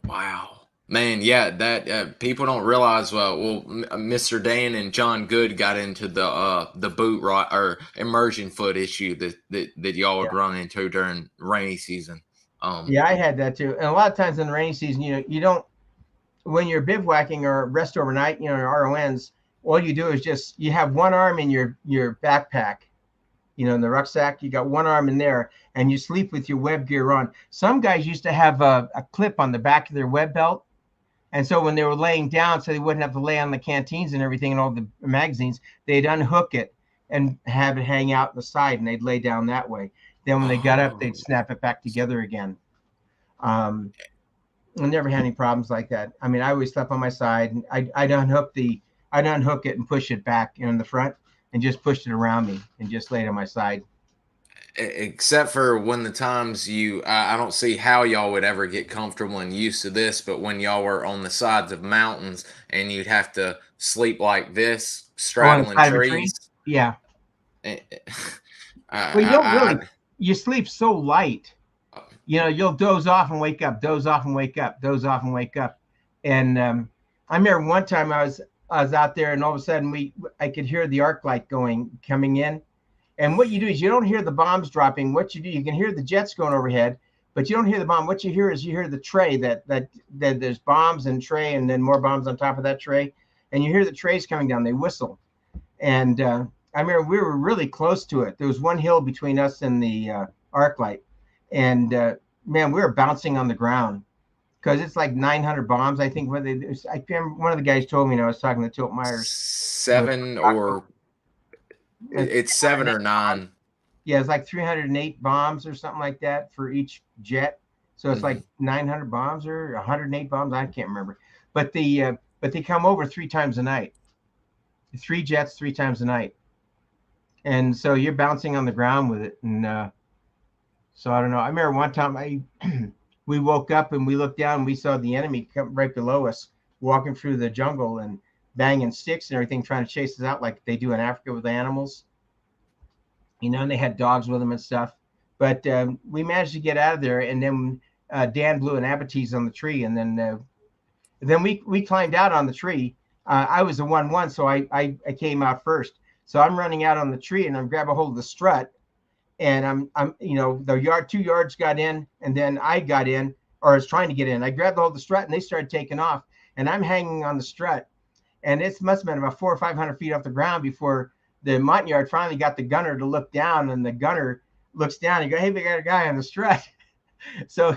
Wow, man, yeah, that people don't realize. Well, Mr. Dan and John Good got into the boot or immersion foot issue that y'all would run into during rainy season. Yeah, I had that too, and a lot of times in the rainy season, you don't, when you're bivouacking or rest overnight, RONs, all you do is just, you have one arm in your backpack, you know, in the rucksack, you got one arm in there, and you sleep with your web gear on. Some guys used to have a clip on the back of their web belt. And so when they were laying down, so they wouldn't have to lay on the canteens and everything and all the magazines, they'd unhook it and have it hang out the side, and they'd lay down that way. Then when they got up, they'd snap it back together again. I never had any problems like that. I mean, I always slept on my side. And I'd unhook it and push it back in the front and just pushed it around me and just laid on my side. Except for when the times I don't see how y'all would ever get comfortable and used to this, but when y'all were on the sides of mountains and you'd have to sleep like this, straddling trees. Yeah. Well, you don't really, you sleep so light, you know, you'll doze off and wake up, doze off and wake up, doze off and wake up. And I remember one time I was out there, and all of a sudden I could hear the arc light coming in. And what you do is you don't hear the bombs dropping. What you do, you can hear the jets going overhead, but you don't hear the bomb. What you hear is you hear the tray that there's bombs and tray, and then more bombs on top of that tray. And you hear the trays coming down. They whistle. And I remember we were really close to it. There was one hill between us and the arc light. And man, we were bouncing on the ground because it's like 900 bombs. I think I remember one of the guys told me, and I was talking to Tilt Myers. It's 7 or 9. Yeah, it's like 308 bombs or something like that for each jet. So it's like 900 bombs or 108 bombs. I can't remember. But they come over 3 times a night. 3 jets 3 times a night. And so you're bouncing on the ground with it. And so I don't know. I remember one time we woke up and we looked down and we saw the enemy come right below us, walking through the jungle and banging sticks and everything, trying to chase us out like they do in Africa with the animals. You know, and they had dogs with them and stuff. But we managed to get out of there, and then Dan blew an abatis on the tree, and then we climbed out on the tree. I was a 1-1, so I came out first. So I'm running out on the tree, and I'm grabbing a hold of the strut, and I'm you know, the 2 yards got in, and then I got in, or I was trying to get in. I grabbed a hold of the strut, and they started taking off, and I'm hanging on the strut. And it must have been about 400 or 500 feet off the ground before the Montagnard finally got the gunner to look down, and the gunner looks down and go, "Hey, we got a guy on the strut." So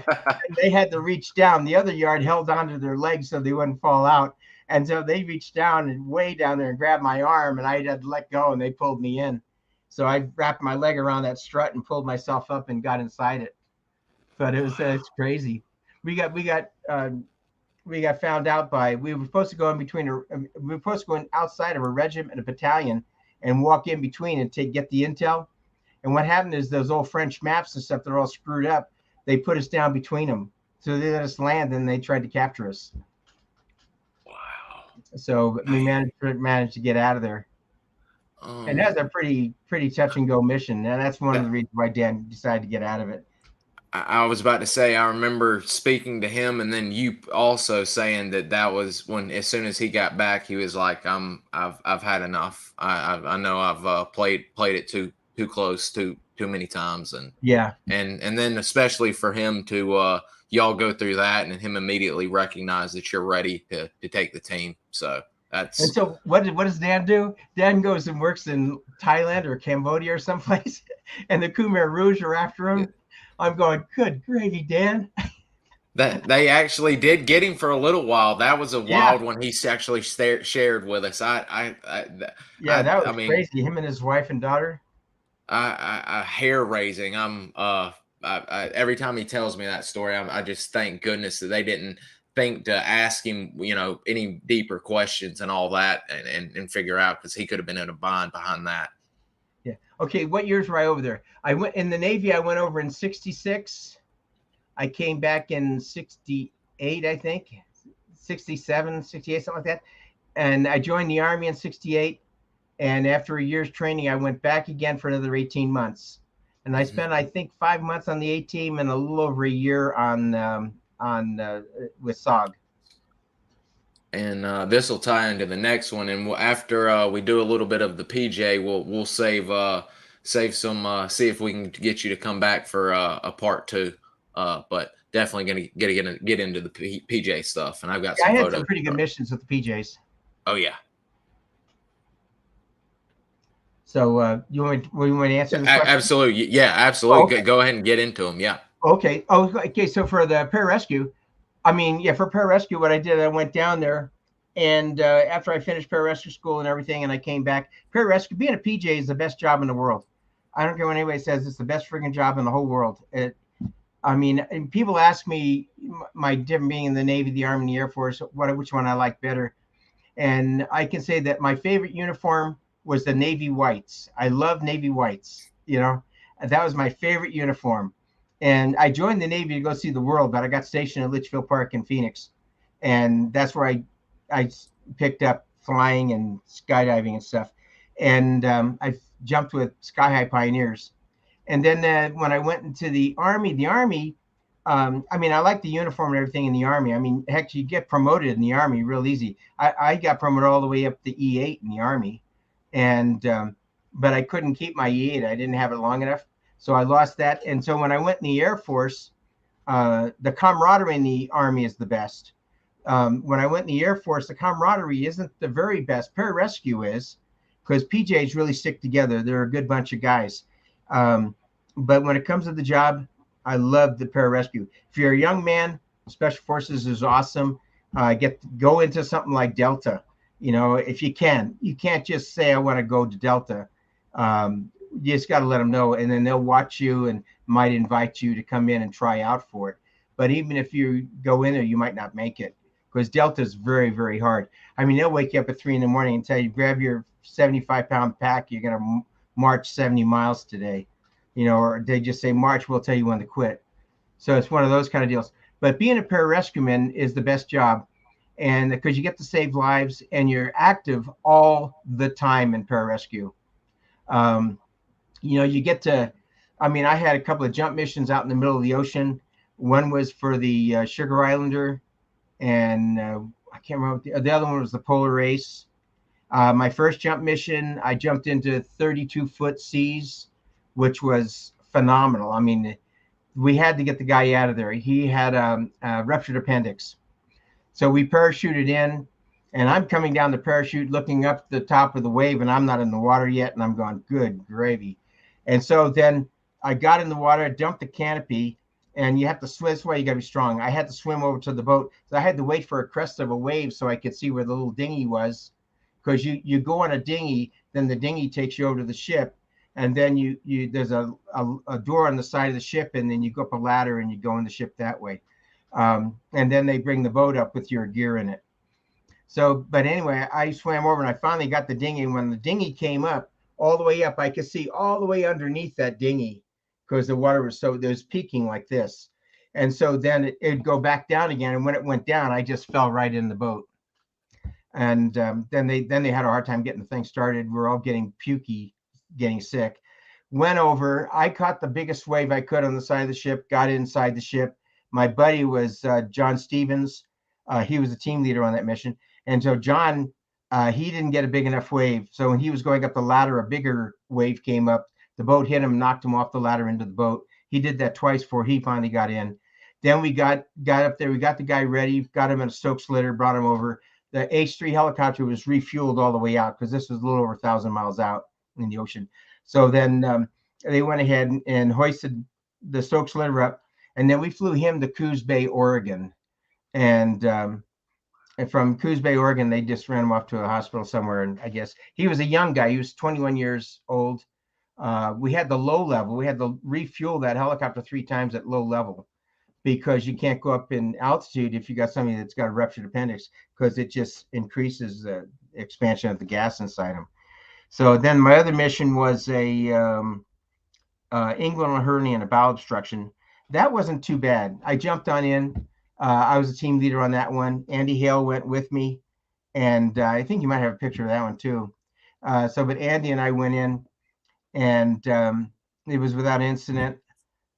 they had to reach down. The other yard held onto their legs so they wouldn't fall out. And so they reached down and way down there and grabbed my arm, and I had to let go, and they pulled me in. So I wrapped my leg around that strut and pulled myself up and got inside it. But it was it's crazy. We got found out we were supposed to go in between we were supposed to go outside of a regiment and a battalion and walk in between and get the intel. And what happened is those old French maps and stuff, they're all screwed up. They put us down between them. So they let us land, and they tried to capture us. Wow. So we managed to get out of there. And that's a pretty touch and go mission. And that's one of the reasons why Dan decided to get out of it. I was about to say, I remember speaking to him, and then you also saying that was when, as soon as he got back, he was like, I've had enough. I know I've played it too close too many times, and yeah, and then especially for him to y'all go through that, and him immediately recognize that you're ready to take the team. So that's. And so what does Dan do? Dan goes and works in Thailand or Cambodia or someplace, and the Khmer Rouge are after him. Yeah. I'm going, good gravy, Dan. That they actually did get him for a little while. That was a wild one. He actually shared with us. That was crazy. Him and his wife and daughter. Hair raising. Every time he tells me that story, I just thank goodness that they didn't think to ask him, you know, any deeper questions and all that, and figure out, because he could have been in a bind behind that. Yeah. Okay. What years were I over there? I went in the Navy. I went over in 66. I came back in 68, I think, 67, 68, something like that. And I joined the Army in 68. And after a year's training, I went back again for another 18 months. And I spent, I think, 5 months on the A team and a little over a year with SOG. And this will tie into the next one. And after we do a little bit of the PJ, we'll save some, see if we can get you to come back for a part 2. But definitely gonna get into the PJ stuff. And I've got some. I had some pretty good missions with the PJs. Oh yeah. So you want me to answer this question? Absolutely. Yeah, Oh, absolutely. okay. Go ahead and get into them. Yeah. Okay. Oh, okay. So for the pararescue, I mean, yeah, for pararescue, what I did, I went down there, and after I finished pararescue school and everything, and I came back, pararescue, being a PJ is the best job in the world. I don't care what anybody says; it's the best freaking job in the whole world. I mean, and people ask me my different being in the Navy, the Army, and the Air Force, which one I like better, and I can say that my favorite uniform was the Navy whites. I love Navy whites. That was my favorite uniform. And I joined the Navy to go see the world, but I got stationed at Litchfield Park in Phoenix, and that's where I picked up flying and skydiving and stuff. And I jumped with Sky High Pioneers. And then when I went into the Army, I mean, I like the uniform and everything in the Army. I mean, heck, you get promoted in the Army real easy. I got promoted all the way up to E8 in the Army, and but I couldn't keep my E8. I didn't have it long enough, so I lost that. And so when I went in the Air Force, the camaraderie in the Army is the best. When I went in the Air Force, the camaraderie isn't the very best. Pararescue is, because PJs really stick together. They're a good bunch of guys. But when it comes to the job, I love the pararescue. If you're a young man, Special Forces is awesome. Go into something like Delta. If you can. You can't just say I want to go to Delta. You just got to let them know, and then they'll watch you and might invite you to come in and try out for it. But even if you go in there, you might not make it, because Delta is very, very hard. I mean, they'll wake you up at 3 a.m. and tell you, grab your 75-pound pack. You're going to march 70 miles today. Or they just say, March, we'll tell you when to quit. So it's one of those kind of deals. But being a pararescueman is the best job, and because you get to save lives and you're active all the time in pararescue. You get to, I mean, I had a couple of jump missions out in the middle of the ocean. One was for the Sugar Islander, and I can't remember. The other one was the Polar Ace. My first jump mission, I jumped into 32-foot seas, which was phenomenal. I mean, we had to get the guy out of there. He had a ruptured appendix. So we parachuted in, and I'm coming down the parachute looking up the top of the wave, and I'm not in the water yet, and I'm going, good gravy. And so then I got in the water, dumped the canopy, and you have to swim. This way you got to be strong. I had to swim over to the boat. So I had to wait for a crest of a wave so I could see where the little dinghy was, because you go on a dinghy, then the dinghy takes you over to the ship, and then there's a door on the side of the ship, and then you go up a ladder and you go in the ship that way. And then they bring the boat up with your gear in it. So, but anyway, I swam over and I finally got the dinghy. And when the dinghy came up, all the way up, I could see all the way underneath that dinghy, because the water was peaking like this. And so then it'd go back down again. And when it went down, I just fell right in the boat. And then they had a hard time getting the thing started. We're all getting pukey, getting sick. Went over. I caught the biggest wave I could on the side of the ship, got inside the ship. My buddy was John Stevens. He was the team leader on that mission. And so John, he didn't get a big enough wave. So when he was going up the ladder, a bigger wave came up. The boat hit him, knocked him off the ladder into the boat. He did that twice before he finally got in. Then we got up there. We got the guy ready, got him in a Stokes litter, brought him over. The H-3 helicopter was refueled all the way out, because this was a little over 1,000 miles out in the ocean. So then they went ahead and hoisted the Stokes litter up. And then we flew him to Coos Bay, Oregon. And from Coos Bay, Oregon, they just ran him off to a hospital somewhere. And I guess he was a young guy. He was 21 years old. We had the low level. We had to refuel that helicopter 3 times at low level, because you can't go up in altitude if you got somebody that's got a ruptured appendix, because it just increases the expansion of the gas inside them. So then my other mission was a inguinal hernia and a bowel obstruction. That wasn't too bad. I jumped on in. I was a team leader on that one. Andy Hale went with me, and I think you might have a picture of that one too. But Andy and I went in, and it was without incident.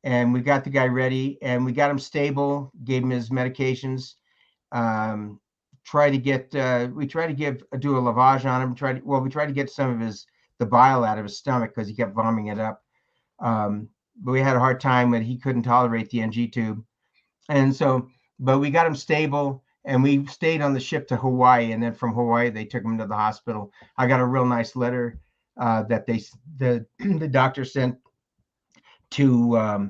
And we got the guy ready, and we got him stable, gave him his medications, we tried to do a lavage on him. We tried to get some of the bile out of his stomach, because he kept vomiting it up. But we had a hard time, and he couldn't tolerate the NG tube. And so, but we got him stable, and we stayed on the ship to Hawaii. And then from Hawaii, they took him to the hospital. I got a real nice letter that the doctor sent to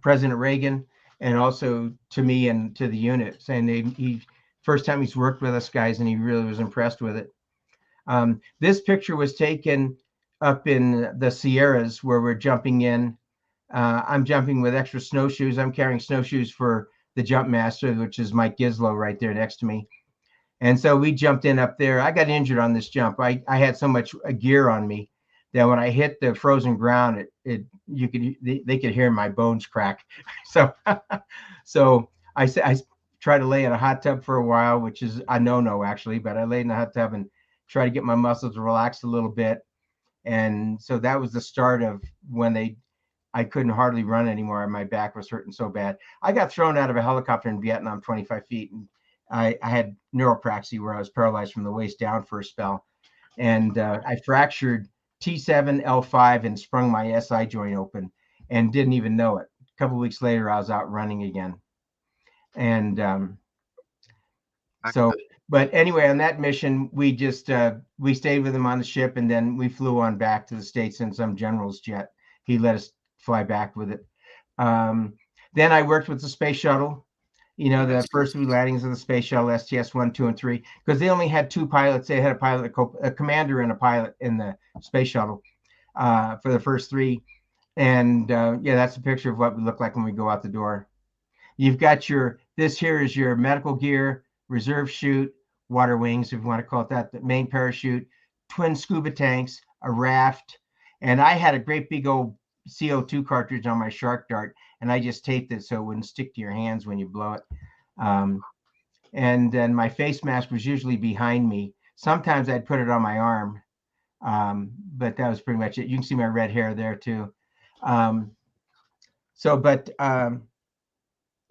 President Reagan, and also to me and to the unit, saying he first time he's worked with us guys, and he really was impressed with it. This picture was taken up in the Sierras where we're jumping in. I'm jumping with extra snowshoes. I'm carrying snowshoes for the jump master, which is Mike Gislow right there next to me. And so we jumped in up there. I got injured on this jump. I had so much gear on me that when I hit the frozen ground, they could hear my bones crack. So I tried to lay in a hot tub for a while, which is a no-no actually, but I laid in a hot tub and tried to get my muscles relaxed a little bit. And so that was the start of when I couldn't hardly run anymore. My back was hurting so bad. I got thrown out of a helicopter in Vietnam, 25 feet, and I had neuropraxy where I was paralyzed from the waist down for a spell. And I fractured T7, L5, and sprung my SI joint open and didn't even know it. A couple of weeks later, I was out running again. And but anyway, on that mission, we just we stayed with him on the ship, and then we flew on back to the States in some general's jet. He let us fly back with it. Then I worked with the Space Shuttle. You know, the first few landings of the Space Shuttle, STS-1, 2, and 3, because they only had 2 pilots. They had a pilot, a commander, and a pilot in the Space Shuttle for the first 3. And yeah, that's a picture of what we look like when we go out the door. You've got this here is your medical gear, reserve chute, water wings, if you want to call it that, the main parachute, twin scuba tanks, a raft, and I had a great big old CO2 cartridge on my shark dart, and I just taped it so it wouldn't stick to your hands when you blow it. And then my face mask was usually behind me. Sometimes I'd put it on my arm, but that was pretty much it. You can see my red hair there too.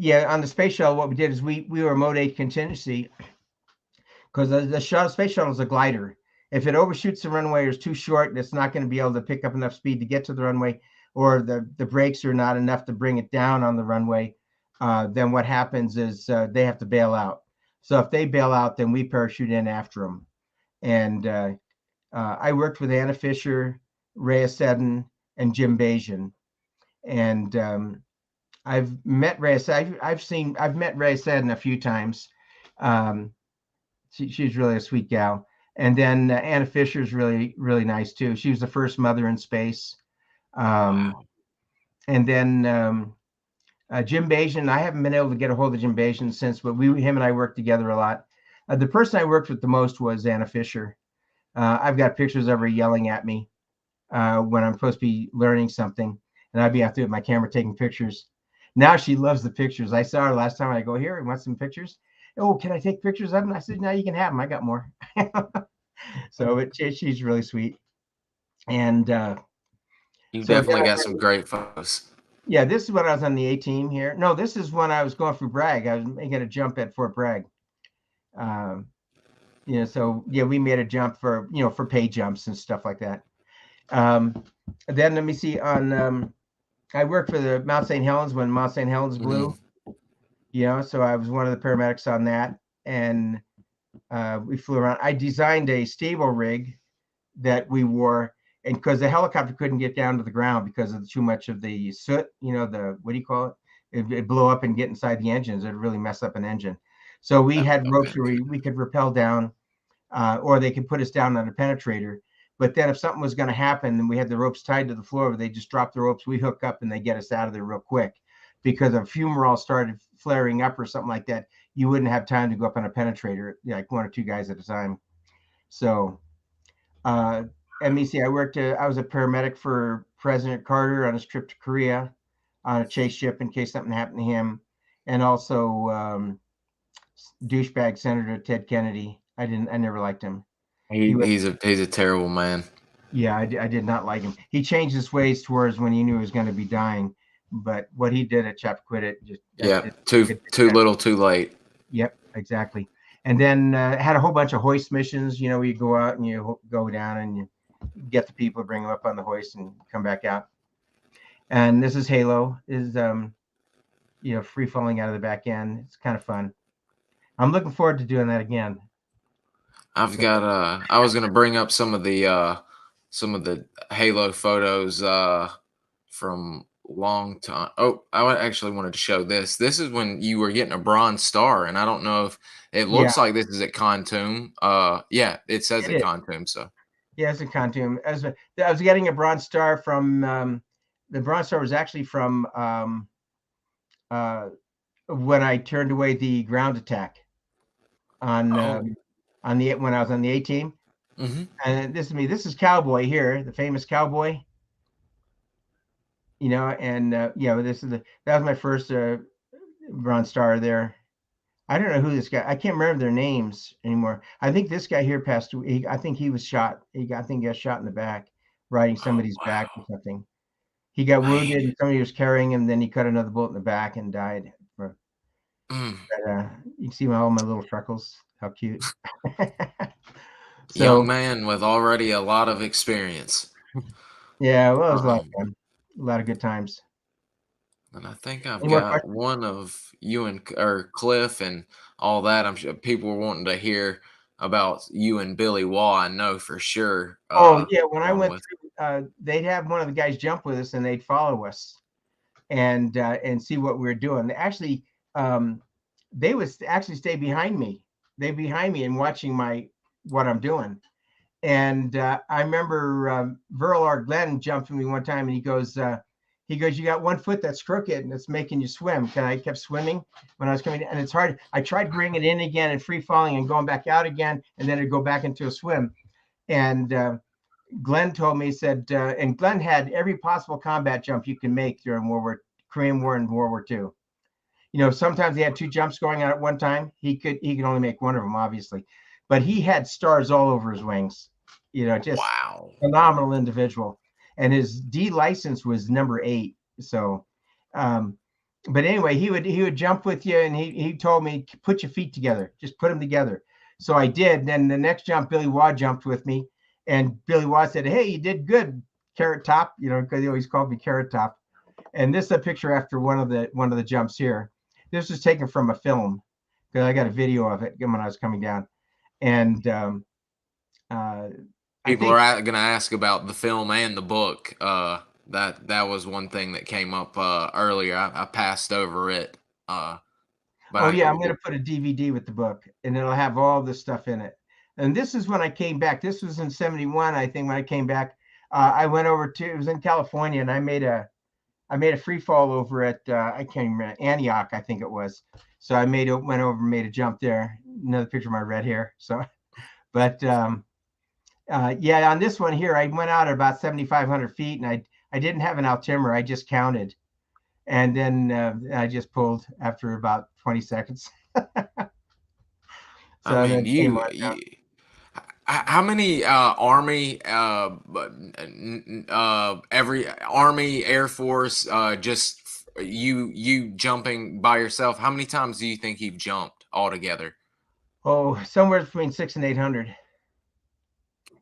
Yeah, on the Space Shuttle, what we did is we were mode 8 contingency, because the Space Shuttle is a glider. If it overshoots the runway or is too short, it's not going to be able to pick up enough speed to get to the runway, or the brakes are not enough to bring it down on the runway, then what happens is they have to bail out. So if they bail out, then we parachute in after them. And I worked with Anna Fisher, Rhea Seddon, and Jim Bajan. And I've met Rhea. I've met Rhea Seddon a few times. She's really a sweet gal. And then Anna Fisher's really, really nice too. She was the first mother in space. Wow. And then Jim Bajan, I haven't been able to get a hold of Jim Bajan since, but him and I worked together a lot. The person I worked with the most was Anna Fisher. I've got pictures of her yelling at me when I'm supposed to be learning something, and I'd be out there with my camera taking pictures. Now she loves the pictures. I saw her last time. I go, here, you want some pictures? Oh, can I take pictures of them? I said, no, you can have them. I got more. So she's really sweet. And you definitely got some great photos. Yeah, this is when I was on the A team here. No, this is when I was going through Bragg. I was making a jump at Fort Bragg. So yeah, we made a jump for for pay jumps and stuff like that. Then let me see on. I worked for the Mount St. Helens when Mount St. Helens blew. So I was one of the paramedics on that, and we flew around. I designed a stable rig that we wore, and because the helicopter couldn't get down to the ground because of too much of the soot, the what do you call it? It blow up and get inside the engines. It'd really mess up an engine. So we had ropes where we could rappel down, or they could put us down on a penetrator. But then if something was going to happen, and we had the ropes tied to the floor, they just drop the ropes, we hook up, and they get us out of there real quick. Because if fumarole started flaring up or something like that, you wouldn't have time to go up on a penetrator, like 1 or 2 guys at a time. So, MEC, I was a paramedic for President Carter on his trip to Korea on a chase ship in case something happened to him. And also douchebag Senator Ted Kennedy. I never liked him. He's a terrible man. Yeah, I did not like him. He changed his ways towards when he knew he was going to be dying. But what he did at Chappaquiddick, too little, too late. Yep, exactly. And then had a whole bunch of hoist missions. Where you go out and you go down and you get the people, bring them up on the hoist, and come back out. And this is Halo, is free falling out of the back end. It's kind of fun. I'm looking forward to doing that again. I was going to bring up some of the some of the halo photos from long time. Oh, actually wanted to show this. This is when you were getting a Bronze Star, and I don't know if it Yeah, looks like this is at Kontum. Yeah, it says it at is. Kontum. So Yeah, it's a Kontum. I was getting a Bronze Star from the Bronze Star was actually from uh, when I turned away the ground attack oh, on the when I was on the A team. hmm, And this is me. This is Cowboy here, the famous Cowboy. You know, and yeah, this is that was my first Bronze Star there. I don't know who this guy. I can't remember their names anymore. I think this guy here passed away. I think he was shot. I think he got shot in the back, riding oh somebody's back or wow, something. He got man. wounded, and somebody was carrying him. Then he cut another bullet in the back and died. But, Mm. you can see all my little freckles. How cute. Young So man with already a lot of experience. yeah, well, it was a lot of Um, fun, a lot of good times. and I think I've Any more got questions? one of you and or Cliff and all that. I'm sure people were wanting to hear about you and Billy Waugh. I know for sure. Oh yeah, when I Along went with through, they'd have one of the guys jump with us, and they'd follow us and see what we were doing. Actually, um, they would actually stay behind me. They behind me and watching what I'm doing. And I remember Verl or Glenn jumped for me one time, and he goes, "You got one foot that's crooked, and it's making you swim." Can I kept swimming when I was coming, and it's hard. I tried bringing it in again and free falling and going back out again, and then it'd go back into a swim. And Glenn told me, he said, and Glenn had every possible combat jump you can make during Korean War and World War II. You know, sometimes he had two jumps going on at one time. He could only make one of them, obviously, but he had stars all over his wings. You know, just wow. phenomenal individual. And his D license was number 8. So, um, but anyway, he would jump with you, and he told me, put your feet together, just put them together. So I did. And then the next jump, Billy Waugh jumped with me, and Billy Waugh said, "Hey, you did good, Carrot Top." You know, because he always called me Carrot Top. And this is a picture after one of the jumps here. This was taken from a film because I got a video of it when I was coming down. And uh, I People think, are going to ask about the film and the book. That was one thing that came up earlier. I passed over it. Uh, but oh I, yeah, I'm going to put a DVD with the book, and it'll have all this stuff in it. And this is when I came back. This was in '71, I think. When I came back, I went over to, it was in California, and I made a free fall over at I can't remember, Antioch, I think it was. So went over and made a jump there. Another picture of my red hair. So, but yeah, on this one here, I went out at about 7,500 feet, and I didn't have an altimeter. I just counted, and then I just pulled after about 20 seconds. I So mean, then came on down. how many Army, every Army, Air Force, just you jumping by yourself? How many times do you think you've jumped altogether? Oh, somewhere between 6 and 800.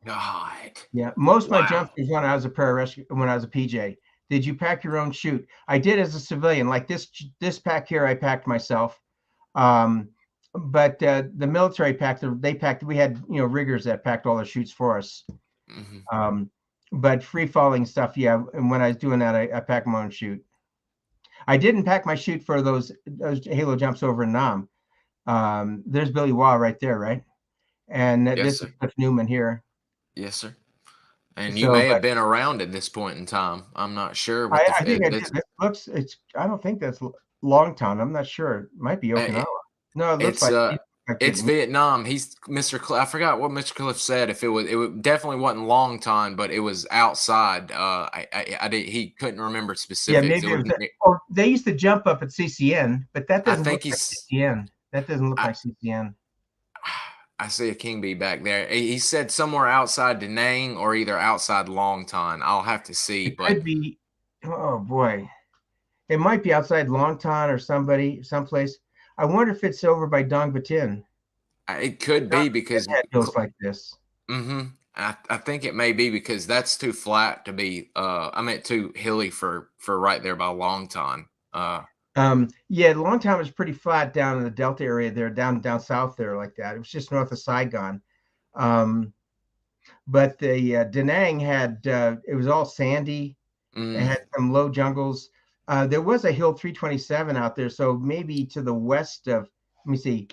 God, Yeah, most of my jumps wow. was when I was a pararescue, when I was a PJ. Did you pack your own chute? I did as a civilian. Like this pack here, I packed myself. Um, but the military packed. They packed. We had riggers that packed all the chutes for us. Hmm. Um, but free falling stuff, yeah. And when I was doing that, I packed my own chute. I didn't pack my chute for those halo jumps over in Nam. There's Billy Waugh right there, right? And Yes, this is sir. Cliff Newman here. Yes, sir. And you So, may have but been around at this point in time. I'm not sure with I, the. I think I did. It's This looks. It's. I don't think that's Longtown. I'm not sure. It might be Okinawa. No, it looks it's like uh these look like it's Vietnamese. Vietnam. He's Mr. I forgot what Mr. Cliff said. If definitely wasn't long time, but it was outside. I did. He couldn't remember Yeah, specifics. It maybe it was. was that. Or they used to jump up at CCN, but that I doesn't look think like he's. CCN. That doesn't look I like CCN. I see a king bee back there. He said somewhere outside DaNang or either outside Long Ton. I'll have to see, It but could be. Oh boy, it might be outside Longtan or someplace. I wonder if it's over by Dong Batin. it could Dong be Batin because. had hills like this. Mm-hmm. I think it may be because that's too flat to be. I meant too hilly for right there by Long Ton. Yeah, Longtown was pretty flat down in the Delta area there, down south there like that. It was just north of Saigon. Um, But the DaNang had it was all sandy. It Mm. had some low jungles. There was a Hill 327 out there, so maybe to the west of. Let me see.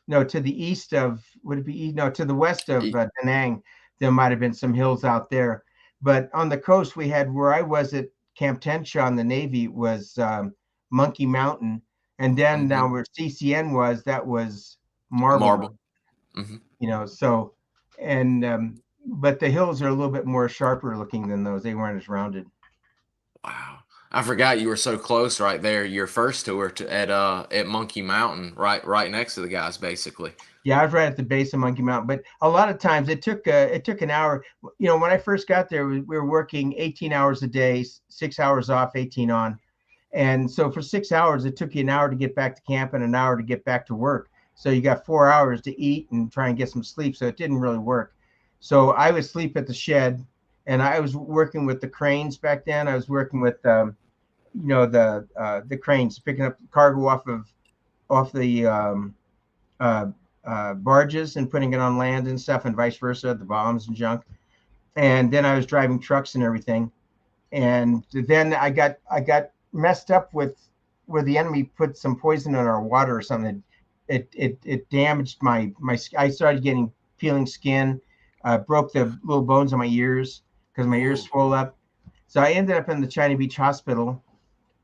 No, to the east of, would it be? No, to the west of Y- DaNang, there might have been some hills out there. But on the coast, we had where I was at Camp Tenshaw in the Navy was Monkey Mountain, and then mhm. down where CCN was, that was Marble Marble. Mountain. Hmm. So and but the hills are a little bit more sharper looking than those. They weren't as rounded. Wow. I forgot you were so close right there. Your first tour at Monkey Mountain, right next to the guys, basically. Yeah, I was right at the base of Monkey Mountain, but a lot of times it took an hour. When I first got there, we were working 18 hours a day, 6 hours off, 18 on, and so for 6 hours it took you an hour to get back to camp and an hour to get back to work. So you got 4 hours to eat and try and get some sleep. So it didn't really work. So I would sleep at the shed, and I was working with the cranes back then. I was working with the cranes picking up cargo off the uh, barges and putting it on land and stuff, and vice versa, the bombs and junk. And then I was driving trucks and everything. And then I got messed up with where the enemy put some poison in our water or something. It damaged my. I started getting peeling skin, broke the little bones on my ears because my ears Oh, swelled up. So I ended up in the China Beach Hospital,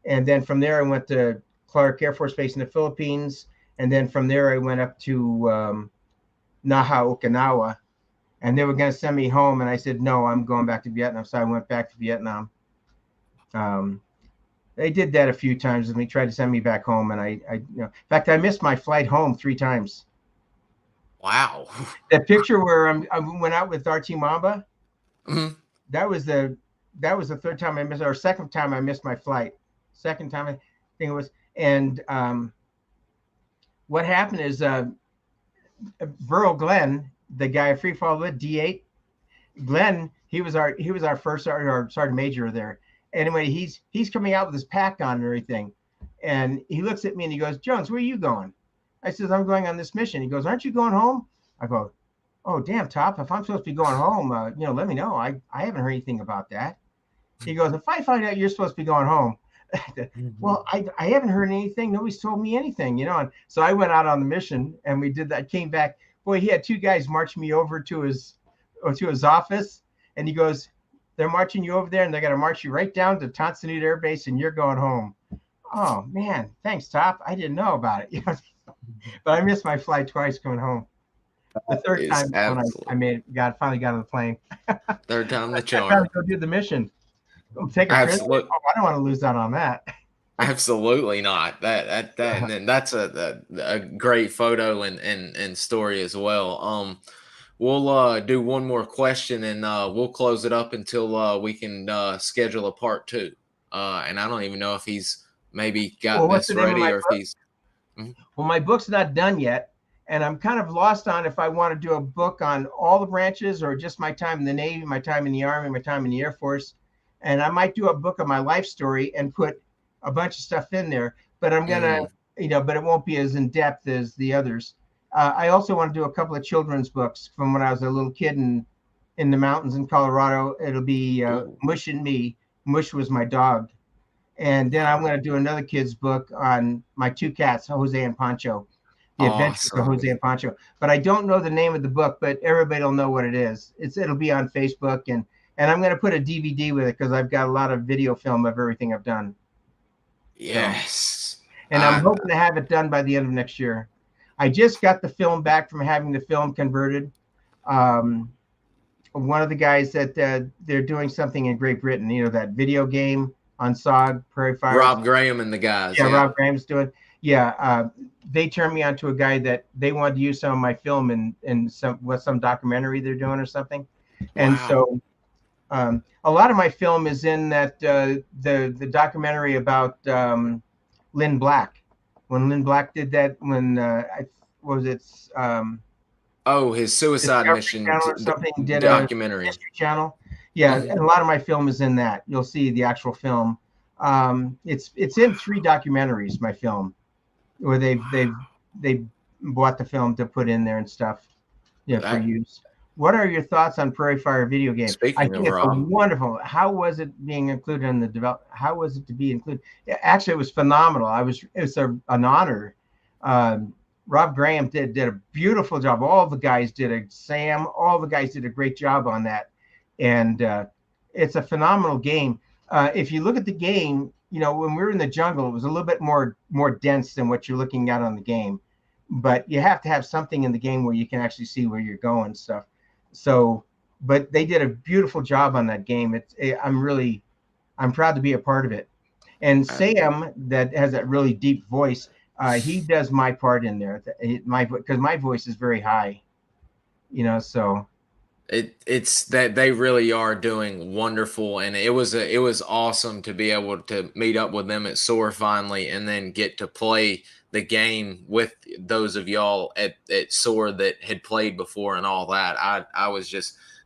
and then from there I went to Clark Air Force Base in the Philippines, and then from there I went up to Naha, Okinawa, and they were going to send me home, and I said no, I'm going back to Vietnam. So I went back to Vietnam. Um, they did that a few times, and they tried to send me back home, and in fact, I missed my flight home 3 times. wow. That picture where I went out with RT Mamba, Mhm. that was the third time I missed, or second time I missed my flight. Second time I think it was, and what happened is Burl Glenn, the guy free fall with D8, Glenn, he was our first our sergeant major there. Anyway, he's coming out with his pack on and everything, and he looks at me and he goes, "Jones, where are you going?" I says, "I'm going on this mission." He goes, "Aren't you going home?" I go, "Oh, damn, Top, if I'm supposed to be going home, let me know. I haven't heard anything about that." He goes, "If I find out you're supposed to be going home," well, I haven't heard anything. Nobody's told me anything. And so I went out on the mission and we did that. Came back. Boy, he had two guys march me over to his office, and he goes, "They're marching you over there, and they're going to march you right down to Tonsanute Air Base, and you're going home." Oh man, thanks, Top. I didn't know about it. But I missed my flight twice coming home. The third Is time when I absolutely finally got on the plane. third time the I finally charm. go do the mission. Go take a prisoner. Absolutely. Oh, I don't want to lose out on that. Absolutely not. And then that's a great photo and story as well. We'll do one more question and we'll close it up until we can schedule a part two. And I don't even know if he's maybe Well, got what's the this name of ready my or if book? he's. Mhm. Well, my book's not done yet, and I'm kind of lost on if I want to do a book on all the branches or just my time in the Navy, my time in the Army, my time in the Air Force. And I might do a book of my life story and put a bunch of stuff in there, but I'm gonna, Mm. but it won't be as in depth as the others. I also want to do a couple of children's books from when I was a little kid in the mountains in Colorado. It'll be Ooh. Mush and Me. Mush was my dog. And then I'm going to do another kid's book on my two cats, Jose and Pancho, The Adventures of Awesome. Jose and Pancho. But I don't know the name of the book, but everybody will know what it is. It'll be on Facebook, and I'm going to put a DVD with it because I've got a lot of video film of everything I've done. So, Yes. and I'm I hoping to have it done by the end of next year. I just got the film back from having the film converted. Um, One of the guys that they're doing something in Great Britain, that video game on SOG, Prairie Fires. Rob Graham and the guys. Yeah, Yeah. Rob Graham's doing. Yeah, they turned me on to a guy that they wanted to use some of my film in some documentary they're doing or something, and Wow. so a lot of my film is in that the documentary about Lynn Black. When Lynn Black did that, when what was it Oh, his suicide Discovery mission Channel or something did a documentary. History Channel. Yeah, Mhm. and a lot of my film is in that. You'll see the actual film. It's in 3 documentaries. My film, where they bought the film to put in there and stuff, for That use. what are your thoughts on Prairie Fire video game? I Speaking think of it's a Rob, wonderful. How was it being included in the develop? How was it to be included? Actually, it was phenomenal. It was an honor. Rob Graham did a beautiful job. All the guys all the guys did a great job on that, and it's a phenomenal game. If you look at the game, when we were in the jungle, it was a little bit more dense than what you're looking at on the game. But you have to have something in the game where you can actually see where you're going and stuff. So, but they did a beautiful job on that game. I'm proud to be a part of it. And Sam, that has that really deep voice, he does my part in there. Because my voice is very high, so. it's that they really are doing wonderful, and it was awesome to be able to meet up with them at SOAR finally, and then get to play the game with those of y'all at SOAR that had played before and all that.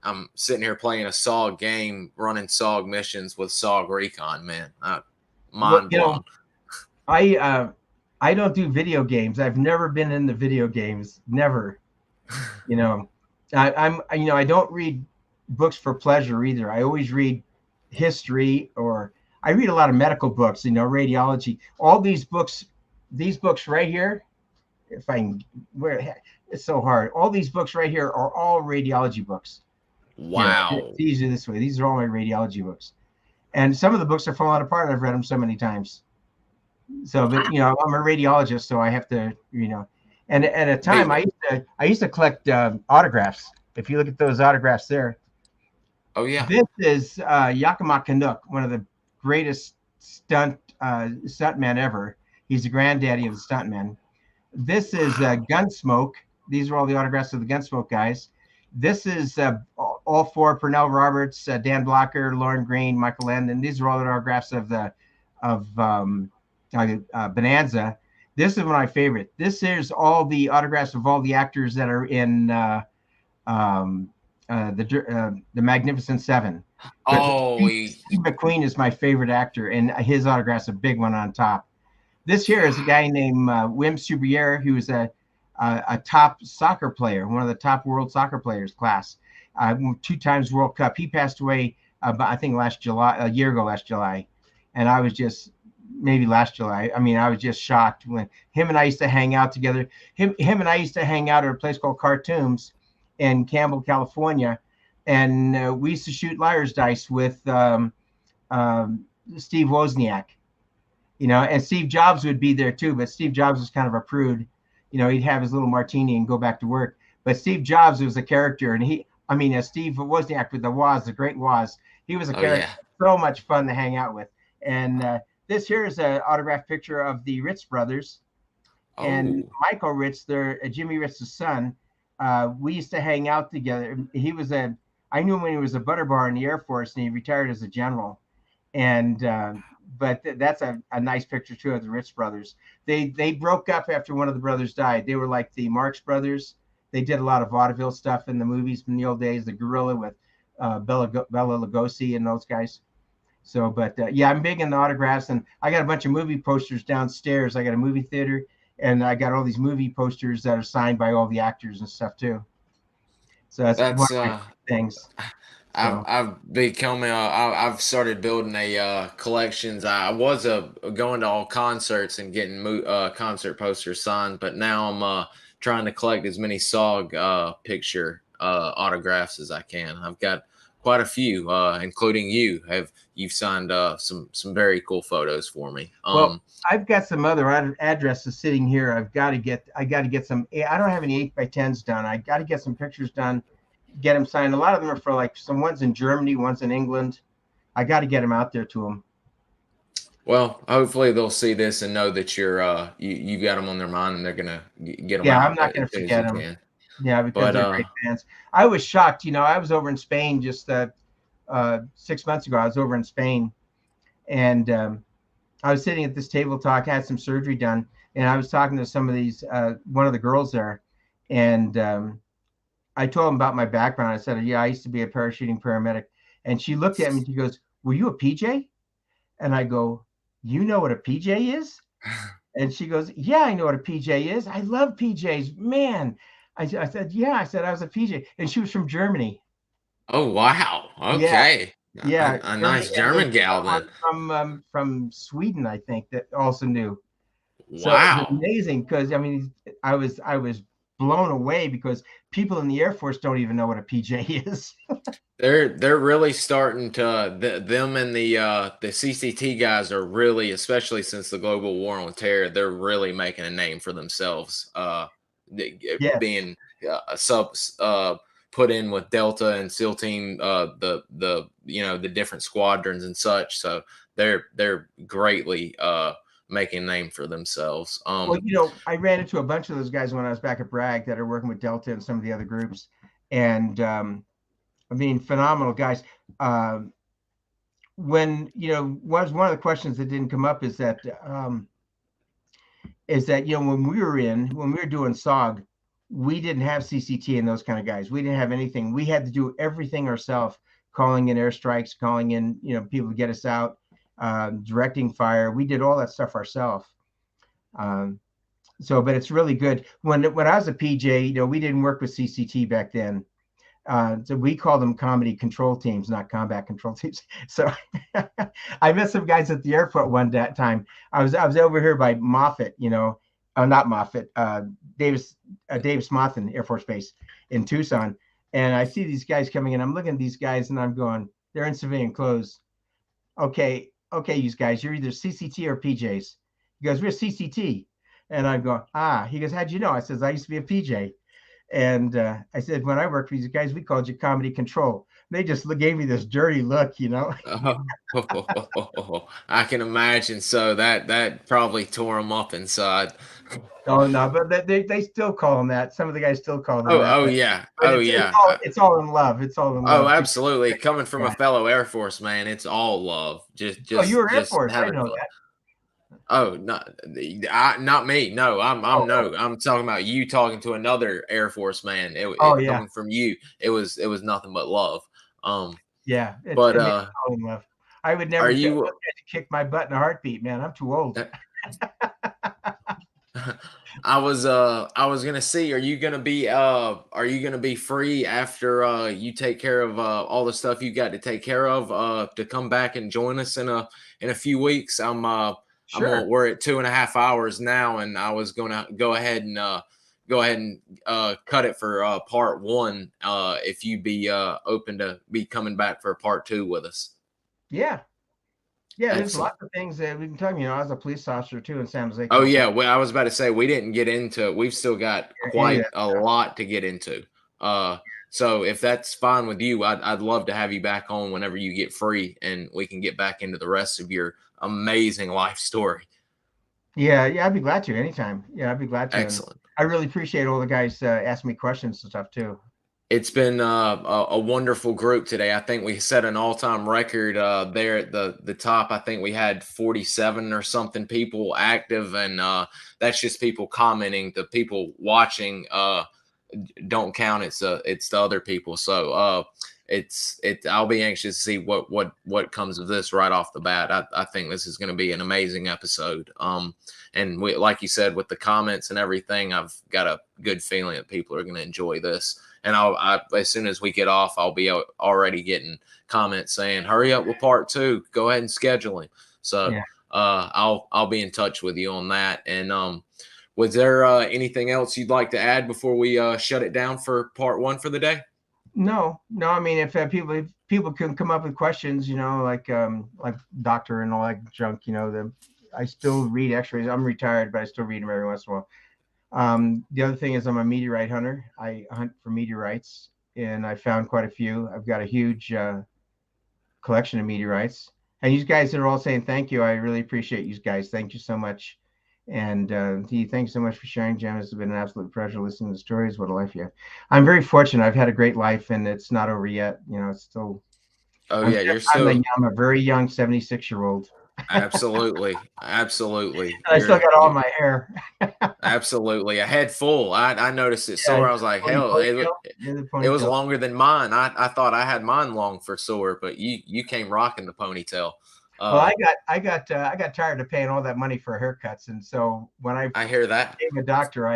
I'm sitting here playing a SOG game, running SOG missions with SOG Recon, man. Mind blown. I don't do video games. I've never been in the video games. Never. I don't read books for pleasure either. I always read history, or I read a lot of medical books, radiology. All these books right here, it's so hard. All these books right here are all radiology books. Wow. It's easier this way. These are all my radiology books. And some of the books are falling apart. I've read them so many times. So, but I'm a radiologist, so I have to, And at a time, I used to collect autographs. If you look at those autographs there. Oh yeah. This is Yakima Canuck, one of the greatest stuntmen ever. He's the granddaddy of the stuntmen. This is Gunsmoke. These are all the autographs of the Gunsmoke guys. This is all four: Pernell Roberts, Dan Blocker, Lauren Green, Michael Landon. These are all the autographs of Bonanza. This is my favorite. This is all the autographs of all the actors that are in the Magnificent Seven. Oh, Steve McQueen is my favorite actor, and his autograph's a big one on top. This here is a guy named Wim Subriere, who is a top soccer player, one of the top world soccer players class, 2 times World Cup. He passed away, I think a year ago last July, and I was just. Maybe last July. I mean, I was just shocked when him and I used to hang out together. Him and I used to hang out at a place called Cartoons in Campbell, California, and we used to shoot liar's dice with Steve Wozniak. And Steve Jobs would be there too, but Steve Jobs was kind of a prude. He'd have his little martini and go back to work. But Steve Jobs was a character, and Steve Wozniak with the Great Woz, he was a character. Yeah. So much fun to hang out with. And this here is an autographed picture of the Ritz brothers, and Michael Ritz, Jimmy Ritz's son. We used to hang out together. I knew him when he was a butter bar in the Air Force, and he retired as a general. And but that's a nice picture too of the Ritz brothers. They broke up after one of the brothers died. They were like the Marx brothers. They did a lot of vaudeville stuff in the movies in the old days. The Gorilla with Bela Lugosi and those guys. So, but yeah, I'm big in the autographs, and I got a bunch of movie posters downstairs. I got a movie theater, and I got all these movie posters that are signed by all the actors and stuff too. So that's one of my things. I've started building a collections. I was going to all concerts and getting concert posters signed, but now I'm trying to collect as many SOG picture autographs as I can. I've got quite a few, including you've signed some very cool photos for me. Well, I've got some other addresses sitting here. I got to get some. I don't have any 8x10s done. I got to get some pictures done, get them signed. A lot of them are for like some ones in Germany, ones in England. I got to get them out there to them. Well, hopefully they'll see this and know that you got them on their mind, and they're gonna get them. Yeah, out I'm not gonna forget them. Can. Yeah, because they're great fans. I was shocked. I was over in Spain just 6 months ago. I was over in Spain, and I was sitting at this table talk. I had some surgery done, and I was talking to some of these, one of the girls there, and I told them about my background. I said, yeah, I used to be a parachuting paramedic. And she looked at me and she goes, were you a PJ? And I go, you know what a PJ is? And she goes, yeah, I know what a PJ is. I love PJs. Man, I said, yeah. I said I was a PJ, and she was from Germany. Oh, wow. Yeah, Okay. yeah, A Germany, nice and then German gal then. from Sweden, I think, that also knew. So it was Wow. amazing because I mean, I was blown away because people in the Air Force don't even know what a PJ is. They're really starting to them and the CCT guys are really, especially since the global war on terror, they're really making a name for themselves. Yes. Being subs put in with Delta and SEAL Team, the the different squadrons and such. So they're greatly making a name for themselves. Well, I ran into a bunch of those guys when I was back at Bragg that are working with Delta and some of the other groups, and I mean, phenomenal guys. Um, when was one of the questions that didn't come up is that when we were doing SOG, we didn't have CCT and those kind of guys. We didn't have anything. We had to do everything ourselves, calling in airstrikes, calling in people to get us out, directing fire. We did all that stuff ourselves. Um, but it's really good. When I was a PJ, we didn't work with CCT back then. So we call them comedy control teams, not combat control teams. So I met some guys at the airport one time. I was over here by Moffett, not Moffett, Davis Monthan Air Force Base in Tucson, and I see these guys coming in. I'm looking at these guys, and I'm going, they're in civilian clothes. Okay, you guys, you're either CCT or PJs. He goes, we're CCT, and I go, ah. He goes, how'd you know? I says, I used to be a PJ. And I said, when I worked for these guys, we called you comedy control. They just gave me this dirty look. I can imagine. So that probably tore them up inside. Oh no, but they still call them that. Some of the guys still call them that. Oh yeah. But Oh it's yeah. all in love. It's all in Oh, love. absolutely. Coming from a Yeah. fellow Air Force man, it's all love. Just Oh, you just were Air just Force. I having know fun. that. Oh, not me. No, I'm Oh, no. I'm talking about you talking to another Air Force man. oh yeah, Coming from you, it was nothing but love. Um, yeah. but It's all in love. I would are never tell those you? guys to kick my butt in a heartbeat, man. I'm too old. I was gonna see, are you gonna be free after you take care of all the stuff you got to take care of to come back and join us in a few weeks? Sure. We're at 2.5 hours now, and I was gonna go ahead and cut it for part one, if you'd be open to be coming back for part two with us. Yeah. Yeah. There's Excellent. lots of things that we can talk. I was a police officer too in San Jose, Oh yeah, California. well, I was about to say we didn't get into. We've still got Any of quite that a stuff. lot to get into. Uh, so if that's fine with you, I'd love to have you back on whenever you get free, and we can get back into the rest of your amazing life story. Yeah, yeah, I'd be glad to anytime. Yeah, I'd be glad to. And Excellent. I really appreciate all the guys asking me questions and stuff too. It's been a wonderful group today. I think we set an all-time record there at the top. I think we had 47 or something people active, and that's just people commenting. The people watching don't count. It's the other people. So I'll be anxious to see what comes of this right off the bat. I think this is going to be an amazing episode. And we, like you said, with the comments and everything, I've got a good feeling that people are going to enjoy this. And as soon as we get off, I'll be already getting comments saying, "Hurry up with part two. Go ahead and schedule him." So Yeah. I'll be in touch with you on that. And was there anything else you'd like to add before we shut it down for part one for the day? No, no. I mean, if people can come up with questions, like doctor and all that junk, I still read X-rays. I'm retired, but I still read them every once in a while. The other thing is I'm a meteorite hunter. I hunt for meteorites, and I found quite a few. I've got a huge collection of meteorites. And you guys are all saying thank you. I really appreciate you guys. Thank you so much. And thanks so much for sharing, Jim. It's been an absolute pleasure listening to the stories. What a life you have. I'm very fortunate. I've had a great life, and it's not over yet. It's still. Oh I'm yeah, you're I'm still I'm a very young 76-year-old. absolutely. I still got all You my hair. absolutely a head full. I noticed it Yeah, sore. I was like, hell, ponytail. Yeah, the it was ponytail. longer than mine. I thought I had mine long for sore, but you came rocking the ponytail. Well, Uh, I got tired of paying all that money for haircuts, and so when I I hear that. became a doctor,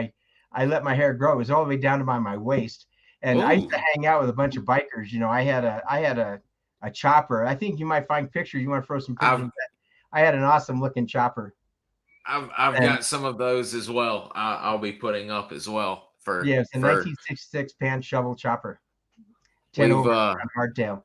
I let my hair grow. It was all the way down to my waist. And I used to Ooh, hang out with a bunch of bikers. I had a chopper. I think you might find pictures. You want to throw some pictures? I've I had an awesome looking chopper. I've And got some of those as well. I'll be putting up as well yeah, it's a for 1966 pan shovel chopper, 10 we've over on hardtail.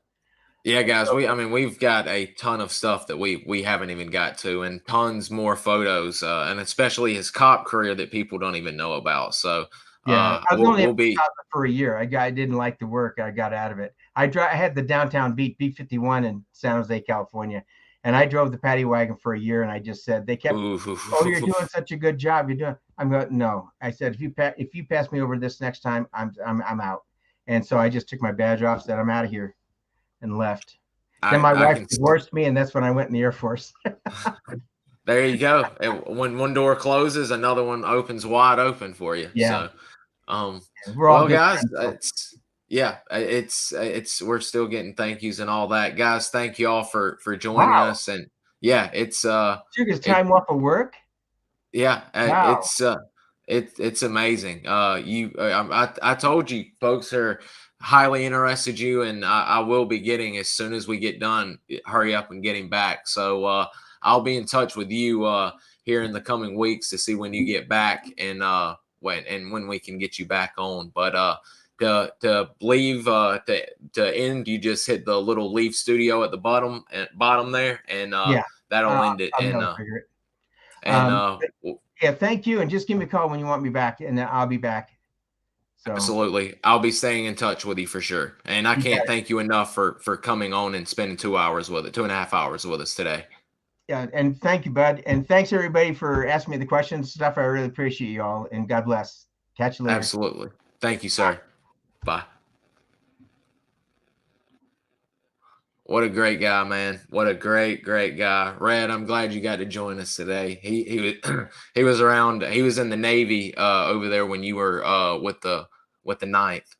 yeah, guys, So, we've got a ton of stuff that we haven't even got to, and tons more photos, and especially his cop career that people don't even know about. So yeah, I was only at we'll the be top for a year. I didn't like the work. I got out of it. I had the downtown beat B-51 in San Jose, California, and I drove the paddy wagon for a year. And I just said they kept, "Oh, you're doing such a good job. You're doing." I'm going, "No." I said, if you pass me over this next time, I'm out. And so I just took my badge off, said I'm out of here, and left. Then my I wife can divorced me, and that's when I went in the Air Force. there you go. And when one door closes, another one opens wide open for you. Yeah, So um we're all well, good guys, friends. So. it's we're still getting thank yous and all that, guys. Thank you all for joining Wow, us, and yeah, took his it time off of work. yeah, Wow. it's amazing. I told you, folks are highly interested you, and I will be getting as soon as we get done. Hurry up and getting back. So I'll be in touch with you here in the coming weeks to see when you get back and when we can get you back on. But to leave to end, you just hit the little leave studio at the bottom there, and Yeah, that'll end it. I'll be able to figure it. And Yeah, thank you, and just give me a call when you want me back, and I'll be back. So absolutely. I'll be staying in touch with you for sure. And I you got can't it. thank you enough for coming on and spending 2 hours with it, 2.5 hours with us today. Yeah, and thank you, bud, and thanks everybody for asking me the questions stuff. I really appreciate you all, and God bless. Catch you later. Absolutely. Thank you, sir. Bye. What a great guy, man. What a great guy. Red, I'm glad you got to join us today. He was he was around, he was in the Navy over there when you were with the ninth.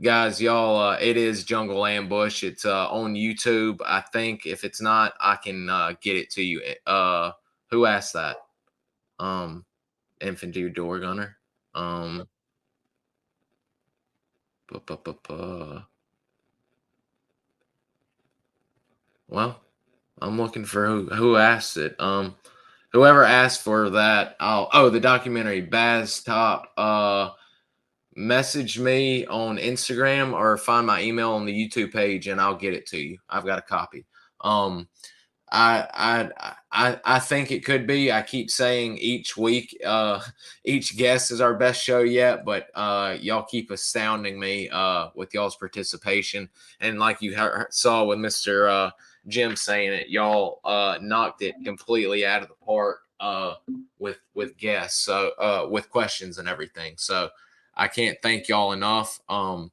Guys, y'all, it is Jungle Ambush. It's on YouTube. I think if it's not, I can get it to you. Who asked that? Um, Infantry Door Gunner. Um, bu- bu- bu- bu- well, I'm looking for who asked it. Whoever asked for that. The documentary Baz Top. Message me on Instagram or find my email on the YouTube page, and I'll get it to you. I've got a copy. Um, I think it could be. I keep saying each week, each guest is our best show yet, but y'all keep astounding me with y'all's participation. And like you saw with Mr. Jim saying it, y'all knocked it completely out of the park with guests, so with questions and everything. So I can't thank y'all enough. And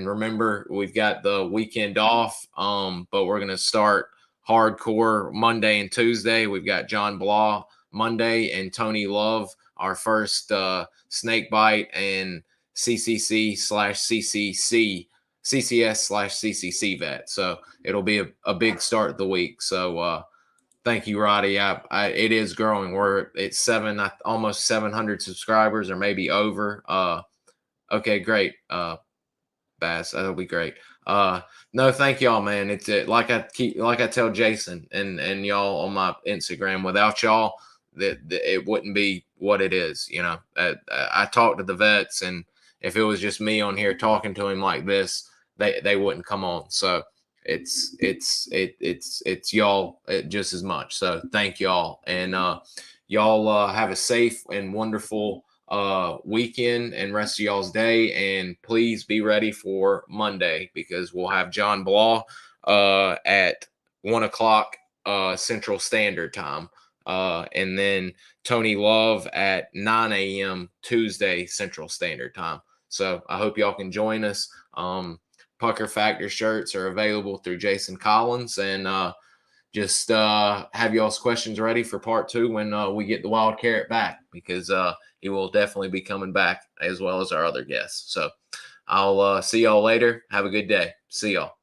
remember, we've got the weekend off, but we're gonna start hardcore Monday and Tuesday. We've got John Blah Monday and Tony Love, our first snake bite and CCC/CCC, CCS/CCC vet. So it'll be a big start of the week. So thank you, Roddy. It is growing. We're at almost 700 subscribers, or maybe over. Okay, great. Bass, that'll be great. No, thank y'all, man. It's like I tell Jason and y'all on my Instagram. Without y'all, that it wouldn't be what it is. I talk to the vets, and if it was just me on here talking to him like this, they wouldn't come on. So it's y'all just as much. So thank y'all, and y'all have a safe and wonderful weekend and rest of y'all's day, and please be ready for Monday, because we'll have John Blah at 1 o'clock Central Standard Time, and then Tony Love at 9 a.m. Tuesday Central Standard Time. So I hope y'all can join us. Pucker Factor shirts are available through Jason Collins, and just have y'all's questions ready for part 2 when we get the wild carrot back, because he will definitely be coming back, as well as our other guests. So I'll see y'all later. Have a good day. See y'all.